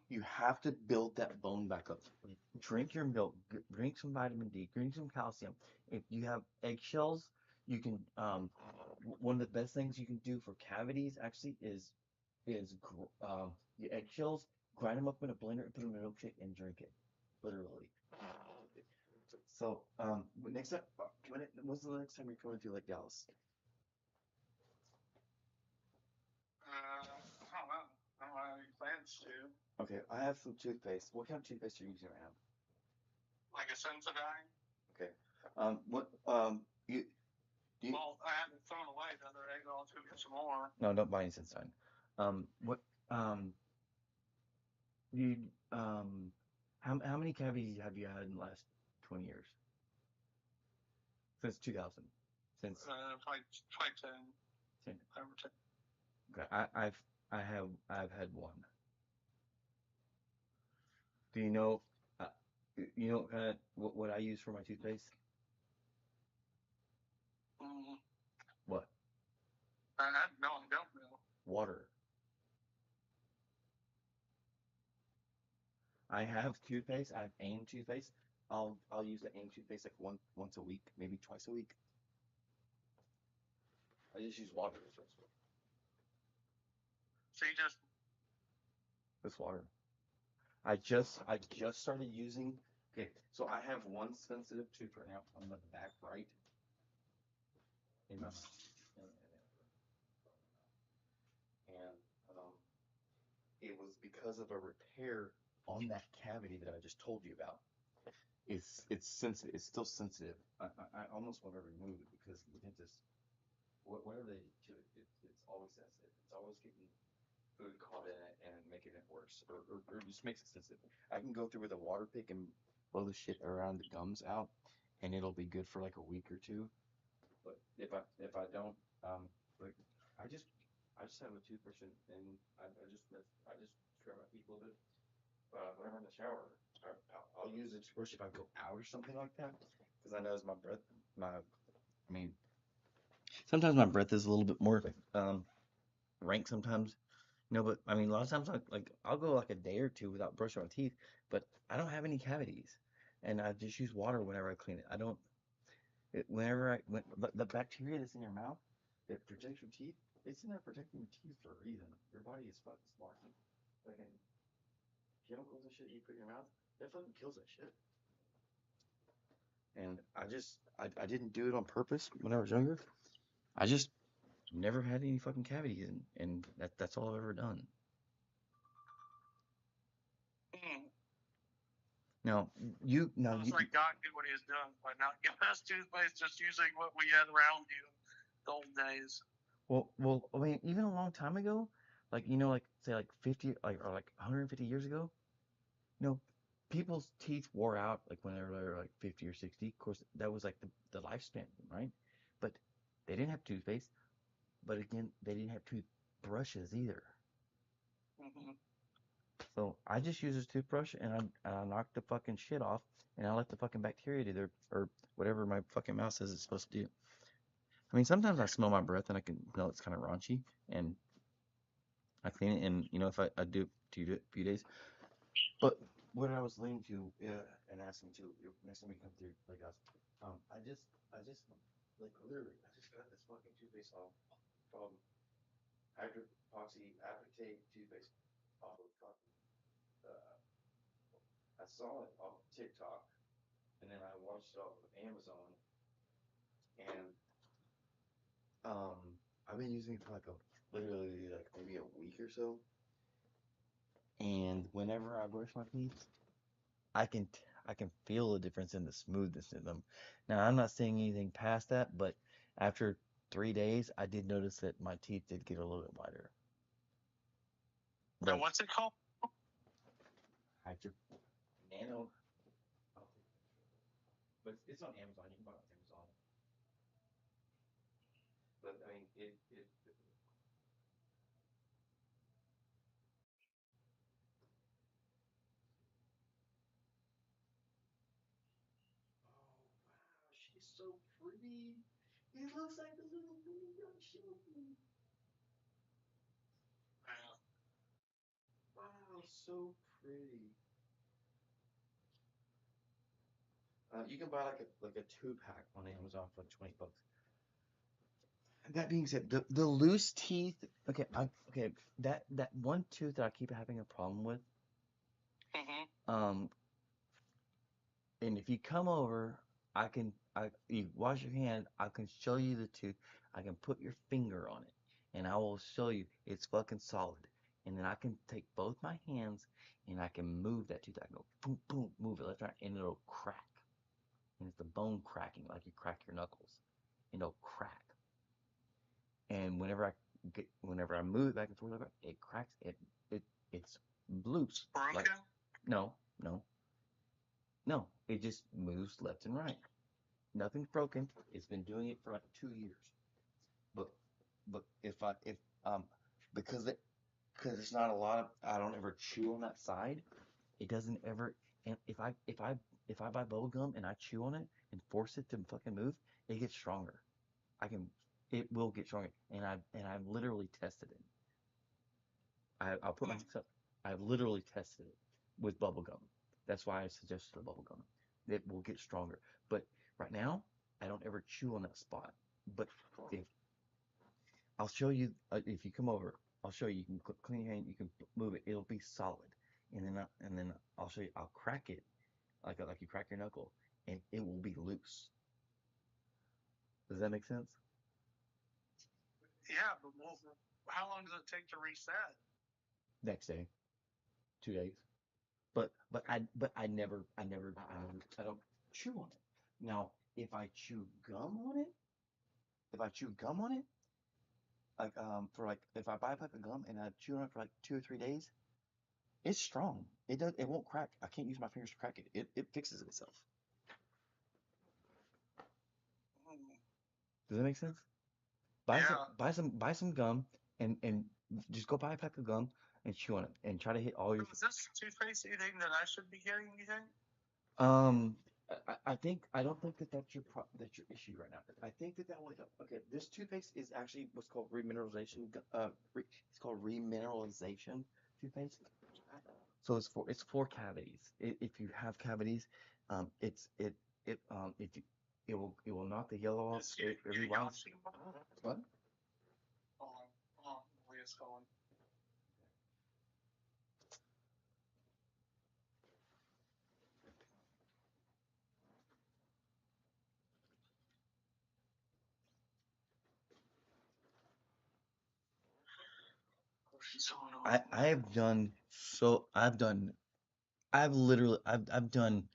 You have to build that bone back up. Drink your milk. Drink some vitamin D. Drink some calcium. If you have eggshells, you can. One of the best things you can do for cavities actually is your eggshells. Grind them up in a blender and put them in a milkshake and drink it. Literally. So next time, when's the next time you're coming to like Dallas? I don't know. I don't have any plans to. Okay, I have some toothpaste. What kind of toothpaste are you using right now? Like a Sensodyne? Okay. What you Well, I haven't thrown away the other egg. I'll go get some more. No, don't buy any Sensodyne. What you how many cavities have you had in the last 20 years? Since 2000. Since probably 10. 10. 10. Okay, I've had one. Do you know what I use for my toothpaste? What? No, I don't know. Water. I have toothpaste. I have AIM toothpaste. I'll use the AIM toothpaste like once a week, maybe twice a week. I just use water. So you This water. I just started using. Okay, so I have one sensitive tooth right now on the back right. in my mouth. And it was because of a repair on that cavity that I just told you about. It's sensitive. It's still sensitive. I almost want to remove it because the dentist, whatever they do, it's always sensitive. It's always getting food caught in it and making it worse, or just makes it sensitive. I can go through with a water pick and blow the shit around the gums out, and it'll be good for like a week or two. But if I don't, like I just have a toothbrush and I just scrub my teeth a little bit. When I'm in the shower, I'll use a toothbrush if I go out or something like that, because I notice my breath, I mean, sometimes my breath is a little bit more rank sometimes, but I mean, a lot of times I'll go like a day or two without brushing my teeth, but I don't have any cavities, and I just use water whenever I clean it. I don't, when the bacteria that's in your mouth that protects your teeth, it's in there protecting your teeth for a reason. Your body is fucking smart. Fucking chemicals and shit you put in your mouth, that fucking kills that shit. And I didn't do it on purpose when I was younger. I just never had any fucking cavities, and that's all I've ever done. Now It's like God knew what he was doing by not giving us toothpaste, just using what we had around you in the old days. Well, I mean, even a long time ago, like say like 50, or like 150 years ago, people's teeth wore out like when they were like 50 or 60. Of course, that was like the lifespan, right? But they didn't have toothpaste. But again, they didn't have toothbrushes either. Mm-hmm. So I just use a toothbrush and I knock the fucking shit off and I let the fucking bacteria do their, or whatever my fucking mouth says it's supposed to do. I mean, sometimes I smell my breath and I can know it's kind of raunchy and I clean it, and if I do it a few days. But what I was leading to and asking to next time we come through, like us, I just like literally I just got this fucking toothpaste off from hydroxy acetate toothpaste off of fucking I saw it off TikTok, and then I watched it off of Amazon, and I've been using it for like literally like maybe a week or so, and whenever I brush my teeth, I can I can feel the difference in the smoothness in them. Now I'm not saying anything past that, but after 3 days, I did notice that my teeth did get a little bit whiter. Now, what's it called? Hydro Nano. But it's on Amazon. You can buy it on Amazon. But I mean, it wow, she's so pretty. It looks like the little baby on children. Wow, so pretty. You can buy like a 2-pack on Amazon for like $20. That being said, the loose teeth. Okay, that one tooth that I keep having a problem with. Mm-hmm. And if you come over, you wash your hand. I can show you the tooth. I can put your finger on it, and I will show you it's fucking solid. And then I can take both my hands and I can move that tooth. I can go boom, boom, move it left, right, and it'll crack. And it's the bone cracking, like you crack your knuckles, and it'll crack. And whenever I move it back and forth, it cracks. It's loose. Broken? Like, no, no, no. It just moves left and right. Nothing's broken. It's been doing it for like 2 years. But if because it's not a lot of, I don't ever chew on that side. It doesn't ever. And if I buy bubble gum and I chew on it and force it to fucking move, it gets stronger. It will get stronger. And I've literally tested it. I'll put my hands up. I've literally tested it with bubble gum. That's why I suggested the bubble gum. It will get stronger. But right now, I don't ever chew on that spot. But if I'll show you, if you come over, I'll show you. You can clean your hand. You can move it. It'll be solid. And then I'll show you. I'll crack it like you crack your knuckle, and it will be loose. Does that make sense? Yeah, but how long does it take to reset? Next day, 2 days. But I never I don't chew on it. Now, if I chew gum on it, if I chew gum on it, like for like if I buy a pack of gum and I chew on it for like 2 or 3 days, it's strong. It won't crack. I can't use my fingers to crack it. It fixes itself. Mm. Does that make sense? Yeah. Buy some gum and just go buy a pack of gum and chew on it and try to hit all your. So is this toothpaste anything that I should be getting? You think? Um, I don't think that that's your issue right now. I think that will help. Okay, this toothpaste is actually what's called remineralization. It's called remineralization toothpaste. So it's for cavities. If you have cavities, it's it if you it will knock the yellow off. It rewinds. What? Oh, Leah's calling. I've done so I've literally I've done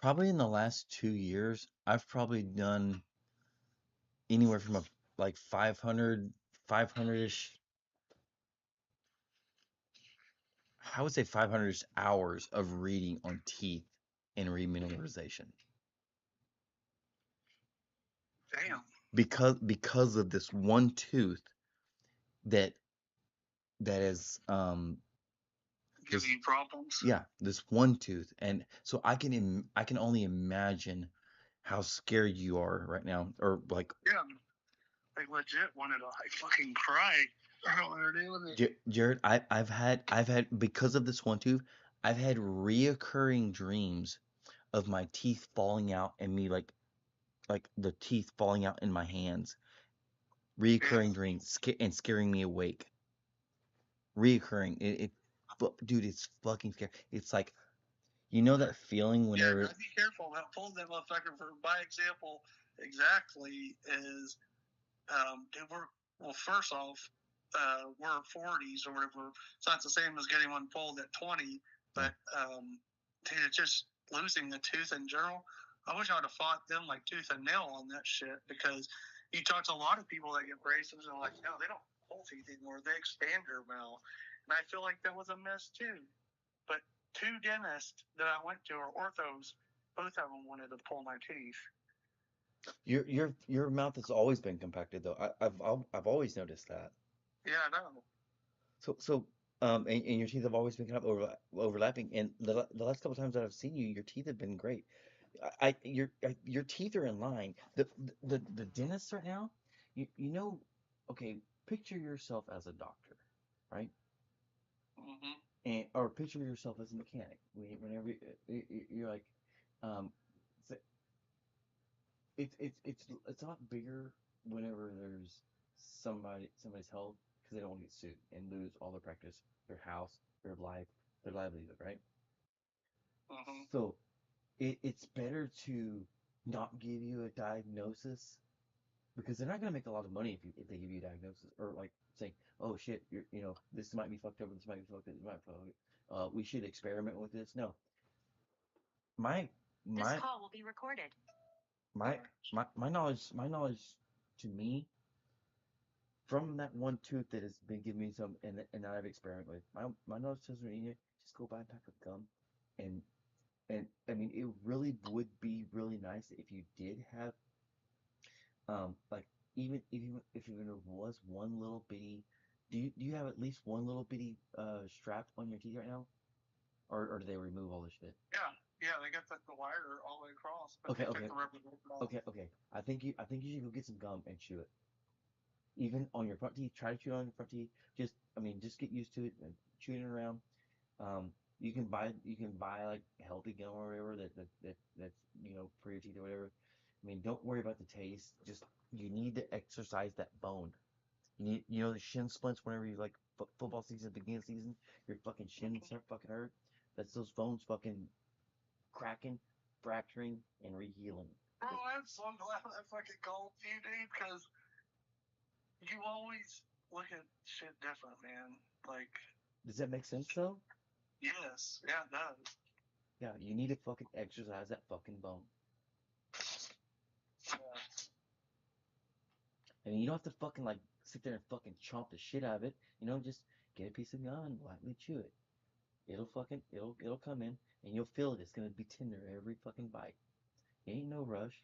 probably in the last 2 years I've probably done anywhere from like 500-ish, I would say 500-ish hours of reading on teeth and remineralization Damn. because of this one tooth that is Giving you problems. yeah, this one tooth. And so I can only imagine how scared you are right now, or like Yeah, they legit wanted to like fucking cry. I don't know what they're doing. Jared, I've had because of this one tooth, I've had reoccurring dreams of my teeth falling out and me like the teeth falling out in my hands. Reoccurring dreams and scaring me awake. Reoccurring. Dude, it's fucking scary. It's like, you know that feeling whenever. Yeah, be careful. That pulls that motherfucker for, by example, exactly is, dude, well, first off, we're 40s or whatever. It's not the same as getting one pulled at 20, but, dude, it's just losing the tooth in general. I wish I would have fought them like tooth and nail on that shit, because you talk to a lot of people that get braces and they're like, no, they don't pull teeth anymore. They expand your mouth. And I feel like that was a miss too. But two dentists that I went to, or orthos, both of them wanted to pull my teeth. Your mouth has always been compacted though. I've always noticed that. Yeah, I know. So and your teeth have always been kind of overlapping. And the last couple times that I've seen you, your teeth have been great. Your teeth are in line. The dentist right now, you know, okay, picture yourself as a doctor, right? Mm-hmm. And or picture yourself as a mechanic. Whenever you're like, so it's a lot bigger whenever there's somebody's held because they don't want to get sued and lose all their practice, their house, their life, their livelihood, right? Mm-hmm. So it's better to not give you a diagnosis because they're not gonna make a lot of money if they give you a diagnosis or like saying, oh shit, this might be fucked up, this might be fucked up, this might be fucked up. We should experiment with this. No, my This call will be recorded. my knowledge to me from that one tooth that has been giving me some and that I've experimented with, my knowledge tells me just go buy a pack of gum and I mean it really would be really nice if you did have like even if it was one little bitty, do you have at least one little bitty strap on your teeth right now, or do they remove all this shit? Yeah, they got the wire all the way across, but Okay, they okay. took the rubber off. Okay. I think you should go get some gum and chew it. Even on your front teeth, try to chew it on your front teeth. Just get used to it and chewing it around. You can buy like healthy gum or whatever that's for your teeth or whatever. I mean, don't worry about the taste. Just you need to exercise that bone. You know the shin splints whenever you like football season, beginning of season, your fucking shins start fucking hurt. That's those bones fucking cracking, fracturing, and rehealing. Bro, I'm so glad I fucking called you, dude, because you always look at shit different, man. Like, Does that make sense though? yes, yeah, it does. Yeah, you need to fucking exercise that fucking bone. Yeah. And you don't have to fucking like sit there and fucking chomp the shit out of it. Just get a piece of gum and lightly chew it. It'll come in and you'll feel it. It's gonna be tender every fucking bite. Ain't no rush.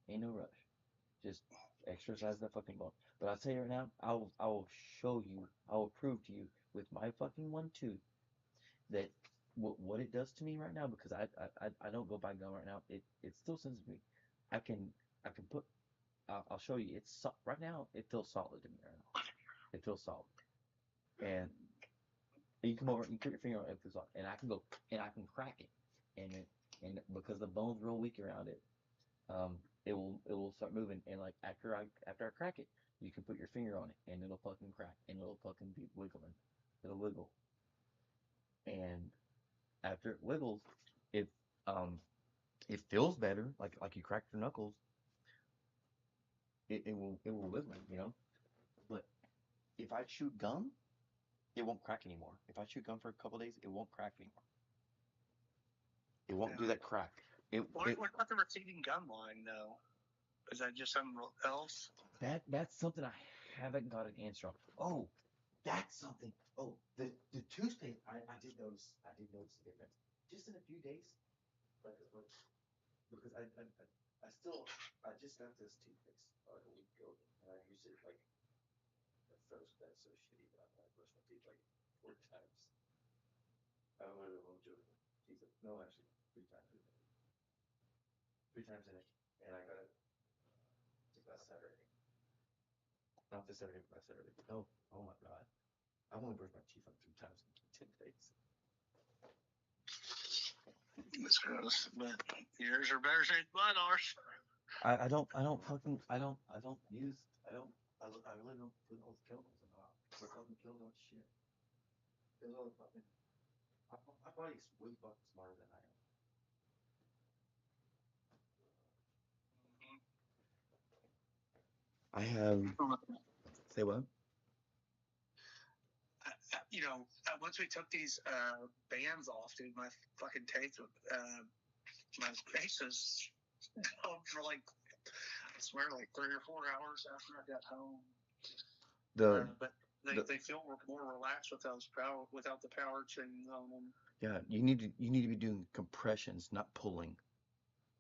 Ain't no rush. Just exercise that fucking bone. But I'll tell you right now, I will show you, I will prove to you with my fucking one tooth that what it does to me right now, because I don't go by gum right now. It still sends me. I can I can put I'll show you. Right now. It feels solid to me right now. It feels solid, and you come over, you put your finger on it, it feels solid, and I can go and I can crack it, and because the bone's real weak around it, it will start moving, and like after I crack it, you can put your finger on it, and it'll fucking crack, and it'll fucking be wiggling. It'll wiggle, and after it wiggles, it um it feels better, like you cracked your knuckles. It will wiggle. But if I chew gum, it won't crack anymore. If I chew gum for a couple days, it won't crack anymore. It won't do that crack. What about the receding gum line, though? Is that just something else? That's something I haven't got an answer on. Oh, that's something. Oh, the toothpaste. I did notice. I did notice the difference just in a few days. Like because I just got this toothpaste like a week ago, and I used it like that's so shitty. But I brush my teeth like 4 times. I won't joke. Jesus, no, actually, 3 times a day. 3 times a day, and I got it last Saturday. Not this Saturday, but last Saturday. Oh, oh my God! I've only brushed my teeth like 3 times in 10 days. That's gross, but yours are better shaped than ours. I don't fucking I don't use I really don't put those chemicals in my mouth. We're fucking killing all shit. There's all fucking my body's way fucking smarter than I am. I have say what? Once we took these bands off, dude, my fucking teeth, my face is numb for like, I swear, like 3 or 4 hours after I got home. But they feel more relaxed without the power chain on them. Yeah, you need to be doing compressions, not pulling.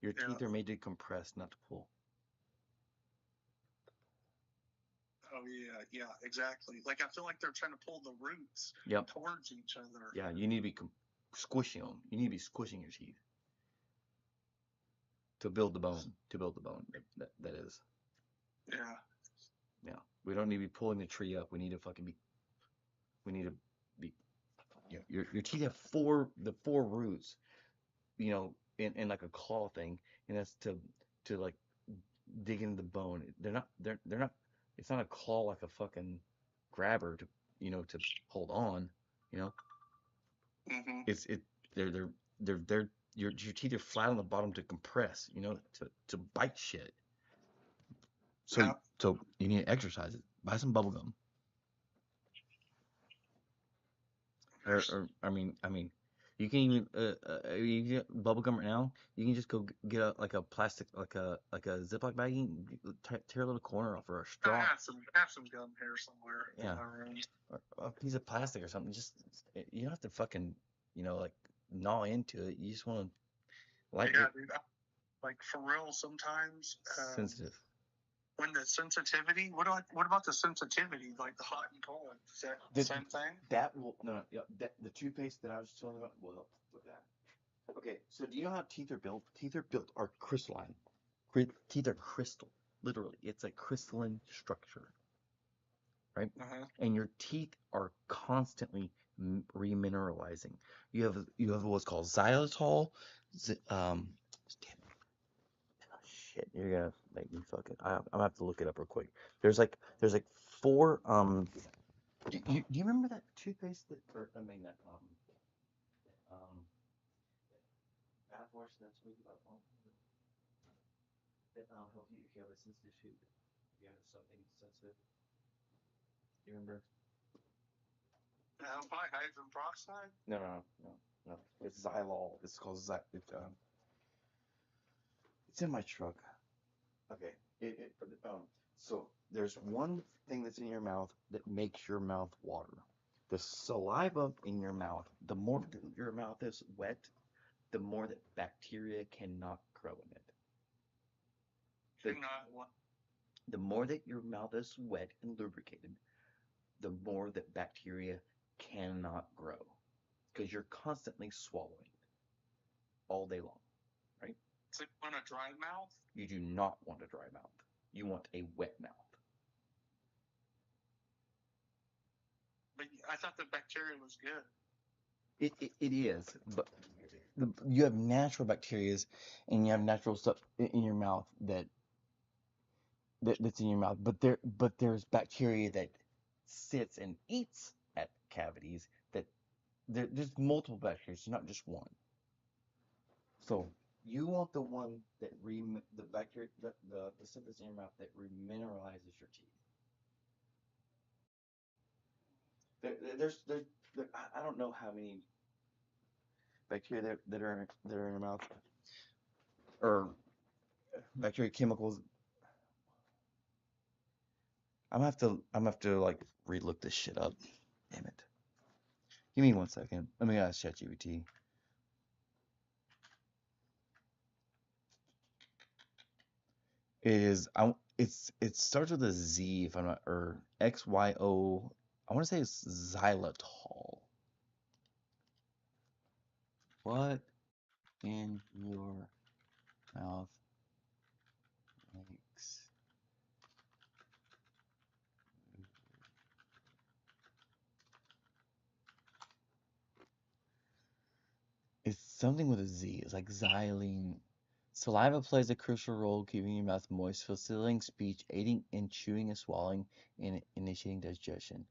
Your teeth are made to compress, not to pull. Oh yeah, exactly. Like I feel like they're trying to pull the roots towards each other. Yeah, you need to be squishing them. You need to be squishing your teeth to build the bone. That is. Yeah. Yeah. We don't need to be pulling the tree up. We need to be. Yeah. Your teeth have four roots. In like a claw thing, and that's to like dig into the bone. They're not. It's not a claw like a fucking grabber to hold on. Mm-hmm. They're your teeth are flat on the bottom to compress. To bite shit. So you need to exercise it. Buy some bubble gum. Or I mean, you can even you get bubble gum right now. You can just go get a plastic like a Ziploc baggie, tear a little corner off or a straw. I have some gum here somewhere. Yeah, or a piece of plastic or something. Just you don't have to fucking like gnaw into it. You just want to dude, like for real. Sometimes sensitive. When the sensitivity, what about the sensitivity, like the hot and cold? Is that the same thing? That will no, yeah. The toothpaste that I was telling you about will help with that. Okay, so do you know how teeth are built? Teeth are crystalline. Teeth are crystal. Literally, it's a crystalline structure, right? And your teeth are constantly remineralizing. You have what's called xylitol. Shit, you're gonna make me fucking. I'm gonna have to look it up real quick. There's like 4. Do you remember that toothpaste that? I mean that mouthwash that's that help you if you have a sensitive tooth. If you have something sensitive. You remember? Probably hydrogen peroxide. No. It's xylol. It's called it's in my truck. Okay. So there's one thing that's in your mouth that makes your mouth water. The saliva in your mouth, the more your mouth is wet, the more that bacteria cannot grow in it. The more that your mouth is wet and lubricated, the more that bacteria cannot grow because you're constantly swallowing all day long, right? So you want a dry mouth? You do not want a dry mouth. You want a wet mouth. But I thought the bacteria was good. It is, but you have natural bacteria and you have natural stuff in your mouth that's in your mouth, but there's bacteria that sits and eats at cavities that there's multiple bacteria, it's not just one. So you want the one that the bacteria the stuff that's in your mouth that remineralizes your teeth. There's I don't know how many bacteria that are in your mouth or bacteria chemicals. I'm gonna have to like relook this shit up. Damn it. Give me 1 second. Let me ask ChatGPT. It starts with a Z if I'm not or XYO. I want to say it's xylitol. What in your mouth makes it's something with a Z. It's like xylene. Saliva plays a crucial role keeping your mouth moist, facilitating speech, aiding in chewing and swallowing, and initiating digestion.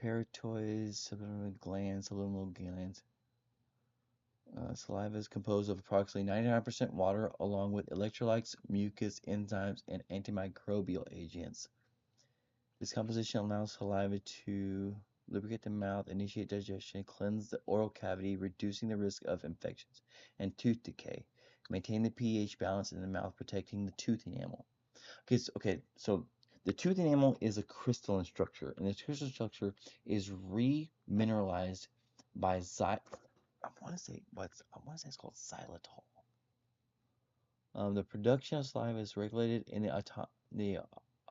Parotoids, subliminal glands. Saliva is composed of approximately 99% water, along with electrolytes, mucus, enzymes, and antimicrobial agents. This composition allows saliva to lubricate the mouth, initiate digestion, cleanse the oral cavity, reducing the risk of infections and tooth decay, maintain the pH balance in the mouth, protecting the tooth enamel. Okay, so the tooth enamel is a crystalline structure, and this crystalline structure is remineralized by I want to say it's called xylitol. The production of saliva is regulated in the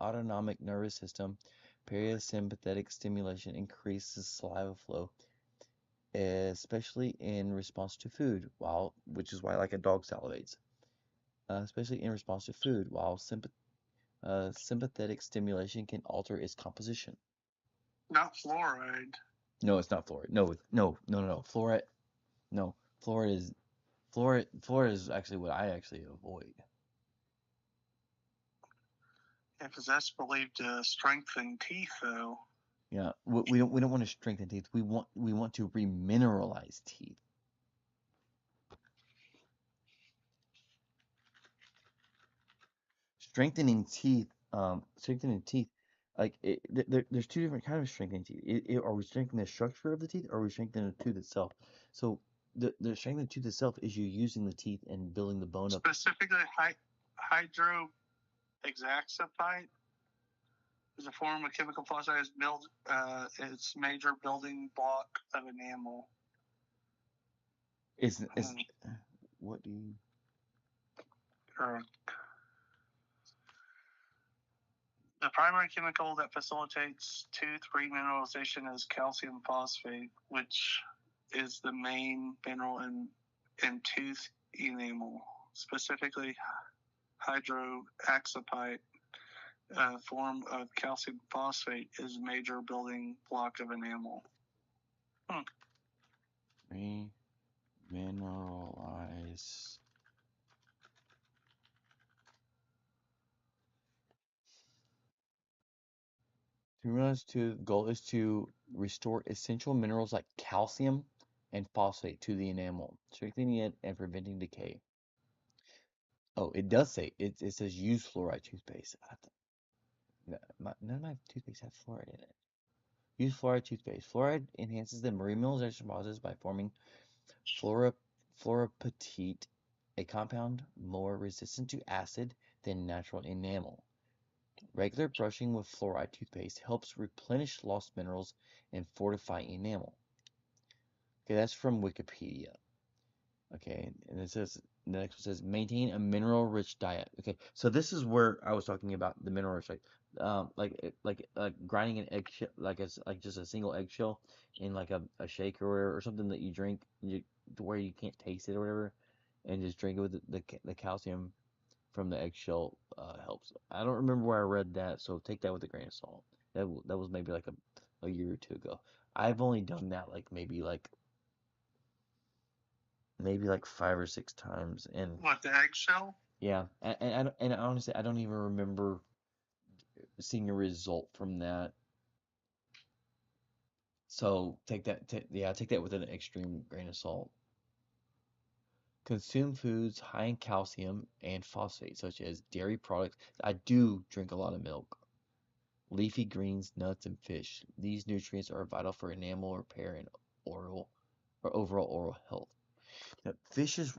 autonomic nervous system. Parasympathetic stimulation increases saliva flow, especially in response to food, which is why like a dog salivates. Especially in response to food, while sympathetic stimulation can alter its composition. Not fluoride. No, it's not fluoride. No. Fluoride. No, fluoride is actually what I actually avoid. Yeah, because that's believed to strengthen teeth, though. Yeah, we don't want to strengthen teeth. We want to remineralize teeth. Strengthening teeth, like there's two different kinds of strengthening teeth. Are we strengthening the structure of the teeth, or are we strengthening the tooth itself? So the strengthening the tooth itself is you using the teeth and building the bone up. Specifically, hydroxapatite is a form of chemical phosphate. It's major building block of enamel. What do you? The primary chemical that facilitates tooth remineralization is calcium phosphate, which is the main mineral in tooth enamel. Specifically, hydroxapatite, form of calcium phosphate, is a major building block of enamel. Remineralize. The goal is to restore essential minerals like calcium and phosphate to the enamel, strengthening it and preventing decay. Oh, it does say it says use fluoride toothpaste. None of my toothpaste have fluoride in it. Use fluoride toothpaste. Fluoride enhances the marine mineralization process by forming fluora, fluorapatite, a compound more resistant to acid than natural enamel. Regular brushing with fluoride toothpaste helps replenish lost minerals and fortify enamel. Okay, that's from Wikipedia. Okay, and it says the next one says maintain a mineral-rich diet. Okay, so this is where I was talking about the mineral-rich, like grinding an eggshell, like just a single eggshell in like a shake or whatever, or something that you drink to where you can't taste it or whatever, and just drink it with the calcium from the eggshell helps. I don't remember where I read that, so take that with a grain of salt. That was maybe like a year or two ago. I've only done that like maybe like 5 or 6 times, and What, the eggshell? yeah, and honestly, I don't even remember seeing a result from that. So take that, take that with an extreme grain of salt. Consume foods high in calcium and phosphate, such as dairy products. I do drink a lot of milk. Leafy greens, nuts, and fish. These nutrients are vital for enamel repair and oral or overall oral health. Now, fish is,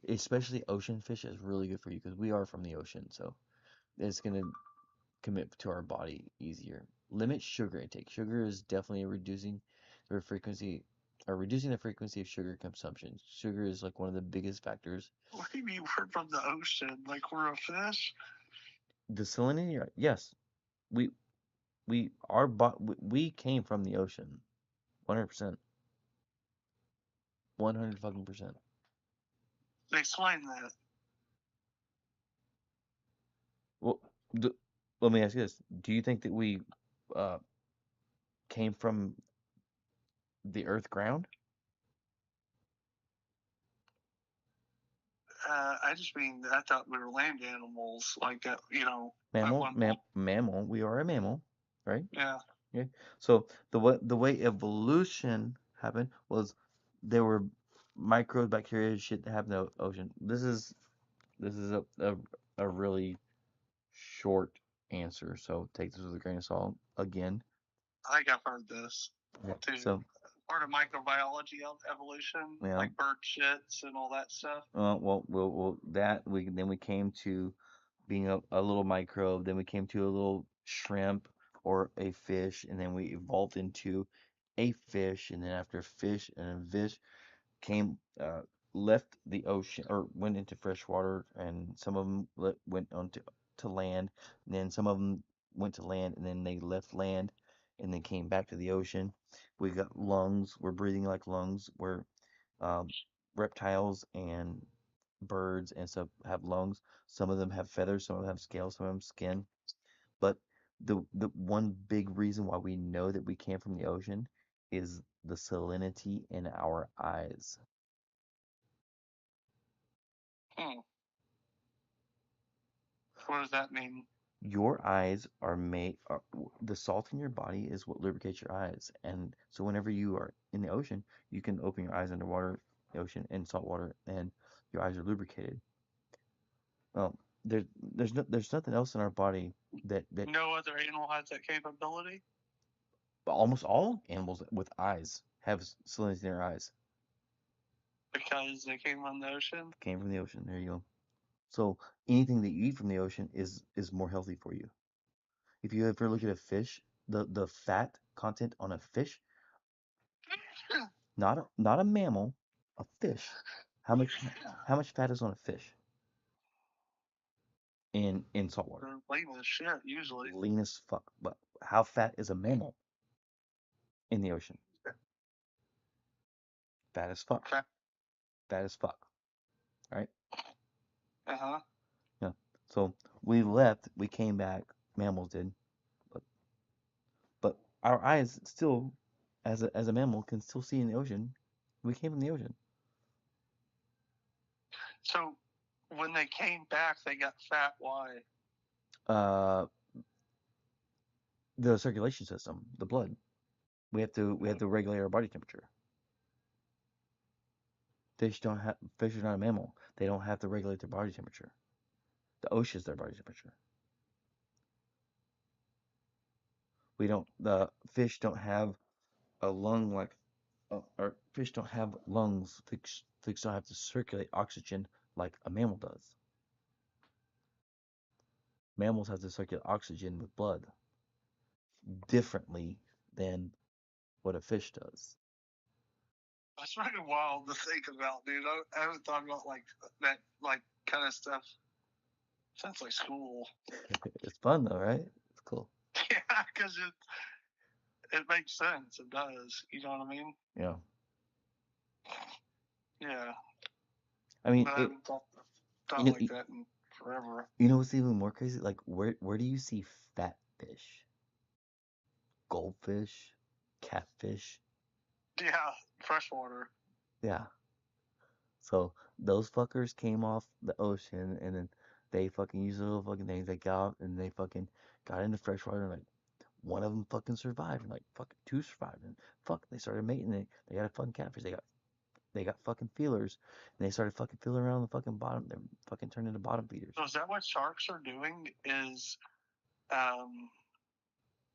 especially ocean fish, is really good for you because we are from the ocean, so it's gonna commit to our body easier. Limit sugar intake. Sugar is definitely reducing the frequency of sugar consumption. Sugar is like one of the biggest factors. What do you mean we're from the ocean? Like we're a fish? The salinity, yes, we we came from the ocean, 100%, 100 fucking percent. Explain that. Well, let me ask you this: do you think that we uh, came from the Earth ground? I just mean, I thought we were land animals, like that, at Mammal, one point. mammal. We are a mammal, right? Yeah. Okay. So the way evolution happened was there were microbes, bacteria, shit that happened in the ocean. This is a really short answer, so take this with a grain of salt. Again, I think I've heard this yeah. too. So Part of microbiology of evolution, yeah. like bird shits and all that stuff. Then we came to being a little microbe, then we came to a little shrimp or a fish, and then we evolved into a fish, and then after fish and fish came left the ocean or went into fresh water, and some of them went onto to land, and then some of them went to land, and then they left land, and then came back to the ocean. We got lungs. We're breathing like lungs. We're um, reptiles and birds and stuff have lungs. Some of them have feathers, some of them have scales, some of them skin. But the one big reason why we know that we came from the ocean is the salinity in our eyes. Hmm. What does that mean? Your eyes are the salt in your body is what lubricates your eyes. And so whenever you are in the ocean, you can open your eyes underwater, the ocean, and salt water, and your eyes are lubricated. Well, there's nothing else in our body that No other animal has that capability almost all animals with eyes have salinity in their eyes. because they came from the ocean. Came from the ocean. There you go. So anything that you eat from the ocean is more healthy for you. If you ever look at a fish, the fat content on a fish, not a mammal, a fish. How much how much fat is on a fish in salt water? They're lean as shit usually. Lean as fuck. But how fat is a mammal in the ocean? Fat as fuck. Fat. Fat as fuck. Right? Uh huh. Yeah. So we left, we came back, mammals did, but but our eyes still, as a mammal, can still see in the ocean. We came from the ocean. So when they came back, they got fat. Why? Uh, the circulation system, the blood. We have to regulate our body temperature. Fish are not a mammal. They don't have to regulate their body temperature. The ocean is their body temperature. The fish don't have a lung like, or fish don't have lungs. Fish don't have to circulate oxygen like a mammal does. Mammals have to circulate oxygen with blood differently than what a fish does. That's really wild to think about, dude. I haven't thought about like that, like kind of stuff since like school. It's fun though, right? It's cool. Yeah, because it makes sense. It does. You know what I mean? Yeah. Yeah. I mean, But I haven't thought like that in forever. You know what's even more crazy? Like, where do you see fat fish? Goldfish? Catfish? Yeah, freshwater. Yeah. So those fuckers came off the ocean and then they fucking used little fucking things. They got out and they fucking got into freshwater and like one of them fucking survived and like fucking two survived and they started mating it. They got a fucking catfish. They got fucking feelers and they started fucking feeling around the fucking bottom. They're fucking turned into bottom feeders. So is that what sharks are doing? Is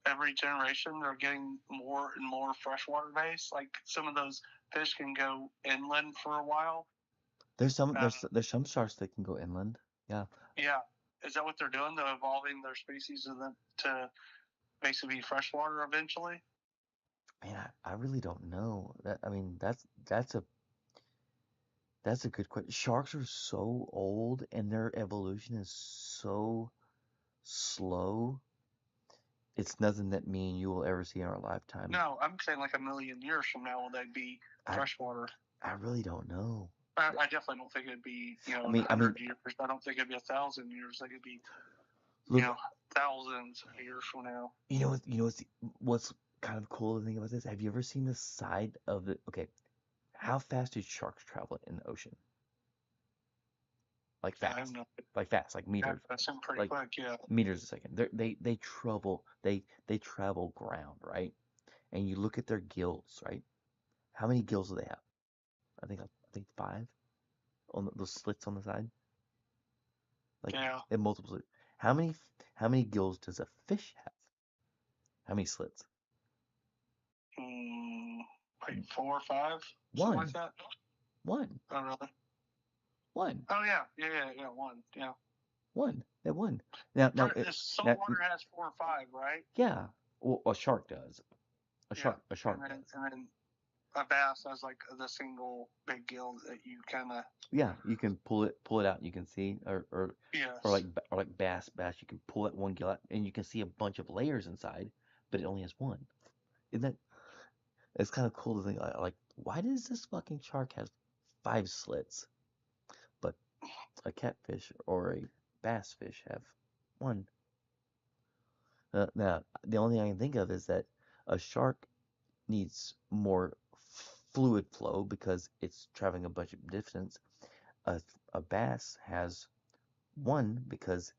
every generation they're getting more and more freshwater based? Like some of those fish can go inland for a while. There's some sharks that can go inland. Yeah. Yeah. Is that what they're doing? They're evolving their species to basically be freshwater eventually? Man, I really don't know. That's a good question. Sharks are so old and their evolution is so slow. It's nothing that me and you will ever see in our lifetime. No, I'm saying like a million years from now will they be freshwater? I really don't know. I definitely don't think it'd be 100 years. I don't think it'd be 1,000 years. Like it'd be thousands of years from now. You know what's kind of cool to think about this? Have you ever seen the side of the how fast do sharks travel in the ocean? Like fast. Like fast, like meters. That seems pretty quick, yeah. Meters a second. They travel ground, right? And you look at their gills, right? How many gills do they have? I think 5 on those slits on the side. Like they have multiple slits. How many gills does a fish have? How many slits? Like 4 or 5. One. Like that. One. Oh really? One. Oh yeah, one. Yeah. One. They have one. Now saltwater has 4 or 5, right? Yeah. Well, a shark does. A shark does. And then a bass has like the single big gill that you kind of. Yeah, you can pull it out. And you can see, or like bass. You can pull that one gill out, and you can see a bunch of layers inside, but it only has one. Isn't that? It's kind of cool to think like, why does this fucking shark have 5 slits, but a catfish or a bass fish have 1? Now, the only thing I can think of is that a shark needs more fluid flow because it's traveling a bunch of distance. A bass has 1 because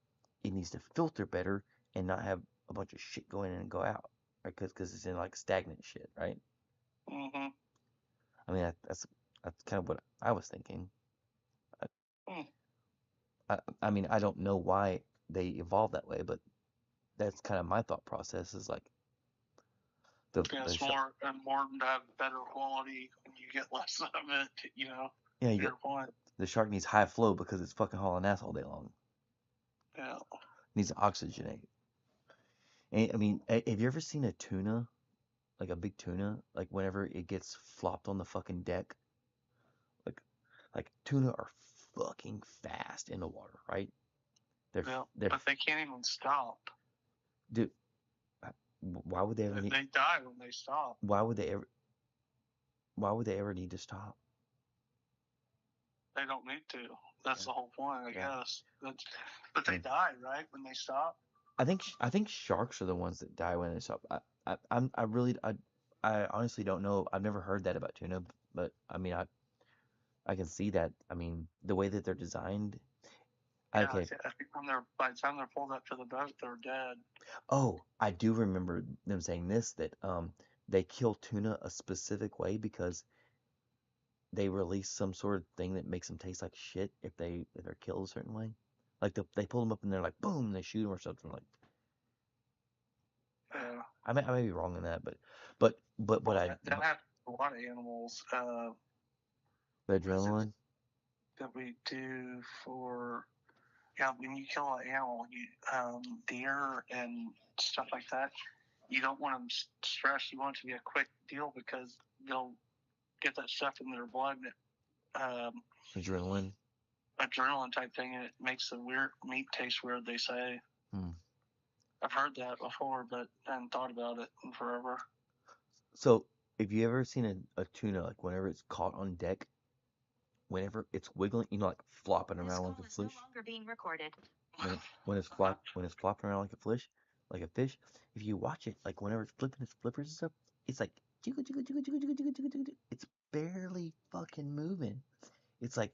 it needs to filter better and not have a bunch of shit go in and go out, right? Because it's in like stagnant shit, right? Mm-hmm. I mean, that's kind of what I was thinking. I mean, I don't know why they evolved that way, but that's kind of my thought process. Is like it's more to have better quality, and you get less of it. Yeah, you get, the shark needs high flow because it's fucking hauling ass all day long. Yeah. Needs to oxygenate. And, I mean, have you ever seen a tuna? Like a big tuna? Like whenever it gets flopped on the fucking deck? Like tuna are fucking fast in the water, right? But they can't even stop. Dude, why would they ever need... They die when they stop. Why would they ever need to stop? They don't need to. That's the whole point, I guess. But they die, right, when they stop? I think sharks are the ones that die when they stop. I honestly don't know. I've never heard that about tuna, but I mean I can see that. I mean, the way that they're designed. Yeah, I think by the time they're pulled up to the boat, they're dead. Oh, I do remember them saying this, that they kill tuna a specific way because they release some sort of thing that makes them taste like shit if they're killed a certain way. Like they pull them up and they're like boom, and they shoot them or something like. Yeah. I may be wrong in that, but what I that happens to a lot of animals. the adrenaline. That we do for when you kill an animal, deer and stuff like that. You don't want them stressed. You want it to be a quick deal because they'll get that stuff in their blood. Adrenaline. Adrenaline type thing, and it makes the meat taste weird. They say. I've heard that before, but I hadn't thought about it in forever. So, if you ever seen a tuna, like whenever it's caught on deck, whenever it's wiggling, like flopping around like a fish. No longer being recorded. When it's flopping around like a fish. If you watch it, like whenever it's flipping its flippers and stuff, it's like jiggle, jiggle, jiggle, jiggle, jiggle, jiggle, jiggle, jiggle. It's barely fucking moving. It's like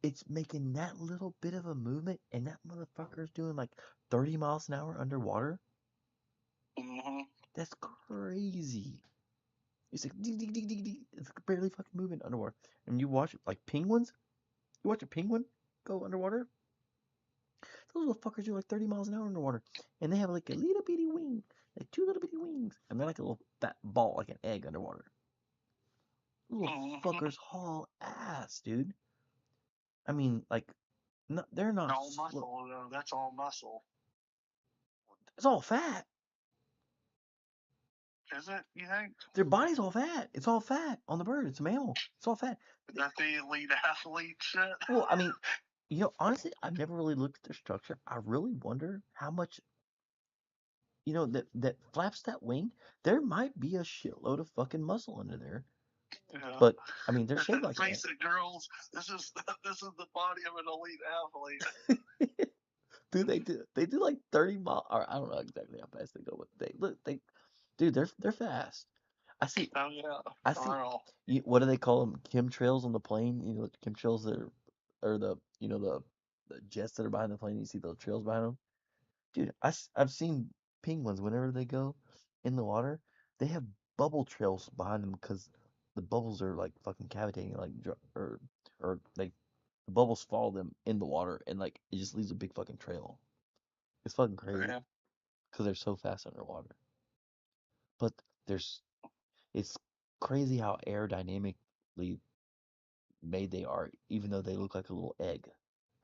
it's making that little bit of a movement, and that motherfucker's doing like 30 miles an hour underwater. Mm-hmm. That's crazy. It's like it's barely fucking moving underwater. And you watch it like penguins. You watch a penguin go underwater. Those little fuckers do like 30 miles an hour underwater, and they have like a little bitty wing, like 2 little bitty wings, and they're like a little fat ball, like an egg underwater. Little fuckers haul ass, dude. I mean, like, no, they're not. All muscle, though. That's all muscle. It's all fat. Is it, you think? Their body's all fat. It's all fat on the bird. It's a mammal. It's all fat. Is that the elite athlete shit? Well, I mean, honestly, I've never really looked at their structure. I really wonder how much, that flaps that wing. There might be a shitload of fucking muscle under there. Yeah. But I mean, they're shaped like face it, girls. This is the body of an elite athlete. Dude, they do like 30 miles, or I don't know exactly how fast they go, but dude, they're fast. I see. Oh yeah. I see. What do they call them? Chemtrails on the plane. You know, chemtrails that are the the jets that are behind the plane. You see those trails behind them. Dude, I've seen penguins whenever they go in the water. They have bubble trails behind them because the bubbles are like fucking cavitating, like or like the bubbles follow them in the water, and like it just leaves a big fucking trail. It's fucking crazy because they're so fast underwater. But it's crazy how aerodynamically made they are, even though they look like a little egg,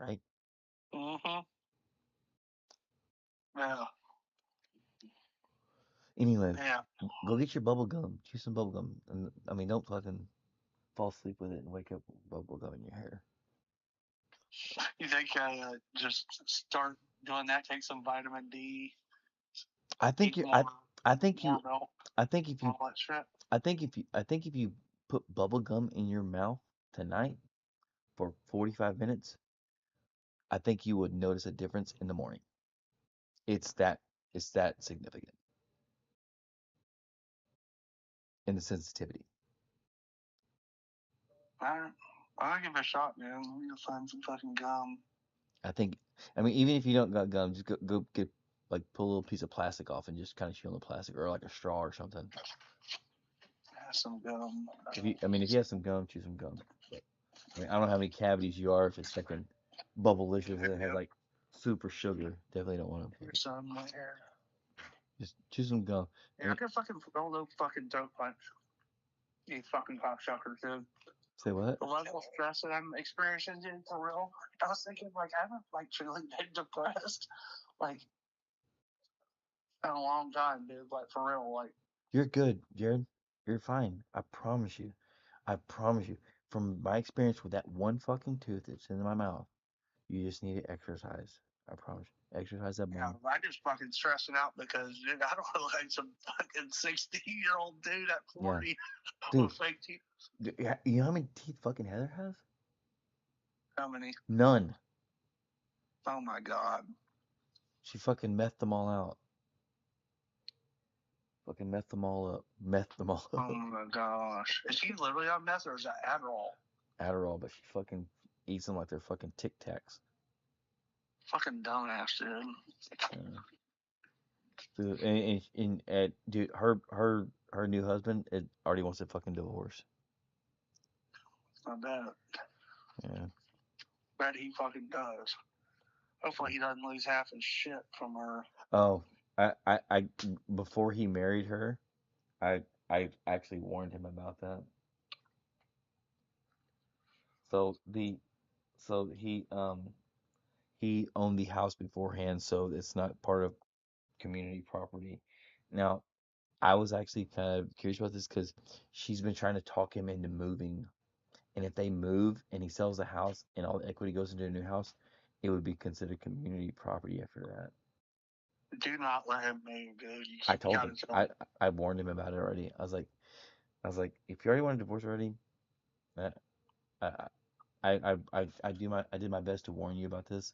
right? Mm-hmm. Yeah. Anyways, go get your bubble gum. Chew some bubble gum. And I mean, don't fucking fall asleep with it and wake up with bubble gum in your hair. You think just start doing that? Take some vitamin D. I think if you put bubble gum in your mouth tonight for 45 minutes, I think you would notice a difference in the morning. It's that significant in the sensitivity. I'll give it a shot, man. We'll find some fucking gum. I mean, even if you don't got gum, just go get, like, pull a little piece of plastic off and just kind of chew on the plastic, or like a straw or something. Some gum. If you have some gum, chew some gum. But I mean, I don't know how many cavities you are. If it's fucking Bubblicious that has like super sugar, definitely don't want to. Here's some right here. Just chew some gum. Yeah, I can fucking roll no fucking dope punch. You fucking cocksucker, dude. Say what? The level of stress that I'm experiencing, dude, for real. I was thinking, like, I haven't, like, truly been depressed, like, in a long time, dude. Like, for real, like. You're good, Jared. You're fine. I promise you. I promise you. From my experience with that one fucking tooth that's in my mouth, you just need to exercise. I promise you. Exercise that brain. Yeah, I just fucking stressing out because, dude, I don't look like some fucking 60-year-old dude at 40 with fake teeth. You know how many teeth fucking Heather has? How many? None. Oh my god. She fucking methed them all out. Fucking methed them all up. Methed them all up. Oh my gosh. Is she literally on meth or is that Adderall? Adderall, but she fucking eats them like they're fucking Tic Tacs. Fucking dumbass, dude. Dude, dude, her new husband already wants a fucking divorce. I bet. Yeah. Bet he fucking does. Hopefully he doesn't lose half his shit from her. Oh, I before he married her, I actually warned him about that. So so he owned the house beforehand, so it's not part of community property. Now, I was actually kind of curious about this because she's been trying to talk him into moving. And if they move and he sells the house and all the equity goes into a new house, it would be considered community property after that. Do not let him move, dude. I You told gotta him. tell him. I warned him about it already. I was like, if you already want a divorce already, uh, I I did my best to warn you about this.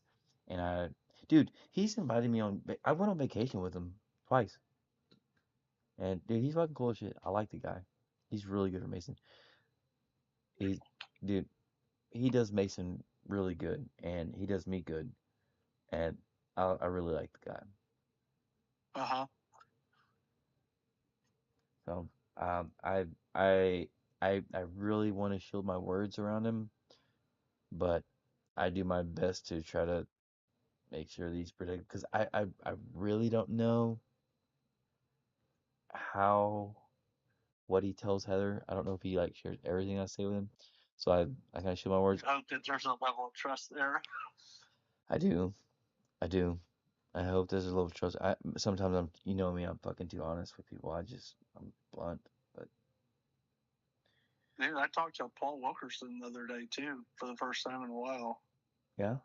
And dude, he's invited me on. I went on vacation with him twice. And dude, he's fucking cool as shit. I like the guy. He's really good at Mason. He's dude, he does Mason really good, and he does me good, and I really like the guy. Uh huh. So um, I I I really want to shield my words around him, but I do my best to try to make sure that he's protected because I really don't know how what he tells Heather. I don't know if he like shares everything I say with him, so I kind of shield my words. I hope that there's a level of trust there. I do. I do. I hope there's a little trust. Sometimes I'm, you know me, I'm fucking too honest with people. I'm blunt, but Dude, I talked to Paul Wilkerson the other day too, for the first time in a while. yeah.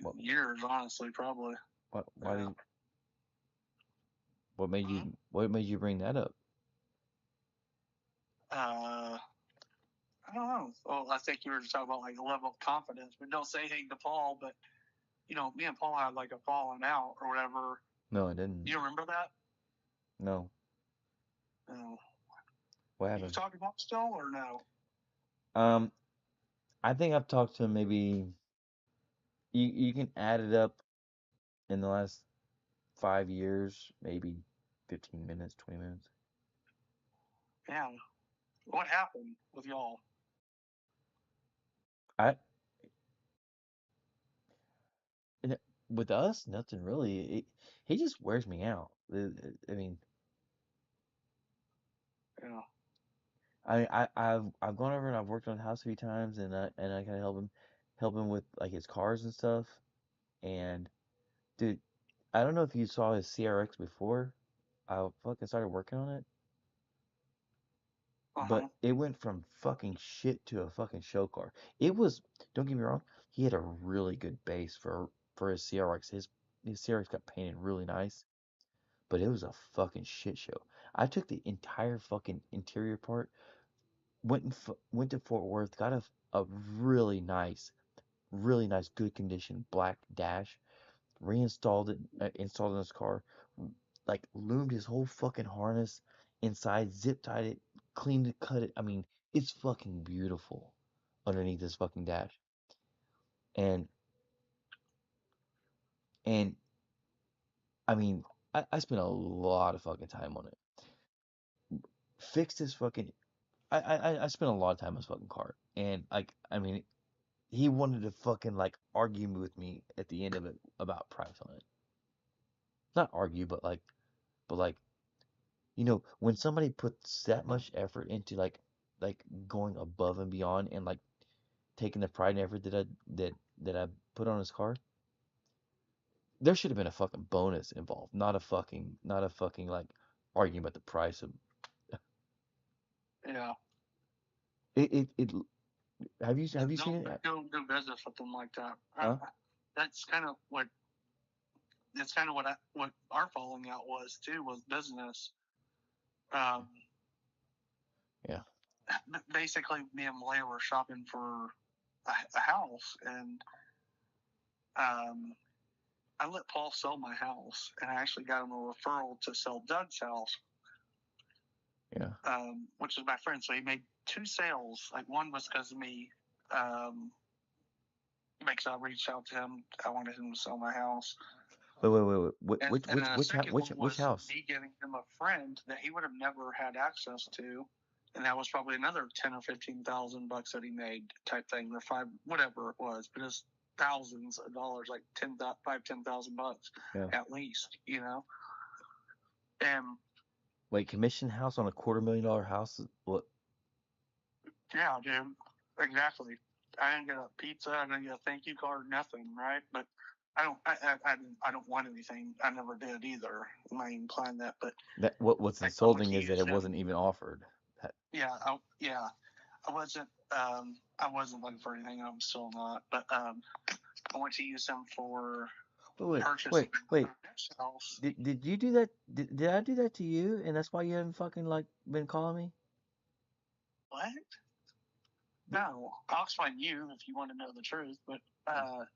What, Years, honestly, probably. why Yeah. did, what made you bring that up? Uh, I don't know. Well, I think you were just talking about like a level of confidence, but don't say anything to Paul. But me and Paul had like a falling out or whatever. No, I didn't. You remember that? No. No. What You happened? talking about still or no? Um, I think I've talked to him maybe, you can add it up in the last 5 years, maybe 15 minutes, 20 minutes. Yeah. What happened with y'all? I, and with us, nothing really. He just wears me out. I mean, Yeah. I've gone over and I've worked on the house a few times, and I kind of help him with like his cars and stuff. And dude, I don't know if you saw his CRX before. I fucking started working on it, Uh but huh. it went from fucking shit to a fucking show car. It was, don't get me wrong, he had a really good base for his CRX. His CRX got painted really nice, but it was a fucking shit show. I took the entire fucking interior part, went to Fort Worth, got a really nice, good condition black dash, reinstalled it, installed in his car, like loomed his whole fucking harness inside, zip tied it, cleaned it, cut it. I mean, it's fucking beautiful underneath this fucking dash. And and I mean, I spent a lot of fucking time on it. Fixed his fucking. I spent a lot of time on his fucking car, and like I mean, he wanted to fucking like argue with me at the end of it about price on it. Not argue, but like when somebody puts that much effort into like going above and beyond and like taking the pride and effort that I put on his car, there should have been a fucking bonus involved, not a fucking like arguing about the price of Yeah. it. Have you seen Don't it? do business with them like that. Huh? That's kind of what what our falling out was too, was business. Um, Yeah. Basically, me and Malaya were shopping for a house, and um, I let Paul sell my house, and I actually got him a referral to sell Doug's house, Yeah. which is my friend. So he made two sales. Like one was because of me. Because I reached out to him. I wanted him to sell my house. Wait. And then the second one Which was house? me giving him a friend that he would have never had access to, and that was probably another $10,000 or $15,000 that he made type thing, or five, whatever it was. But it's thousands of dollars, like $10,000 at least, you know. And Wait, commission house on a $250,000 house? What? yeah, dude, exactly. I didn't get a pizza, I didn't get a thank you card, nothing, right? But I don't want anything. I never did either. I'm not even implying that, but What's insulting is that it wasn't even offered. Yeah, I wasn't looking for anything. I'm still not, but I went to use him for purchasing Wait. next house. Did you do that? Did I do that to you? And that's why you haven't fucking like been calling me? What? No, I'll explain you if you want to know the truth. But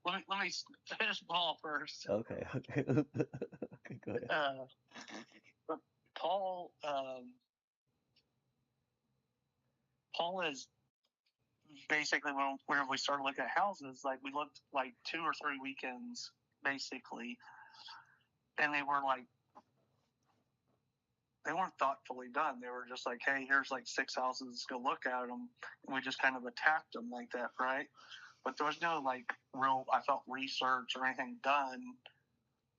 let me finish Paul first. Okay. Okay, go ahead. But Paul is basically when we started looking at houses, like we looked like 2 or 3 weekends basically, and they weren't thoughtfully done. They were just like, hey, here's like 6 houses, let's go look at them, and we just kind of attacked them like that, right? But there was no like real, I felt, research or anything done.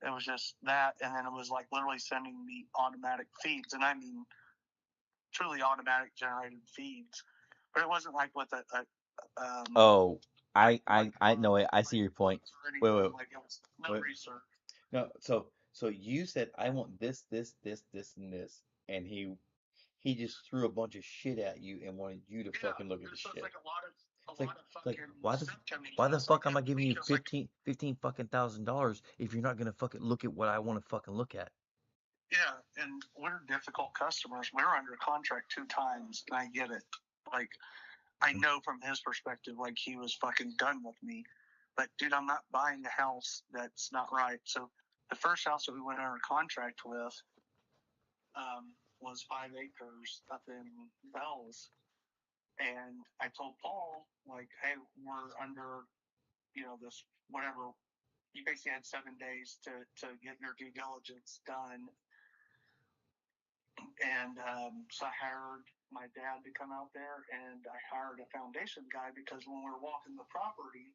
It was just that, and then it was like literally sending me automatic feeds, and I mean truly automatic generated feeds. But it wasn't like with Oh, I know it. I see your point. Wait. Like it was no research. No, so you said I want this, and this, and he just threw a bunch of shit at you and wanted you to fucking look at the shit. Like a lot of fucking why the fuck am I giving you $15 fucking $1,000 if you're not gonna fucking look at what I want to fucking look at? Yeah, and we're difficult customers. We're under contract 2 times, and I get it. Like, I know from his perspective, like, he was fucking done with me. But, dude, I'm not buying a house that's not right. So, the first house that we went under contract with was 5 acres up in Bells. And I told Paul, like, hey, we're under, this whatever. You basically had 7 days to get your due diligence done. And so I hired my dad to come out there, and I hired a foundation guy because when we were walking the property,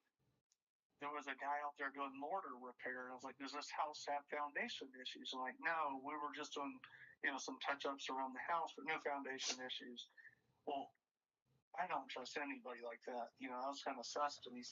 there was a guy out there doing mortar repair. And I was like, does this house have foundation issues? I'm like, no, we were just doing, some touch-ups around the house, but no foundation issues. Well, I don't trust anybody like that. I was kind of sus to me.